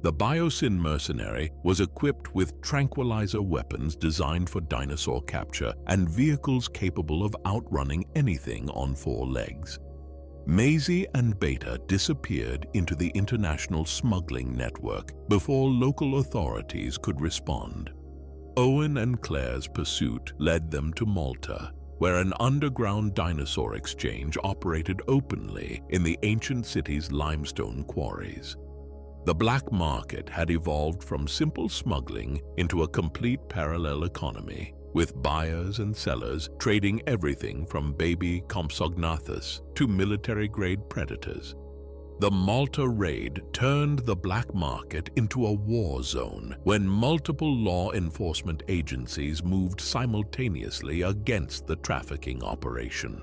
S1: The Biosin mercenary was equipped with tranquilizer weapons designed for dinosaur capture and vehicles capable of outrunning anything on four legs. Maisie and Beta disappeared into the international smuggling network before local authorities could respond. Owen and Claire's pursuit led them to Malta, where an underground dinosaur exchange operated openly in the ancient city's limestone quarries. The black market had evolved from simple smuggling into a complete parallel economy, with buyers and sellers trading everything from baby Compsognathus to military-grade predators. The Malta raid turned the black market into a war zone when multiple law enforcement agencies moved simultaneously against the trafficking operation.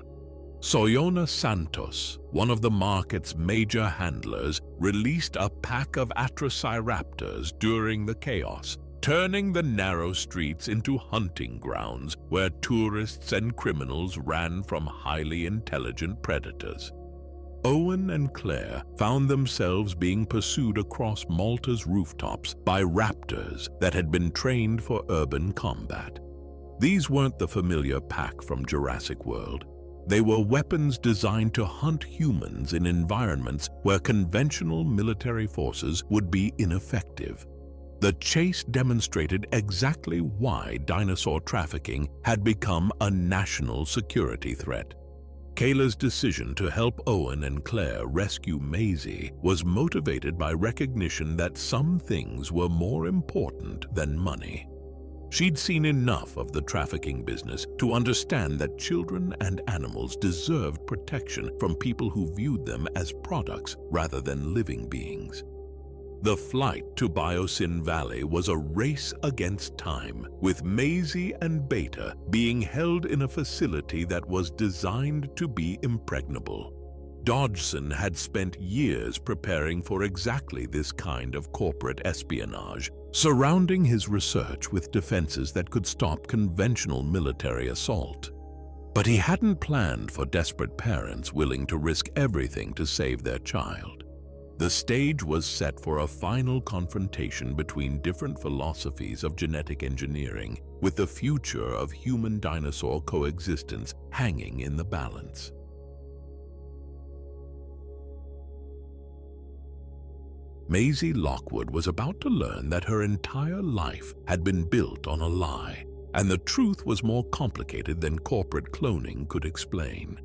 S1: Soyona Santos, one of the market's major handlers, released a pack of Atrociraptors during the chaos, turning the narrow streets into hunting grounds where tourists and criminals ran from highly intelligent predators. Owen and Claire found themselves being pursued across Malta's rooftops by raptors that had been trained for urban combat. These weren't the familiar pack from Jurassic World. They were weapons designed to hunt humans in environments where conventional military forces would be ineffective. The chase demonstrated exactly why dinosaur trafficking had become a national security threat. Kayla's decision to help Owen and Claire rescue Maisie was motivated by recognition that some things were more important than money. She'd seen enough of the trafficking business to understand that children and animals deserved protection from people who viewed them as products rather than living beings. The flight to Biosin Valley was a race against time, with Maisie and Beta being held in a facility that was designed to be impregnable. Dodgson had spent years preparing for exactly this kind of corporate espionage, surrounding his research with defenses that could stop conventional military assault. But he hadn't planned for desperate parents willing to risk everything to save their child. The stage was set for a final confrontation between different philosophies of genetic engineering, with the future of human-dinosaur coexistence hanging in the balance. Maisie Lockwood was about to learn that her entire life had been built on a lie, and the truth was more complicated than corporate cloning could explain.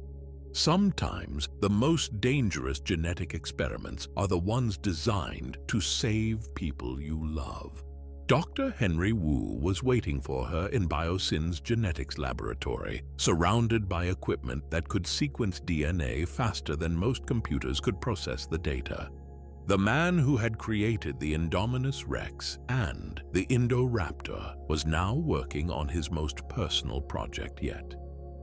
S1: Sometimes the most dangerous genetic experiments are the ones designed to save people you love. Dr. Henry Wu was waiting for her in Biosin's genetics laboratory, surrounded by equipment that could sequence DNA faster than most computers could process the data. The man who had created the Indominus Rex and the Indoraptor was now working on his most personal project yet.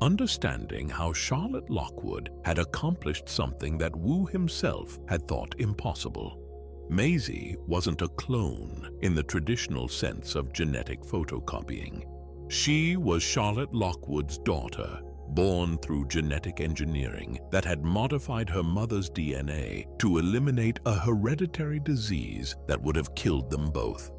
S1: Understanding how Charlotte Lockwood had accomplished something that Wu himself had thought impossible. Maisie wasn't a clone in the traditional sense of genetic photocopying. She was Charlotte Lockwood's daughter, born through genetic engineering that had modified her mother's DNA to eliminate a hereditary disease that would have killed them both.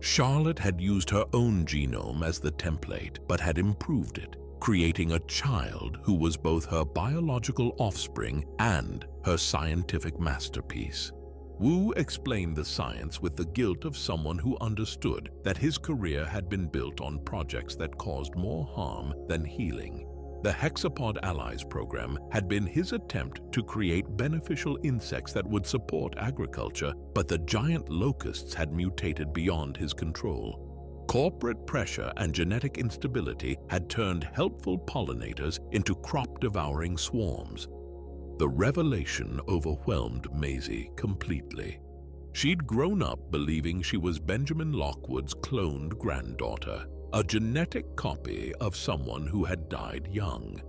S1: Charlotte had used her own genome as the template, but had improved it, creating a child who was both her biological offspring and her scientific masterpiece. Wu explained the science with the guilt of someone who understood that his career had been built on projects that caused more harm than healing. The Hexapod Allies program had been his attempt to create beneficial insects that would support agriculture, but the giant locusts had mutated beyond his control. Corporate pressure and genetic instability had turned helpful pollinators into crop-devouring swarms. The revelation overwhelmed Maisie completely. She'd grown up believing she was Benjamin Lockwood's cloned granddaughter, a genetic copy of someone who had died young.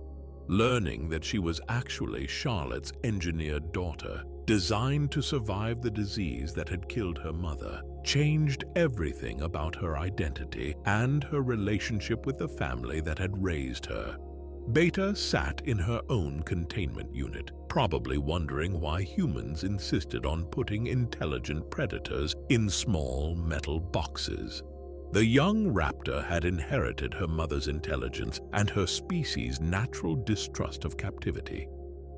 S1: Learning that she was actually Charlotte's engineered daughter, designed to survive the disease that had killed her mother, changed everything about her identity and her relationship with the family that had raised her. Beta sat in her own containment unit, probably wondering why humans insisted on putting intelligent predators in small metal boxes. The young Raptor had inherited her mother's intelligence and her species' natural distrust of captivity.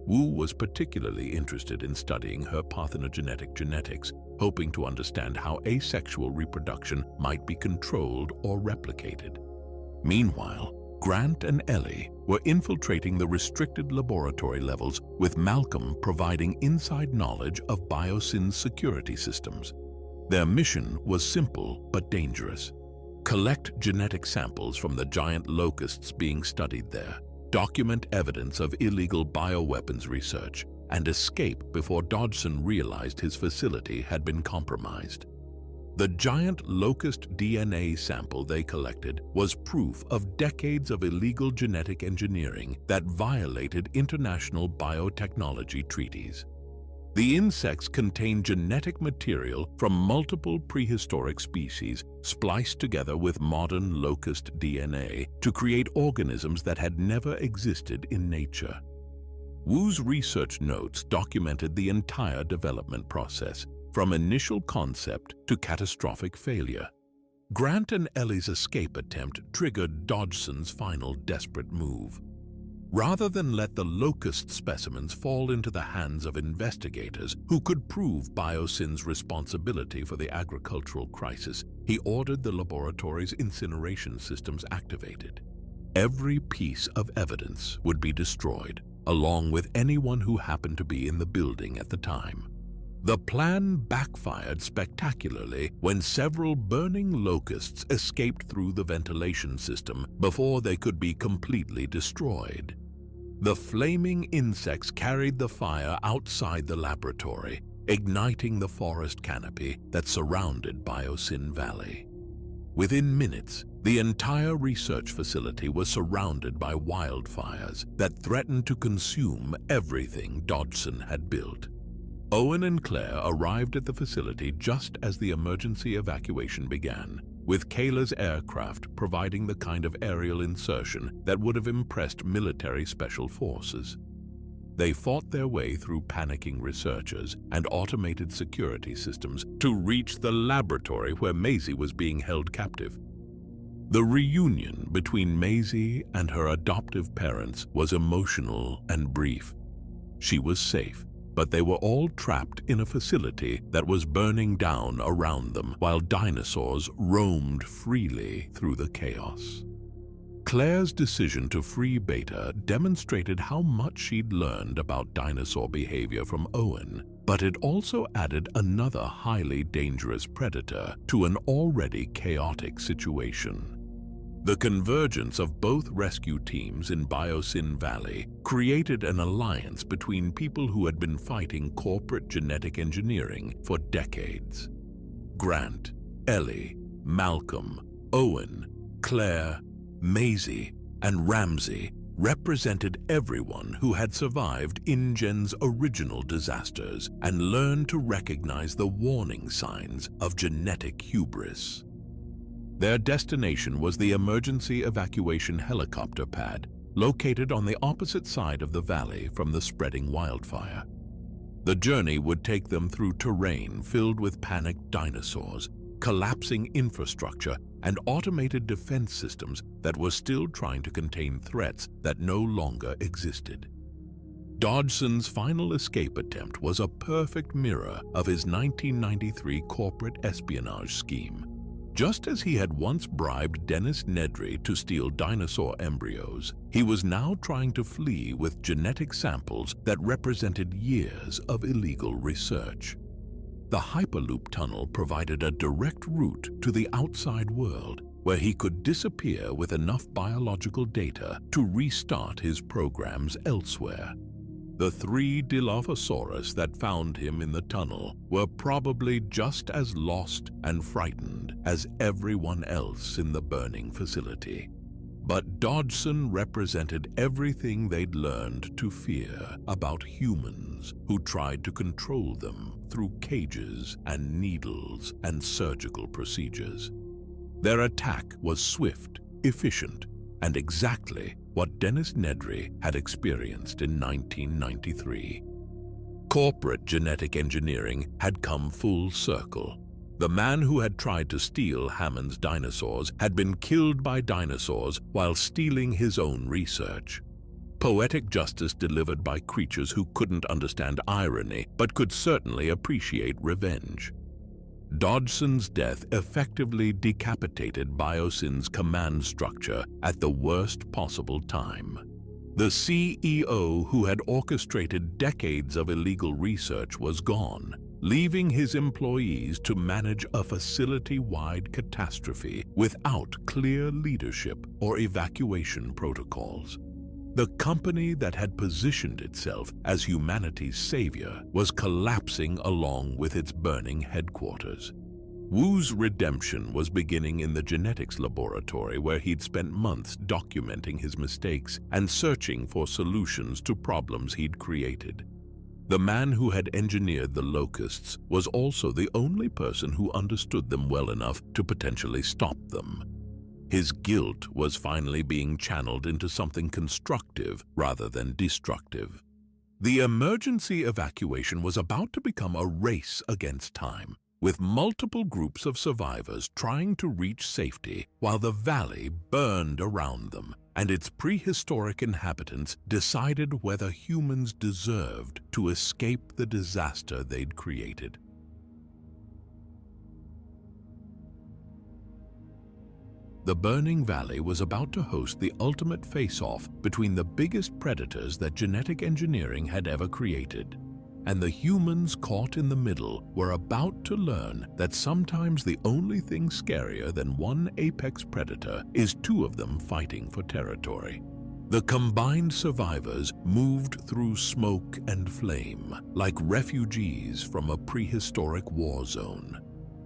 S1: Wu was particularly interested in studying her parthenogenetic genetics, hoping to understand how asexual reproduction might be controlled or replicated. Meanwhile, Grant and Ellie were infiltrating the restricted laboratory levels, with Malcolm providing inside knowledge of Biosin's security systems. Their mission was simple but dangerous. Collect genetic samples from the giant locusts being studied there, document evidence of illegal bioweapons research, and escape before Dodgson realized his facility had been compromised. The giant locust DNA sample they collected was proof of decades of illegal genetic engineering that violated international biotechnology treaties. The insects contained genetic material from multiple prehistoric species spliced together with modern locust DNA to create organisms that had never existed in nature. Wu's research notes documented the entire development process, from initial concept to catastrophic failure. Grant and Ellie's escape attempt triggered Dodgson's final desperate move. Rather than let the locust specimens fall into the hands of investigators who could prove Biosin's responsibility for the agricultural crisis, he ordered the laboratory's incineration systems activated. Every piece of evidence would be destroyed, along with anyone who happened to be in the building at the time. The plan backfired spectacularly when several burning locusts escaped through the ventilation system before they could be completely destroyed. The flaming insects carried the fire outside the laboratory, igniting the forest canopy that surrounded Biosin Valley. Within minutes, the entire research facility was surrounded by wildfires that threatened to consume everything Dodgson had built. Owen and Claire arrived at the facility just as the emergency evacuation began, with Kayla's aircraft providing the kind of aerial insertion that would have impressed military special forces. They fought their way through panicking researchers and automated security systems to reach the laboratory where Maisie was being held captive. The reunion between Maisie and her adoptive parents was emotional and brief. She was safe, but they were all trapped in a facility that was burning down around them while dinosaurs roamed freely through the chaos. Claire's decision to free Beta demonstrated how much she'd learned about dinosaur behavior from Owen, but it also added another highly dangerous predator to an already chaotic situation. The convergence of both rescue teams in Biosin Valley created an alliance between people who had been fighting corporate genetic engineering for decades. Grant, Ellie, Malcolm, Owen, Claire, Maisie, and Ramsey represented everyone who had survived InGen's original disasters and learned to recognize the warning signs of genetic hubris. Their destination was the emergency evacuation helicopter pad, located on the opposite side of the valley from the spreading wildfire. The journey would take them through terrain filled with panicked dinosaurs, collapsing infrastructure, and automated defense systems that were still trying to contain threats that no longer existed. Dodgson's final escape attempt was a perfect mirror of his 1993 corporate espionage scheme. Just as he had once bribed Dennis Nedry to steal dinosaur embryos, he was now trying to flee with genetic samples that represented years of illegal research. The Hyperloop tunnel provided a direct route to the outside world, where he could disappear with enough biological data to restart his programs elsewhere. The 3 Dilophosaurus that found him in the tunnel were probably just as lost and frightened as everyone else in the burning facility. But Dodgson represented everything they'd learned to fear about humans who tried to control them through cages and needles and surgical procedures. Their attack was swift, efficient, and exactly what Dennis Nedry had experienced in 1993. Corporate genetic engineering had come full circle. The man who had tried to steal Hammond's dinosaurs had been killed by dinosaurs while stealing his own research. Poetic justice delivered by creatures who couldn't understand irony but could certainly appreciate revenge. Dodgson's death effectively decapitated Biosin's command structure at the worst possible time. The CEO who had orchestrated decades of illegal research was gone, leaving his employees to manage a facility-wide catastrophe without clear leadership or evacuation protocols. The company that had positioned itself as humanity's savior was collapsing along with its burning headquarters. Wu's redemption was beginning in the genetics laboratory where he'd spent months documenting his mistakes and searching for solutions to problems he'd created. The man who had engineered the locusts was also the only person who understood them well enough to potentially stop them. His guilt was finally being channeled into something constructive rather than destructive. The emergency evacuation was about to become a race against time, with multiple groups of survivors trying to reach safety while the valley burned around them, and its prehistoric inhabitants decided whether humans deserved to escape the disaster they'd created. The burning valley was about to host the ultimate face-off between the biggest predators that genetic engineering had ever created. And the humans caught in the middle were about to learn that sometimes the only thing scarier than one apex predator is 2 of them fighting for territory. The combined survivors moved through smoke and flame like refugees from a prehistoric war zone.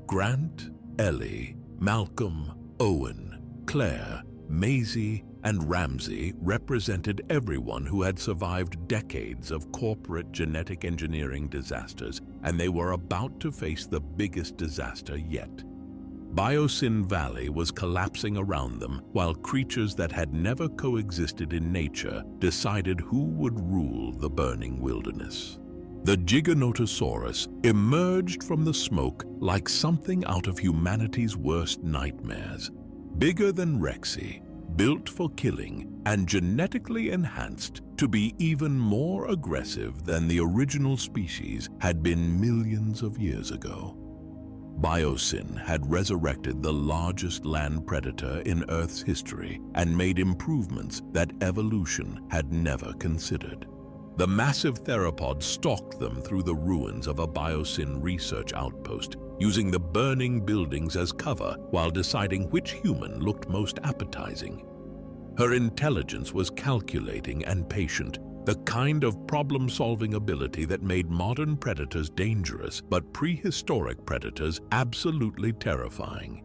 S1: Grant, Ellie, Malcolm, Owen, Claire, Maisie, and Ramsey represented everyone who had survived decades of corporate genetic engineering disasters, and they were about to face the biggest disaster yet. Biosin Valley was collapsing around them while creatures that had never coexisted in nature decided who would rule the burning wilderness. The Giganotosaurus emerged from the smoke like something out of humanity's worst nightmares. Bigger than Rexy, built for killing, and genetically enhanced to be even more aggressive than the original species had been millions of years ago. Biosin had resurrected the largest land predator in Earth's history and made improvements that evolution had never considered. The massive theropod stalked them through the ruins of a Biosin research outpost, using the burning buildings as cover while deciding which human looked most appetizing. Her intelligence was calculating and patient, the kind of problem-solving ability that made modern predators dangerous but prehistoric predators absolutely terrifying.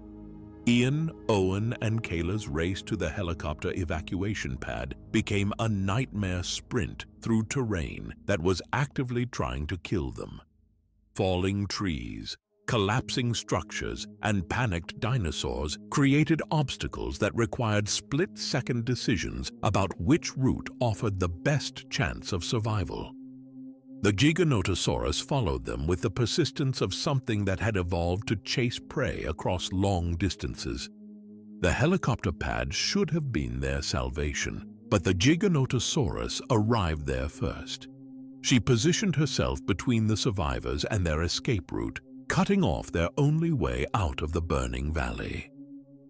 S1: Ian, Owen, and Kayla's race to the helicopter evacuation pad became a nightmare sprint through terrain that was actively trying to kill them. Falling trees, collapsing structures, and panicked dinosaurs created obstacles that required split-second decisions about which route offered the best chance of survival. The Giganotosaurus followed them with the persistence of something that had evolved to chase prey across long distances. The helicopter pad should have been their salvation, but the Giganotosaurus arrived there first. She positioned herself between the survivors and their escape route, cutting off their only way out of the burning valley.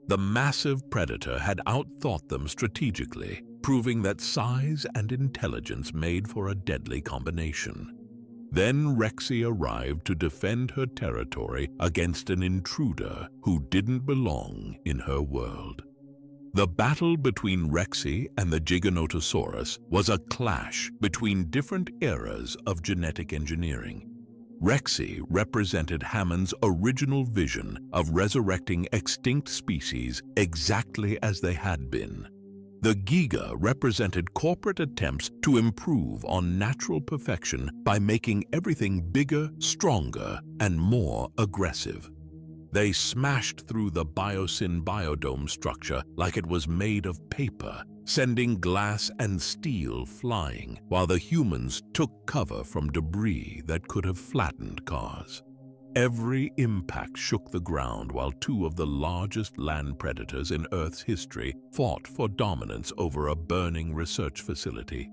S1: The massive predator had outthought them strategically, proving that size and intelligence made for a deadly combination. Then Rexy arrived to defend her territory against an intruder who didn't belong in her world. The battle between Rexy and the Giganotosaurus was a clash between different eras of genetic engineering. Rexy represented Hammond's original vision of resurrecting extinct species exactly as they had been. The Giga represented corporate attempts to improve on natural perfection by making everything bigger, stronger, and more aggressive. They smashed through the Biosin biodome structure like it was made of paper, sending glass and steel flying, while the humans took cover from debris that could have flattened cars. Every impact shook the ground while two of the largest land predators in Earth's history fought for dominance over a burning research facility.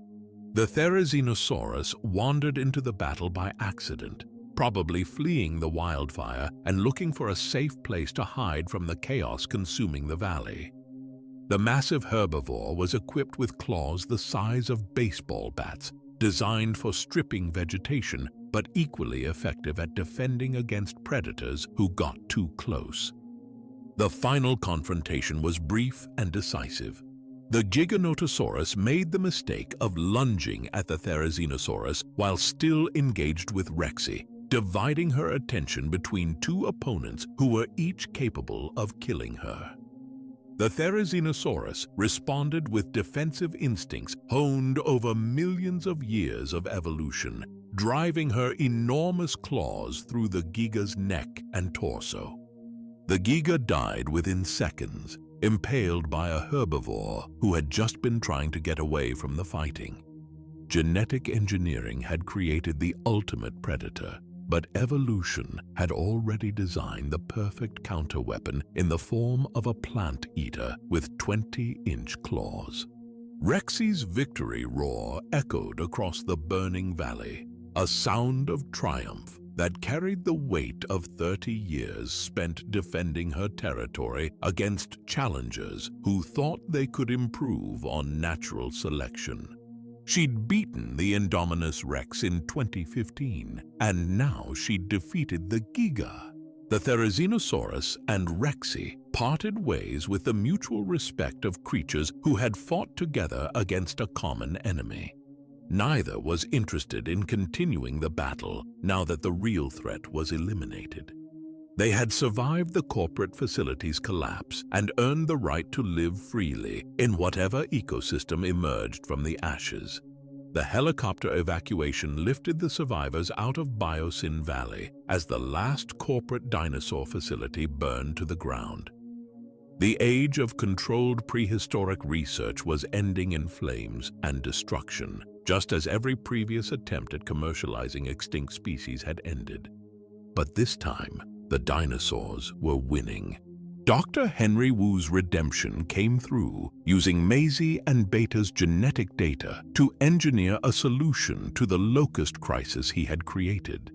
S1: The Therizinosaurus wandered into the battle by accident, probably fleeing the wildfire and looking for a safe place to hide from the chaos consuming the valley. The massive herbivore was equipped with claws the size of baseball bats, designed for stripping vegetation, but equally effective at defending against predators who got too close. The final confrontation was brief and decisive. The Giganotosaurus made the mistake of lunging at the Therizinosaurus while still engaged with Rexy, dividing her attention between two opponents who were each capable of killing her. The Therizinosaurus responded with defensive instincts honed over millions of years of evolution, driving her enormous claws through the Giga's neck and torso. The Giga died within seconds, impaled by a herbivore who had just been trying to get away from the fighting. Genetic engineering had created the ultimate predator, but evolution had already designed the perfect counterweapon in the form of a plant eater with 20-inch claws. Rexy's victory roar echoed across the burning valley, a sound of triumph that carried the weight of 30 years spent defending her territory against challengers who thought they could improve on natural selection. She'd beaten the Indominus Rex in 2015, and now she'd defeated the Giga. The Therizinosaurus and Rexy parted ways with the mutual respect of creatures who had fought together against a common enemy. Neither was interested in continuing the battle now that the real threat was eliminated. They had survived the corporate facility's collapse and earned the right to live freely in whatever ecosystem emerged from the ashes. The helicopter evacuation lifted the survivors out of Biosin Valley as the last corporate dinosaur facility burned to the ground. The age of controlled prehistoric research was ending in flames and destruction, just as every previous attempt at commercializing extinct species had ended. But this time, the dinosaurs were winning. Dr. Henry Wu's redemption came through using Maisie and Beta's genetic data to engineer a solution to the locust crisis he had created.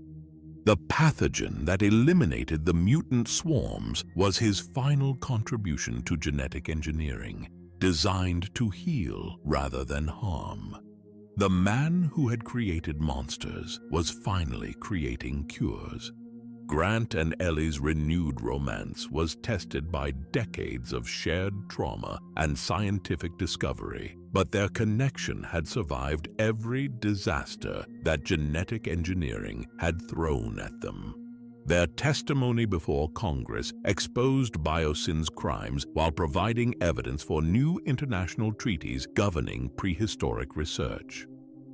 S1: The pathogen that eliminated the mutant swarms was his final contribution to genetic engineering, designed to heal rather than harm. The man who had created monsters was finally creating cures. Grant and Ellie's renewed romance was tested by decades of shared trauma and scientific discovery, but their connection had survived every disaster that genetic engineering had thrown at them. Their testimony before Congress exposed Biosin's crimes while providing evidence for new international treaties governing prehistoric research.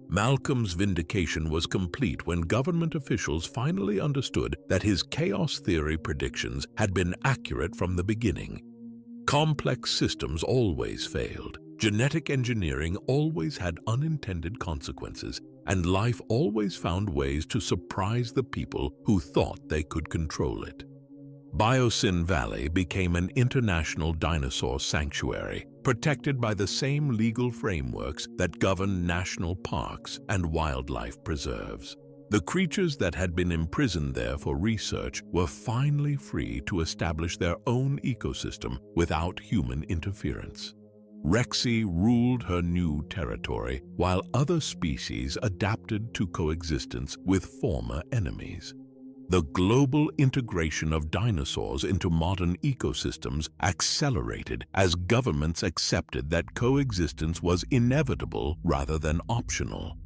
S1: Malcolm's vindication was complete when government officials finally understood that his chaos theory predictions had been accurate from the beginning. Complex systems always failed, genetic engineering always had unintended consequences, and life always found ways to surprise the people who thought they could control it. Biosin Valley became an international dinosaur sanctuary, protected by the same legal frameworks that govern national parks and wildlife preserves. The creatures that had been imprisoned there for research were finally free to establish their own ecosystem without human interference. Rexy ruled her new territory, while other species adapted to coexistence with former enemies. The global integration of dinosaurs into modern ecosystems accelerated as governments accepted that coexistence was inevitable rather than optional.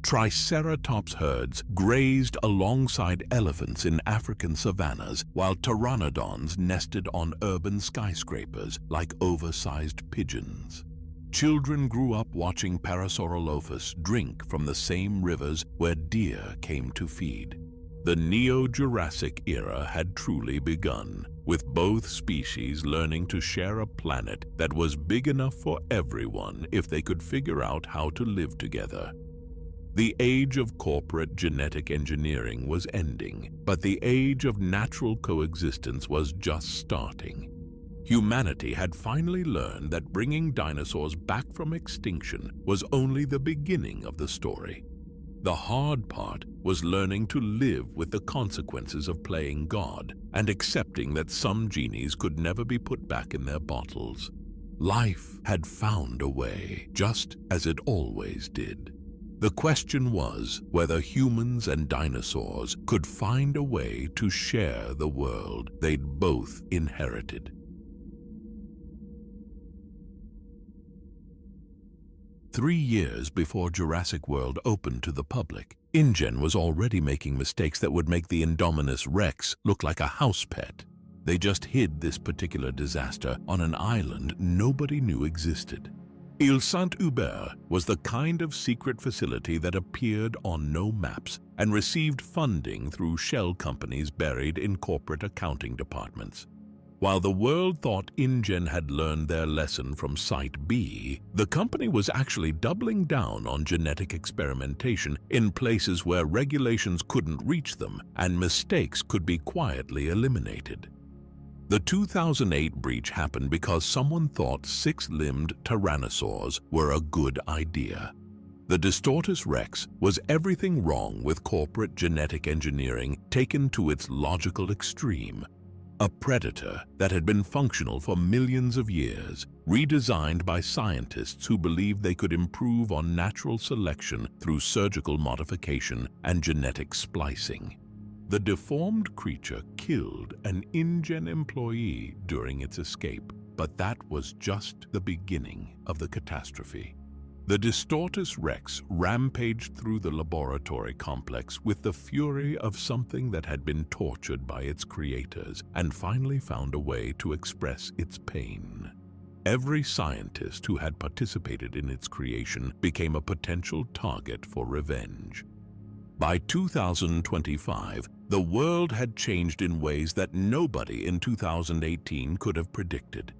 S1: Triceratops herds grazed alongside elephants in African savannas, while pteranodons nested on urban skyscrapers like oversized pigeons. Children grew up watching Parasaurolophus drink from the same rivers where deer came to feed. The Neo-Jurassic era had truly begun, with both species learning to share a planet that was big enough for everyone if they could figure out how to live together. The age of corporate genetic engineering was ending, but the age of natural coexistence was just starting. Humanity had finally learned that bringing dinosaurs back from extinction was only the beginning of the story. The hard part was learning to live with the consequences of playing God and accepting that some genies could never be put back in their bottles. Life had found a way, just as it always did. The question was whether humans and dinosaurs could find a way to share the world they'd both inherited. 3 years before Jurassic World opened to the public, InGen was already making mistakes that would make the Indominus Rex look like a house pet. They just hid this particular disaster on an island nobody knew existed. Île Saint-Hubert was the kind of secret facility that appeared on no maps and received funding through shell companies buried in corporate accounting departments. While the world thought InGen had learned their lesson from Site B, the company was actually doubling down on genetic experimentation in places where regulations couldn't reach them and mistakes could be quietly eliminated. The 2008 breach happened because someone thought 6-limbed tyrannosaurs were a good idea. The Distortus Rex was everything wrong with corporate genetic engineering taken to its logical extreme. A predator that had been functional for millions of years, redesigned by scientists who believed they could improve on natural selection through surgical modification and genetic splicing. The deformed creature killed an InGen employee during its escape, but that was just the beginning of the catastrophe. The Distortus Rex rampaged through the laboratory complex with the fury of something that had been tortured by its creators and finally found a way to express its pain. Every scientist who had participated in its creation became a potential target for revenge. By 2025, the world had changed in ways that nobody in 2018 could have predicted.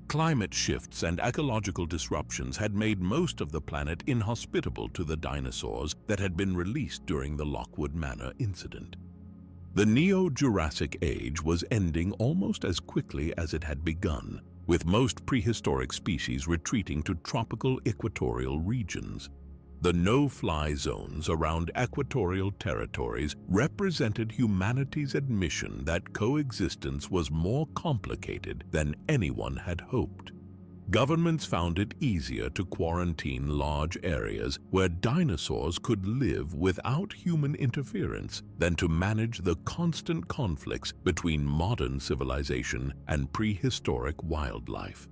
S1: Climate shifts and ecological disruptions had made most of the planet inhospitable to the dinosaurs that had been released during the Lockwood Manor incident. The Neo-Jurassic Age was ending almost as quickly as it had begun, with most prehistoric species retreating to tropical equatorial regions. The no-fly zones around equatorial territories represented humanity's admission that coexistence was more complicated than anyone had hoped. Governments found it easier to quarantine large areas where dinosaurs could live without human interference than to manage the constant conflicts between modern civilization and prehistoric wildlife.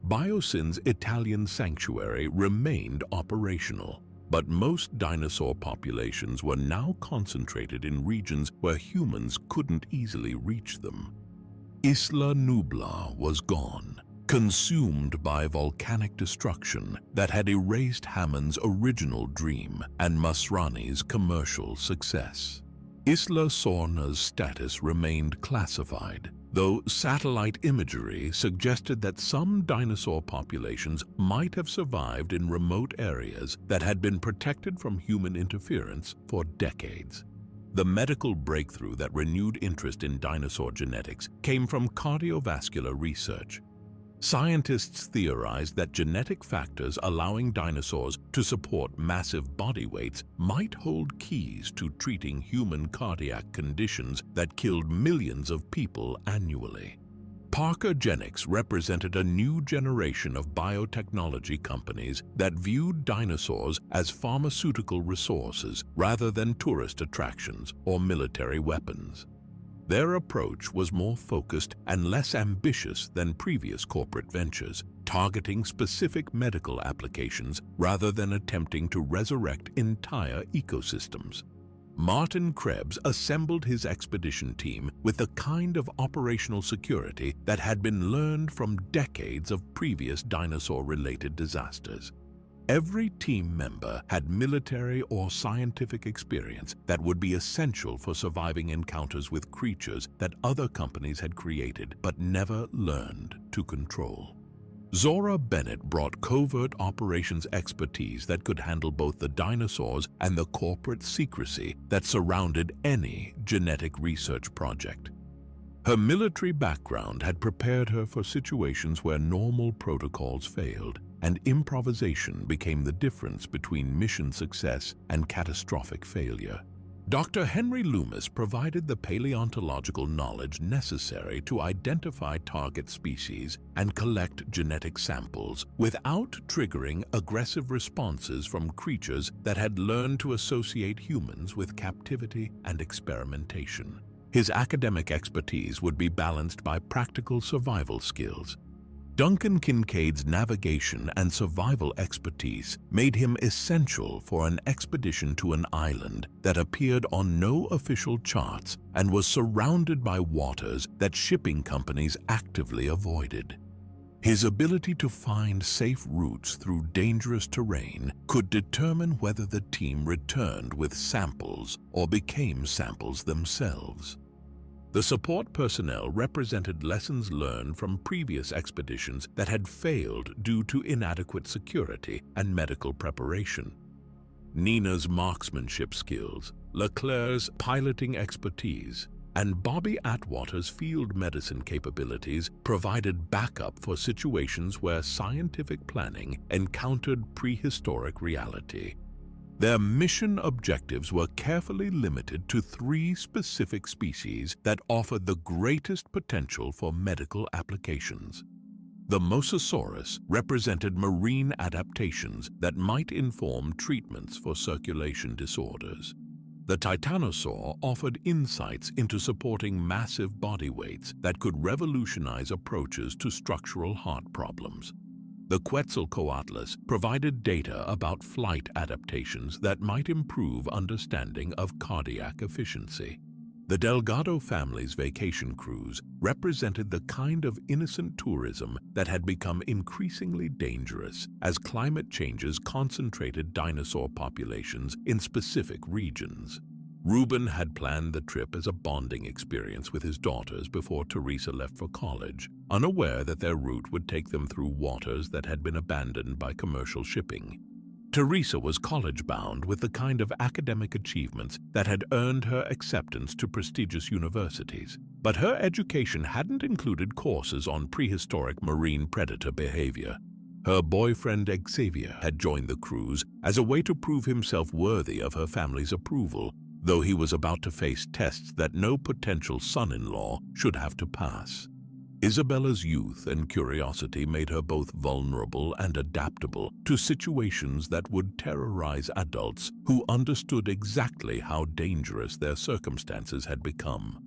S1: Biosin's Italian sanctuary remained operational, but most dinosaur populations were now concentrated in regions where humans couldn't easily reach them. Isla Nublar was gone, consumed by volcanic destruction that had erased Hammond's original dream and Masrani's commercial success. Isla Sorna's status remained classified, though satellite imagery suggested that some dinosaur populations might have survived in remote areas that had been protected from human interference for decades. The medical breakthrough that renewed interest in dinosaur genetics came from cardiovascular research. Scientists theorized that genetic factors allowing dinosaurs to support massive body weights might hold keys to treating human cardiac conditions that killed millions of people annually. Parkergenics represented a new generation of biotechnology companies that viewed dinosaurs as pharmaceutical resources rather than tourist attractions or military weapons. Their approach was more focused and less ambitious than previous corporate ventures, targeting specific medical applications rather than attempting to resurrect entire ecosystems. Martin Krebs assembled his expedition team with the kind of operational security that had been learned from decades of previous dinosaur-related disasters. Every team member had military or scientific experience that would be essential for surviving encounters with creatures that other companies had created but never learned to control. Zora Bennett brought covert operations expertise that could handle both the dinosaurs and the corporate secrecy that surrounded any genetic research project. Her military background had prepared her for situations where normal protocols failed, and improvisation became the difference between mission success and catastrophic failure. Dr. Henry Loomis provided the paleontological knowledge necessary to identify target species and collect genetic samples without triggering aggressive responses from creatures that had learned to associate humans with captivity and experimentation. His academic expertise would be balanced by practical survival skills. Duncan Kincaid's navigation and survival expertise made him essential for an expedition to an island that appeared on no official charts and was surrounded by waters that shipping companies actively avoided. His ability to find safe routes through dangerous terrain could determine whether the team returned with samples or became samples themselves. The support personnel represented lessons learned from previous expeditions that had failed due to inadequate security and medical preparation. Nina's marksmanship skills, Leclerc's piloting expertise, and Bobby Atwater's field medicine capabilities provided backup for situations where scientific planning encountered prehistoric reality. Their mission objectives were carefully limited to 3 specific species that offered the greatest potential for medical applications. The Mosasaurus represented marine adaptations that might inform treatments for circulation disorders. The Titanosaur offered insights into supporting massive body weights that could revolutionize approaches to structural heart problems. The Quetzalcoatlus provided data about flight adaptations that might improve understanding of cardiac efficiency. The Delgado family's vacation cruise represented the kind of innocent tourism that had become increasingly dangerous as climate changes concentrated dinosaur populations in specific regions. Reuben had planned the trip as a bonding experience with his daughters before Teresa left for college, unaware that their route would take them through waters that had been abandoned by commercial shipping. Teresa was college-bound with the kind of academic achievements that had earned her acceptance to prestigious universities, but her education hadn't included courses on prehistoric marine predator behavior. Her boyfriend Xavier had joined the cruise as a way to prove himself worthy of her family's approval, though he was about to face tests that no potential son-in-law should have to pass. Isabella's youth and curiosity made her both vulnerable and adaptable to situations that would terrorize adults who understood exactly how dangerous their circumstances had become.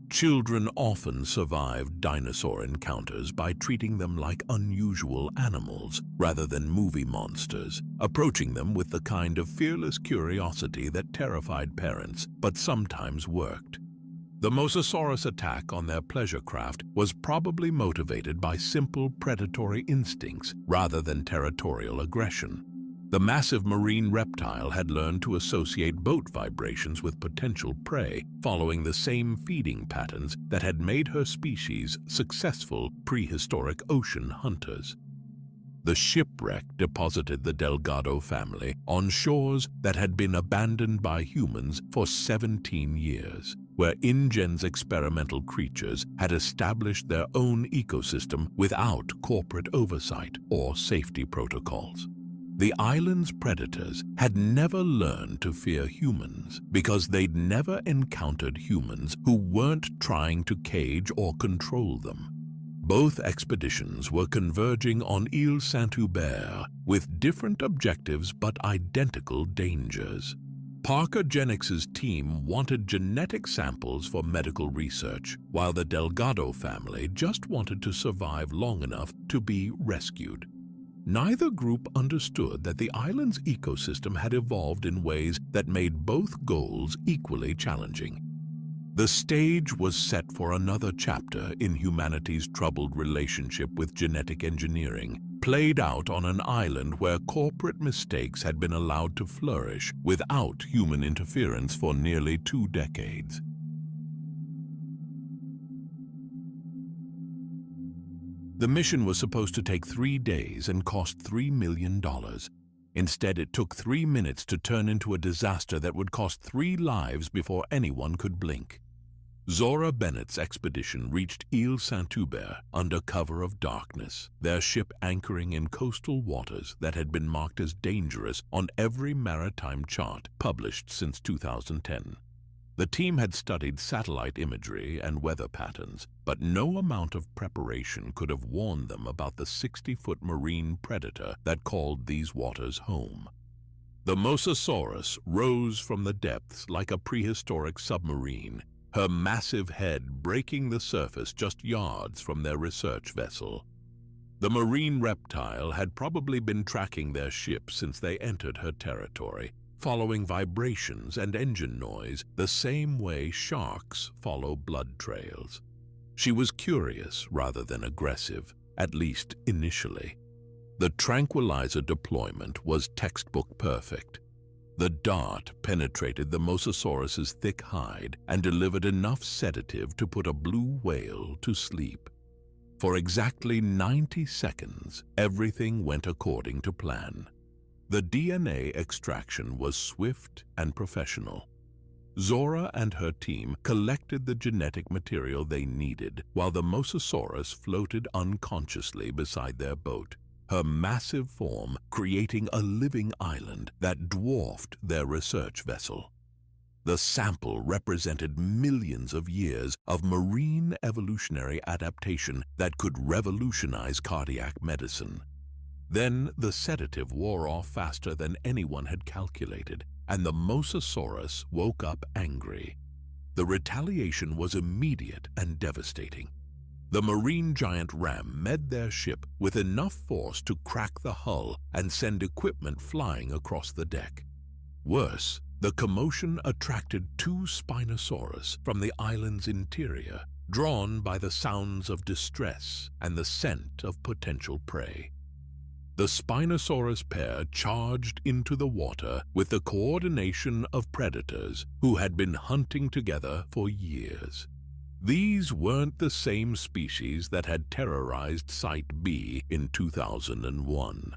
S1: Children often survived dinosaur encounters by treating them like unusual animals rather than movie monsters, approaching them with the kind of fearless curiosity that terrified parents but sometimes worked. The Mosasaurus attack on their pleasure craft was probably motivated by simple predatory instincts rather than territorial aggression. The massive marine reptile had learned to associate boat vibrations with potential prey, following the same feeding patterns that had made her species successful prehistoric ocean hunters. The shipwreck deposited the Delgado family on shores that had been abandoned by humans for 17 years, where InGen's experimental creatures had established their own ecosystem without corporate oversight or safety protocols. The island's predators had never learned to fear humans because they'd never encountered humans who weren't trying to cage or control them. Both expeditions were converging on Île Saint-Hubert with different objectives but identical dangers. Parker-Genix's team wanted genetic samples for medical research, while the Delgado family just wanted to survive long enough to be rescued. Neither group understood that the island's ecosystem had evolved in ways that made both goals equally challenging. The stage was set for another chapter in humanity's troubled relationship with genetic engineering, played out on an island where corporate mistakes had been allowed to flourish without human interference for nearly 2 decades. The mission was supposed to take 3 days and cost $3 million. Instead, it took 3 minutes to turn into a disaster that would cost 3 lives before anyone could blink. Zora Bennett's expedition reached Île Saint-Hubert under cover of darkness, their ship anchoring in coastal waters that had been marked as dangerous on every maritime chart published since 2010. The team had studied satellite imagery and weather patterns, but no amount of preparation could have warned them about the 60-foot marine predator that called these waters home. The Mosasaurus rose from the depths like a prehistoric submarine, her massive head breaking the surface just yards from their research vessel. The marine reptile had probably been tracking their ship since they entered her territory, following vibrations and engine noise the same way sharks follow blood trails. She was curious rather than aggressive, at least initially. The tranquilizer deployment was textbook perfect. The dart penetrated the Mosasaurus's thick hide and delivered enough sedative to put a blue whale to sleep. For exactly 90 seconds, everything went according to plan. The DNA extraction was swift and professional. Zora and her team collected the genetic material they needed while the Mosasaurus floated unconsciously beside their boat, her massive form creating a living island that dwarfed their research vessel. The sample represented millions of years of marine evolutionary adaptation that could revolutionize cardiac medicine. Then the sedative wore off faster than anyone had calculated, and the Mosasaurus woke up angry. The retaliation was immediate and devastating. The marine giant ram met their ship with enough force to crack the hull and send equipment flying across the deck. Worse, The commotion attracted two Spinosaurus from the island's interior, drawn by the sounds of distress and the scent of potential prey. The Spinosaurus pair charged into the water with the coordination of predators who had been hunting together for years. These weren't the same species that had terrorized Site B in 2001.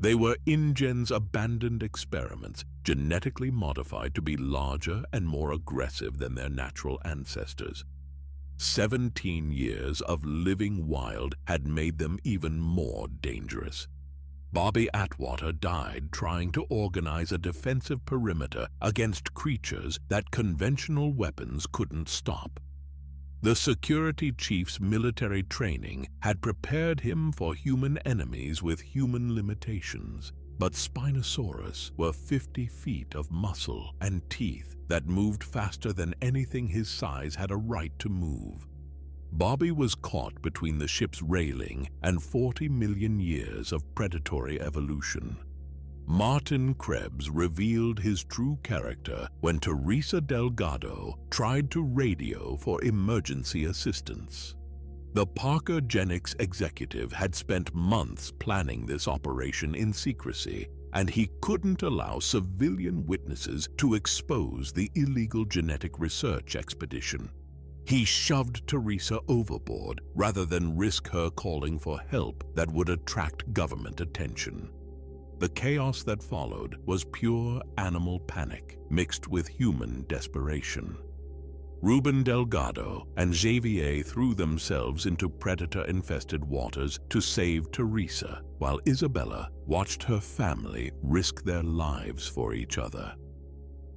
S1: They were InGen's abandoned experiments, genetically modified to be larger and more aggressive than their natural ancestors. 17 years of living wild had made them even more dangerous. Bobby Atwater died trying to organize a defensive perimeter against creatures that conventional weapons couldn't stop. The security chief's military training had prepared him for human enemies with human limitations, but Spinosaurus were 50 feet of muscle and teeth that moved faster than anything his size had a right to move. Bobby was caught between the ship's railing and 40 million years of predatory evolution. Martin Krebs revealed his true character when Teresa Delgado tried to radio for emergency assistance. The Parker Genix executive had spent months planning this operation in secrecy, and he couldn't allow civilian witnesses to expose the illegal genetic research expedition. He shoved Teresa overboard rather than risk her calling for help that would attract government attention. The chaos that followed was pure animal panic mixed with human desperation. Ruben Delgado and Xavier threw themselves into predator-infested waters to save Teresa, while Isabella watched her family risk their lives for each other.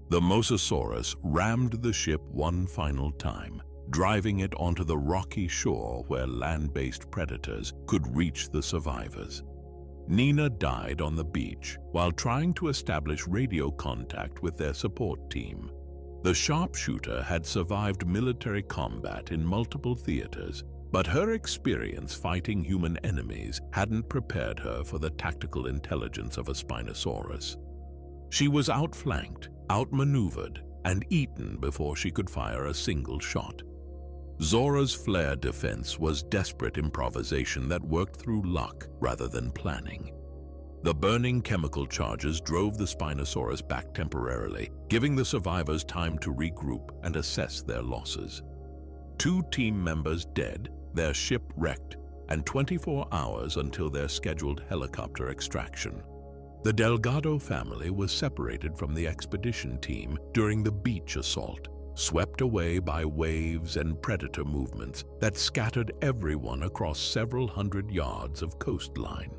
S1: The Mosasaurus rammed the ship one final time, driving it onto the rocky shore where land-based predators could reach the survivors. Nina died on the beach while trying to establish radio contact with their support team. The sharpshooter had survived military combat in multiple theaters, but her experience fighting human enemies hadn't prepared her for the tactical intelligence of a Spinosaurus. She was outflanked, outmaneuvered, and eaten before she could fire a single shot. Zora's flare defense was desperate improvisation that worked through luck rather than planning. The burning chemical charges drove the Spinosaurus back temporarily, giving the survivors time to regroup and assess their losses. 2 team members dead, their ship wrecked, and 24 hours until their scheduled helicopter extraction. The Delgado family was separated from the expedition team during the beach assault, swept away by waves and predator movements that scattered everyone across several hundred yards of coastline.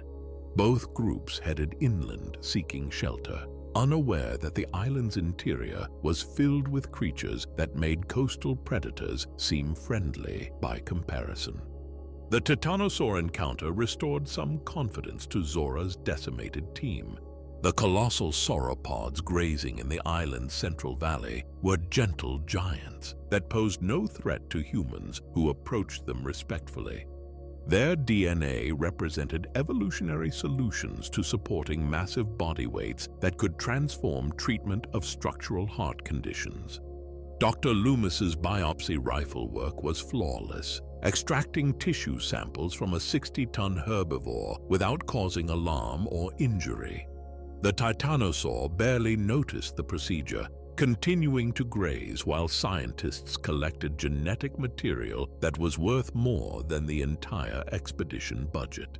S1: Both groups headed inland seeking shelter, unaware that the island's interior was filled with creatures that made coastal predators seem friendly by comparison. The Titanosaur encounter restored some confidence to Zora's decimated team. The colossal sauropods grazing in the island's central valley were gentle giants that posed no threat to humans who approached them respectfully. Their DNA represented evolutionary solutions to supporting massive body weights that could transform treatment of structural heart conditions. Dr. Loomis's biopsy rifle work was flawless, extracting tissue samples from a 60-ton herbivore without causing alarm or injury. The Titanosaur barely noticed the procedure, continuing to graze while scientists collected genetic material that was worth more than the entire expedition budget.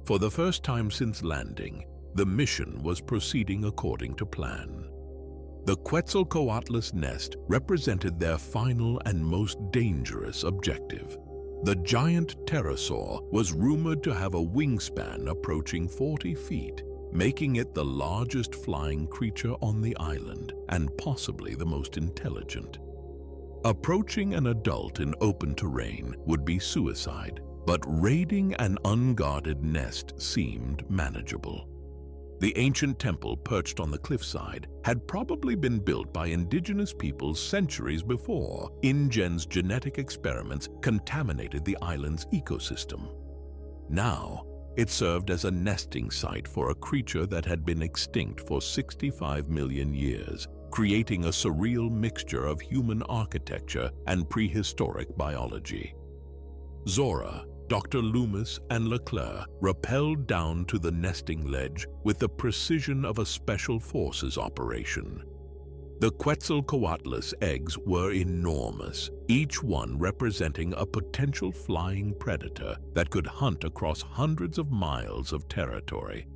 S1: For the first time since landing, the mission was proceeding according to plan. The Quetzalcoatlus nest represented their final and most dangerous objective. The giant pterosaur was rumored to have a wingspan approaching 40 feet, making it the largest flying creature on the island and possibly the most intelligent. Approaching an adult in open terrain would be suicide, but raiding an unguarded nest seemed manageable. The ancient temple perched on the cliffside had probably been built by indigenous peoples centuries before InGen's genetic experiments contaminated the island's ecosystem. Now, it served as a nesting site for a creature that had been extinct for 65 million years, creating a surreal mixture of human architecture and prehistoric biology. Zora, Dr. Loomis, and Leclerc rappelled down to the nesting ledge with the precision of a special forces operation. The Quetzalcoatlus eggs were enormous, each one representing a potential flying predator that could hunt across hundreds of miles of territory.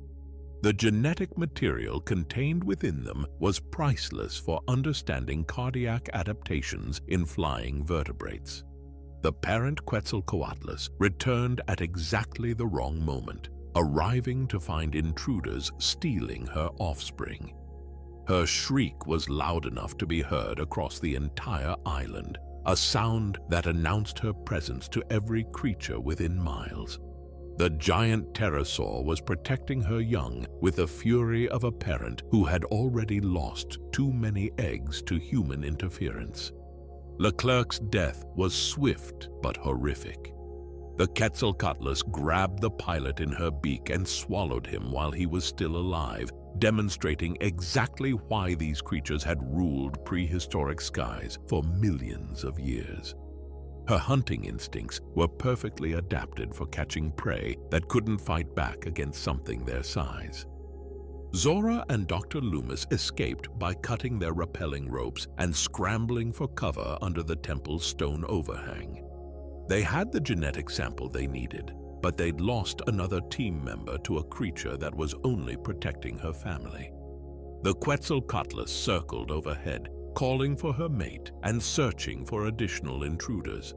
S1: The genetic material contained within them was priceless for understanding cardiac adaptations in flying vertebrates. The parent Quetzalcoatlus returned at exactly the wrong moment, arriving to find intruders stealing her offspring. Her shriek was loud enough to be heard across the entire island, a sound that announced her presence to every creature within miles. The giant pterosaur was protecting her young with the fury of a parent who had already lost too many eggs to human interference. Leclerc's death was swift but horrific. The Quetzalcoatlus grabbed the pilot in her beak and swallowed him while he was still alive, demonstrating exactly why these creatures had ruled prehistoric skies for millions of years. Her hunting instincts were perfectly adapted for catching prey that couldn't fight back against something their size. Zora and Dr. Loomis escaped by cutting their rappelling ropes and scrambling for cover under the temple's stone overhang. They had the genetic sample they needed, but they'd lost another team member to a creature that was only protecting her family. The Quetzalcoatlus circled overhead, calling for her mate and searching for additional intruders.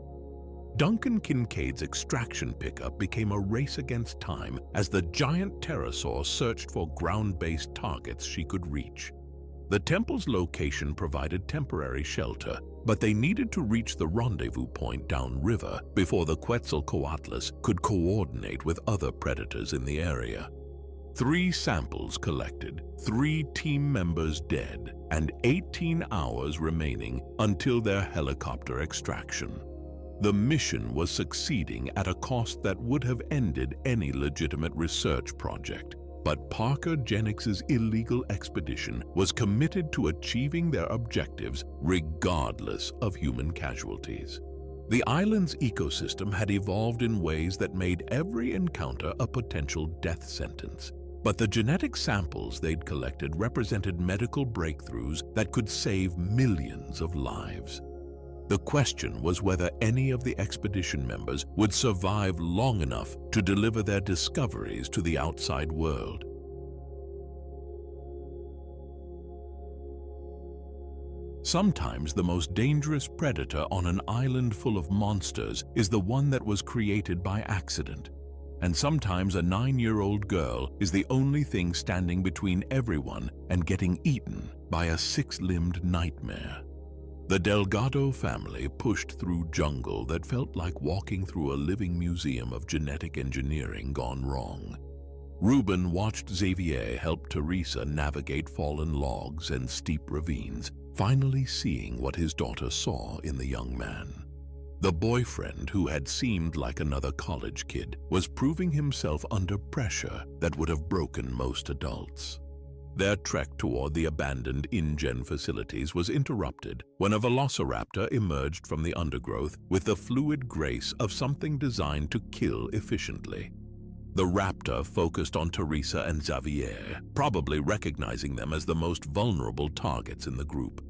S1: Duncan Kincaid's extraction pickup became a race against time as the giant pterosaur searched for ground-based targets she could reach. The temple's location provided temporary shelter, but they needed to reach the rendezvous point downriver before the Quetzalcoatlus could coordinate with other predators in the area. 3 samples collected, 3 team members dead, and 18 hours remaining until their helicopter extraction. The mission was succeeding at a cost that would have ended any legitimate research project, but Parker Jennings' illegal expedition was committed to achieving their objectives regardless of human casualties. The island's ecosystem had evolved in ways that made every encounter a potential death sentence. But the genetic samples they'd collected represented medical breakthroughs that could save millions of lives. The question was whether any of the expedition members would survive long enough to deliver their discoveries to the outside world. Sometimes the most dangerous predator on an island full of monsters is the one that was created by accident. And sometimes a 9-year-old girl is the only thing standing between everyone and getting eaten by a 6-limbed nightmare. The Delgado family pushed through jungle that felt like walking through a living museum of genetic engineering gone wrong. Ruben watched Xavier help Teresa navigate fallen logs and steep ravines, finally seeing what his daughter saw in the young man. The boyfriend, who had seemed like another college kid, was proving himself under pressure that would have broken most adults. Their trek toward the abandoned InGen facilities was interrupted when a velociraptor emerged from the undergrowth with the fluid grace of something designed to kill efficiently. The raptor focused on Teresa and Xavier, probably recognizing them as the most vulnerable targets in the group.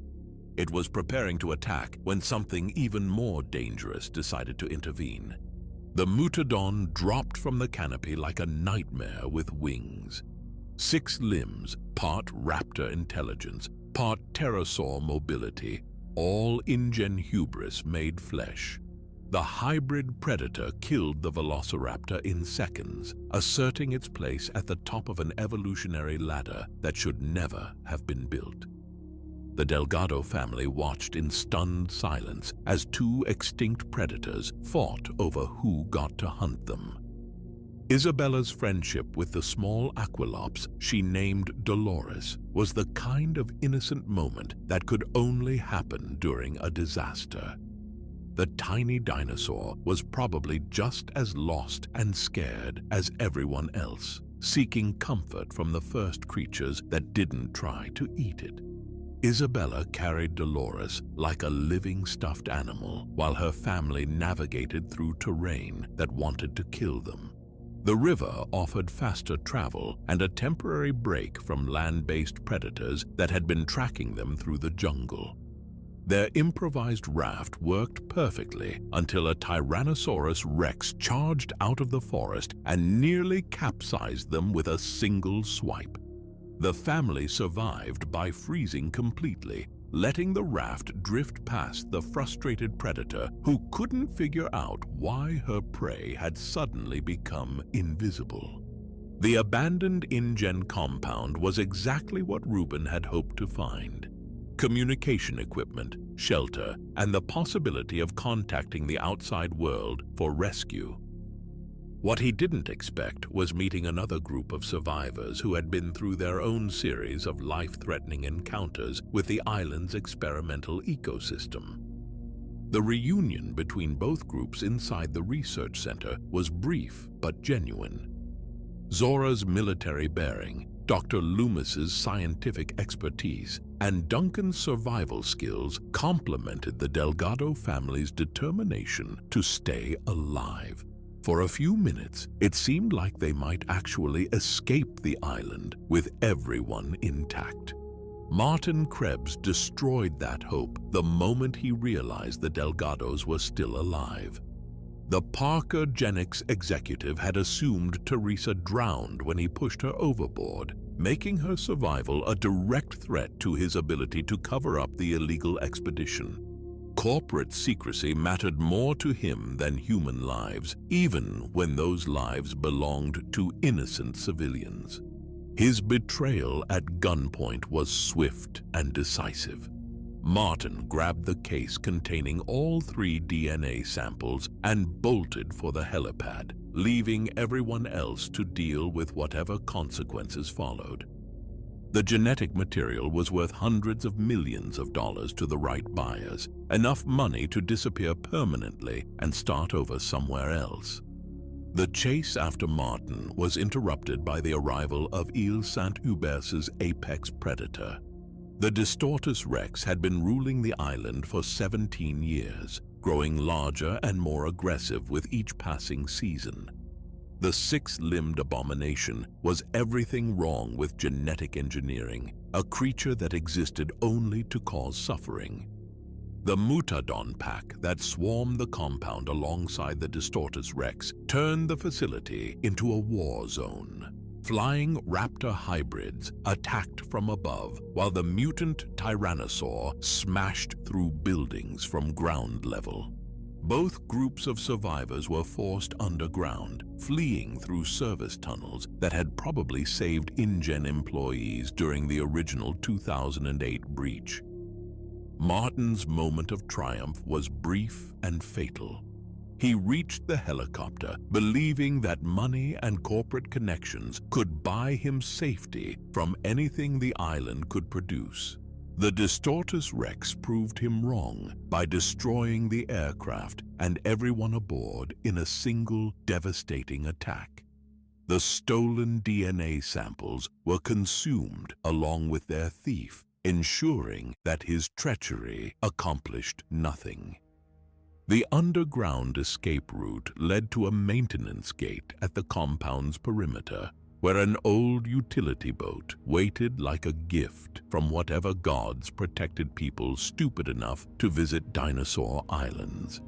S1: It was preparing to attack when something even more dangerous decided to intervene. The Mutodon dropped from the canopy like a nightmare with wings. 6 limbs, part raptor intelligence, part pterosaur mobility, all InGen hubris made flesh. The hybrid predator killed the velociraptor in seconds, asserting its place at the top of an evolutionary ladder that should never have been built. The Delgado family watched in stunned silence as 2 extinct predators fought over who got to hunt them. Isabella's friendship with the small aqualops she named Dolores was the kind of innocent moment that could only happen during a disaster. The tiny dinosaur was probably just as lost and scared as everyone else, seeking comfort from the first creatures that didn't try to eat it. Isabella carried Dolores like a living stuffed animal while her family navigated through terrain that wanted to kill them. The river offered faster travel and a temporary break from land-based predators that had been tracking them through the jungle. Their improvised raft worked perfectly until a Tyrannosaurus Rex charged out of the forest and nearly capsized them with a single swipe. The family survived by freezing completely, letting the raft drift past the frustrated predator who couldn't figure out why her prey had suddenly become invisible. The abandoned InGen compound was exactly what Ruben had hoped to find. Communication equipment, shelter, and the possibility of contacting the outside world for rescue. What he didn't expect was meeting another group of survivors who had been through their own series of life-threatening encounters with the island's experimental ecosystem. The reunion between both groups inside the research center was brief but genuine. Zora's military bearing, Dr. Loomis's scientific expertise, and Duncan's survival skills complemented the Delgado family's determination to stay alive. For a few minutes, it seemed like they might actually escape the island with everyone intact. Martin Krebs destroyed that hope the moment he realized the Delgados were still alive. The Parker Genix executive had assumed Teresa drowned when he pushed her overboard, making her survival a direct threat to his ability to cover up the illegal expedition. Corporate secrecy mattered more to him than human lives, even when those lives belonged to innocent civilians. His betrayal at gunpoint was swift and decisive. Martin grabbed the case containing all 3 DNA samples and bolted for the helipad, leaving everyone else to deal with whatever consequences followed. The genetic material was worth hundreds of millions of dollars to the right buyers, enough money to disappear permanently and start over somewhere else. The chase after Martin was interrupted by the arrival of Ile Saint-Hubert's apex predator. The Distortus Rex had been ruling the island for 17 years, growing larger and more aggressive with each passing season. The 6-limbed abomination was everything wrong with genetic engineering, a creature that existed only to cause suffering. The Mutadon pack that swarmed the compound alongside the Distortus Rex turned the facility into a war zone. Flying Raptor hybrids attacked from above, while the mutant Tyrannosaur smashed through buildings from ground level. Both groups of survivors were forced underground, fleeing through service tunnels that had probably saved InGen employees during the original 2008 breach. Martin's moment of triumph was brief and fatal. He reached the helicopter, believing that money and corporate connections could buy him safety from anything the island could produce. The Distortus Rex proved him wrong by destroying the aircraft and everyone aboard in a single devastating attack. The stolen DNA samples were consumed along with their thief, ensuring that his treachery accomplished nothing. The underground escape route led to a maintenance gate at the compound's perimeter, where an old utility boat waited like a gift from whatever gods protected people stupid enough to visit dinosaur islands.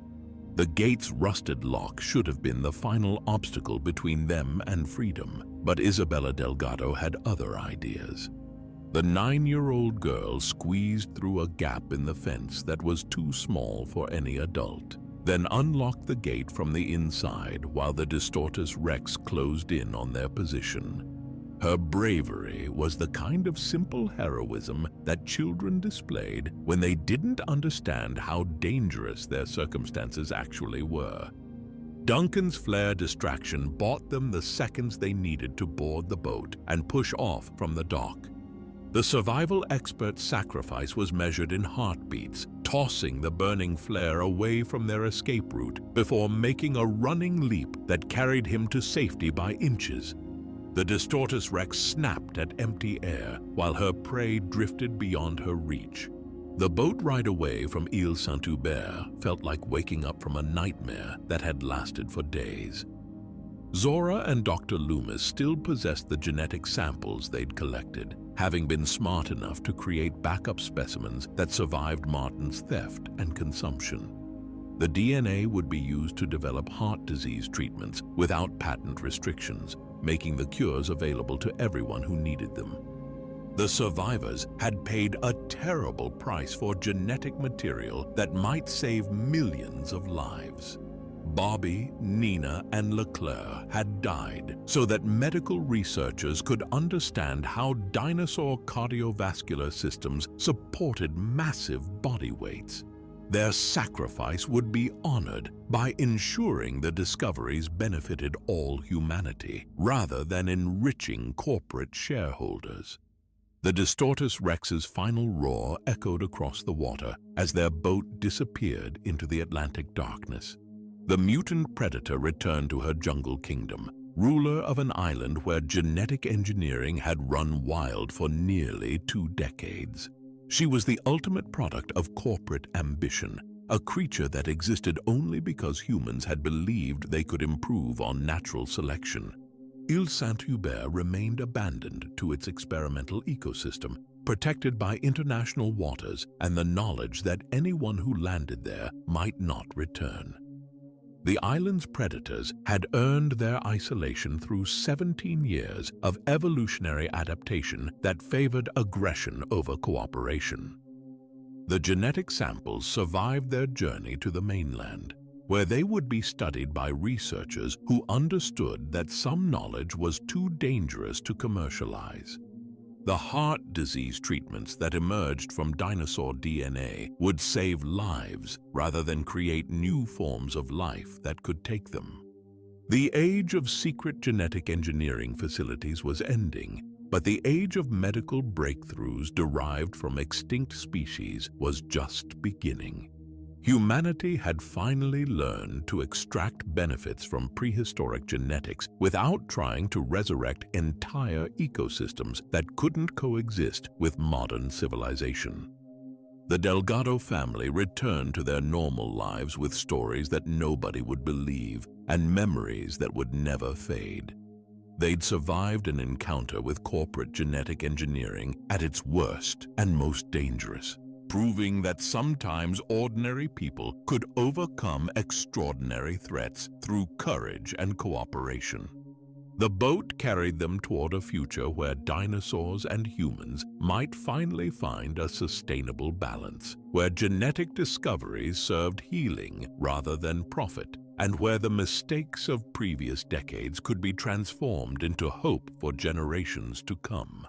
S1: The gate's rusted lock should have been the final obstacle between them and freedom, but Isabella Delgado had other ideas. The 9-year-old girl squeezed through a gap in the fence that was too small for any adult, then unlocked the gate from the inside while the Distortus Rex closed in on their position. Her bravery was the kind of simple heroism that children displayed when they didn't understand how dangerous their circumstances actually were. Duncan's flare distraction bought them the seconds they needed to board the boat and push off from the dock. The survival expert's sacrifice was measured in heartbeats, tossing the burning flare away from their escape route before making a running leap that carried him to safety by inches. The Distortus Rex snapped at empty air while her prey drifted beyond her reach. The boat ride away from Isle Sorna felt like waking up from a nightmare that had lasted for days. Zora and Dr. Loomis still possessed the genetic samples they'd collected, having been smart enough to create backup specimens that survived Martin's theft and consumption. The DNA would be used to develop heart disease treatments without patent restrictions, making the cures available to everyone who needed them. The survivors had paid a terrible price for genetic material that might save millions of lives. Bobby, Nina, and Leclerc had died so that medical researchers could understand how dinosaur cardiovascular systems supported massive body weights. Their sacrifice would be honored by ensuring the discoveries benefited all humanity, rather than enriching corporate shareholders. The Distortus Rex's final roar echoed across the water as their boat disappeared into the Atlantic darkness. The mutant predator returned to her jungle kingdom, ruler of an island where genetic engineering had run wild for nearly 2 decades. She was the ultimate product of corporate ambition, a creature that existed only because humans had believed they could improve on natural selection. Isle Sorna remained abandoned to its experimental ecosystem, protected by international waters and the knowledge that anyone who landed there might not return. The island's predators had earned their isolation through 17 years of evolutionary adaptation that favored aggression over cooperation. The genetic samples survived their journey to the mainland, where they would be studied by researchers who understood that some knowledge was too dangerous to commercialize. The heart disease treatments that emerged from dinosaur DNA would save lives rather than create new forms of life that could take them. The age of secret genetic engineering facilities was ending, but the age of medical breakthroughs derived from extinct species was just beginning. Humanity had finally learned to extract benefits from prehistoric genetics without trying to resurrect entire ecosystems that couldn't coexist with modern civilization. The Delgado family returned to their normal lives with stories that nobody would believe and memories that would never fade. They'd survived an encounter with corporate genetic engineering at its worst and most dangerous, proving that sometimes ordinary people could overcome extraordinary threats through courage and cooperation. The boat carried them toward a future where dinosaurs and humans might finally find a sustainable balance, where genetic discoveries served healing rather than profit, and where the mistakes of previous decades could be transformed into hope for generations to come.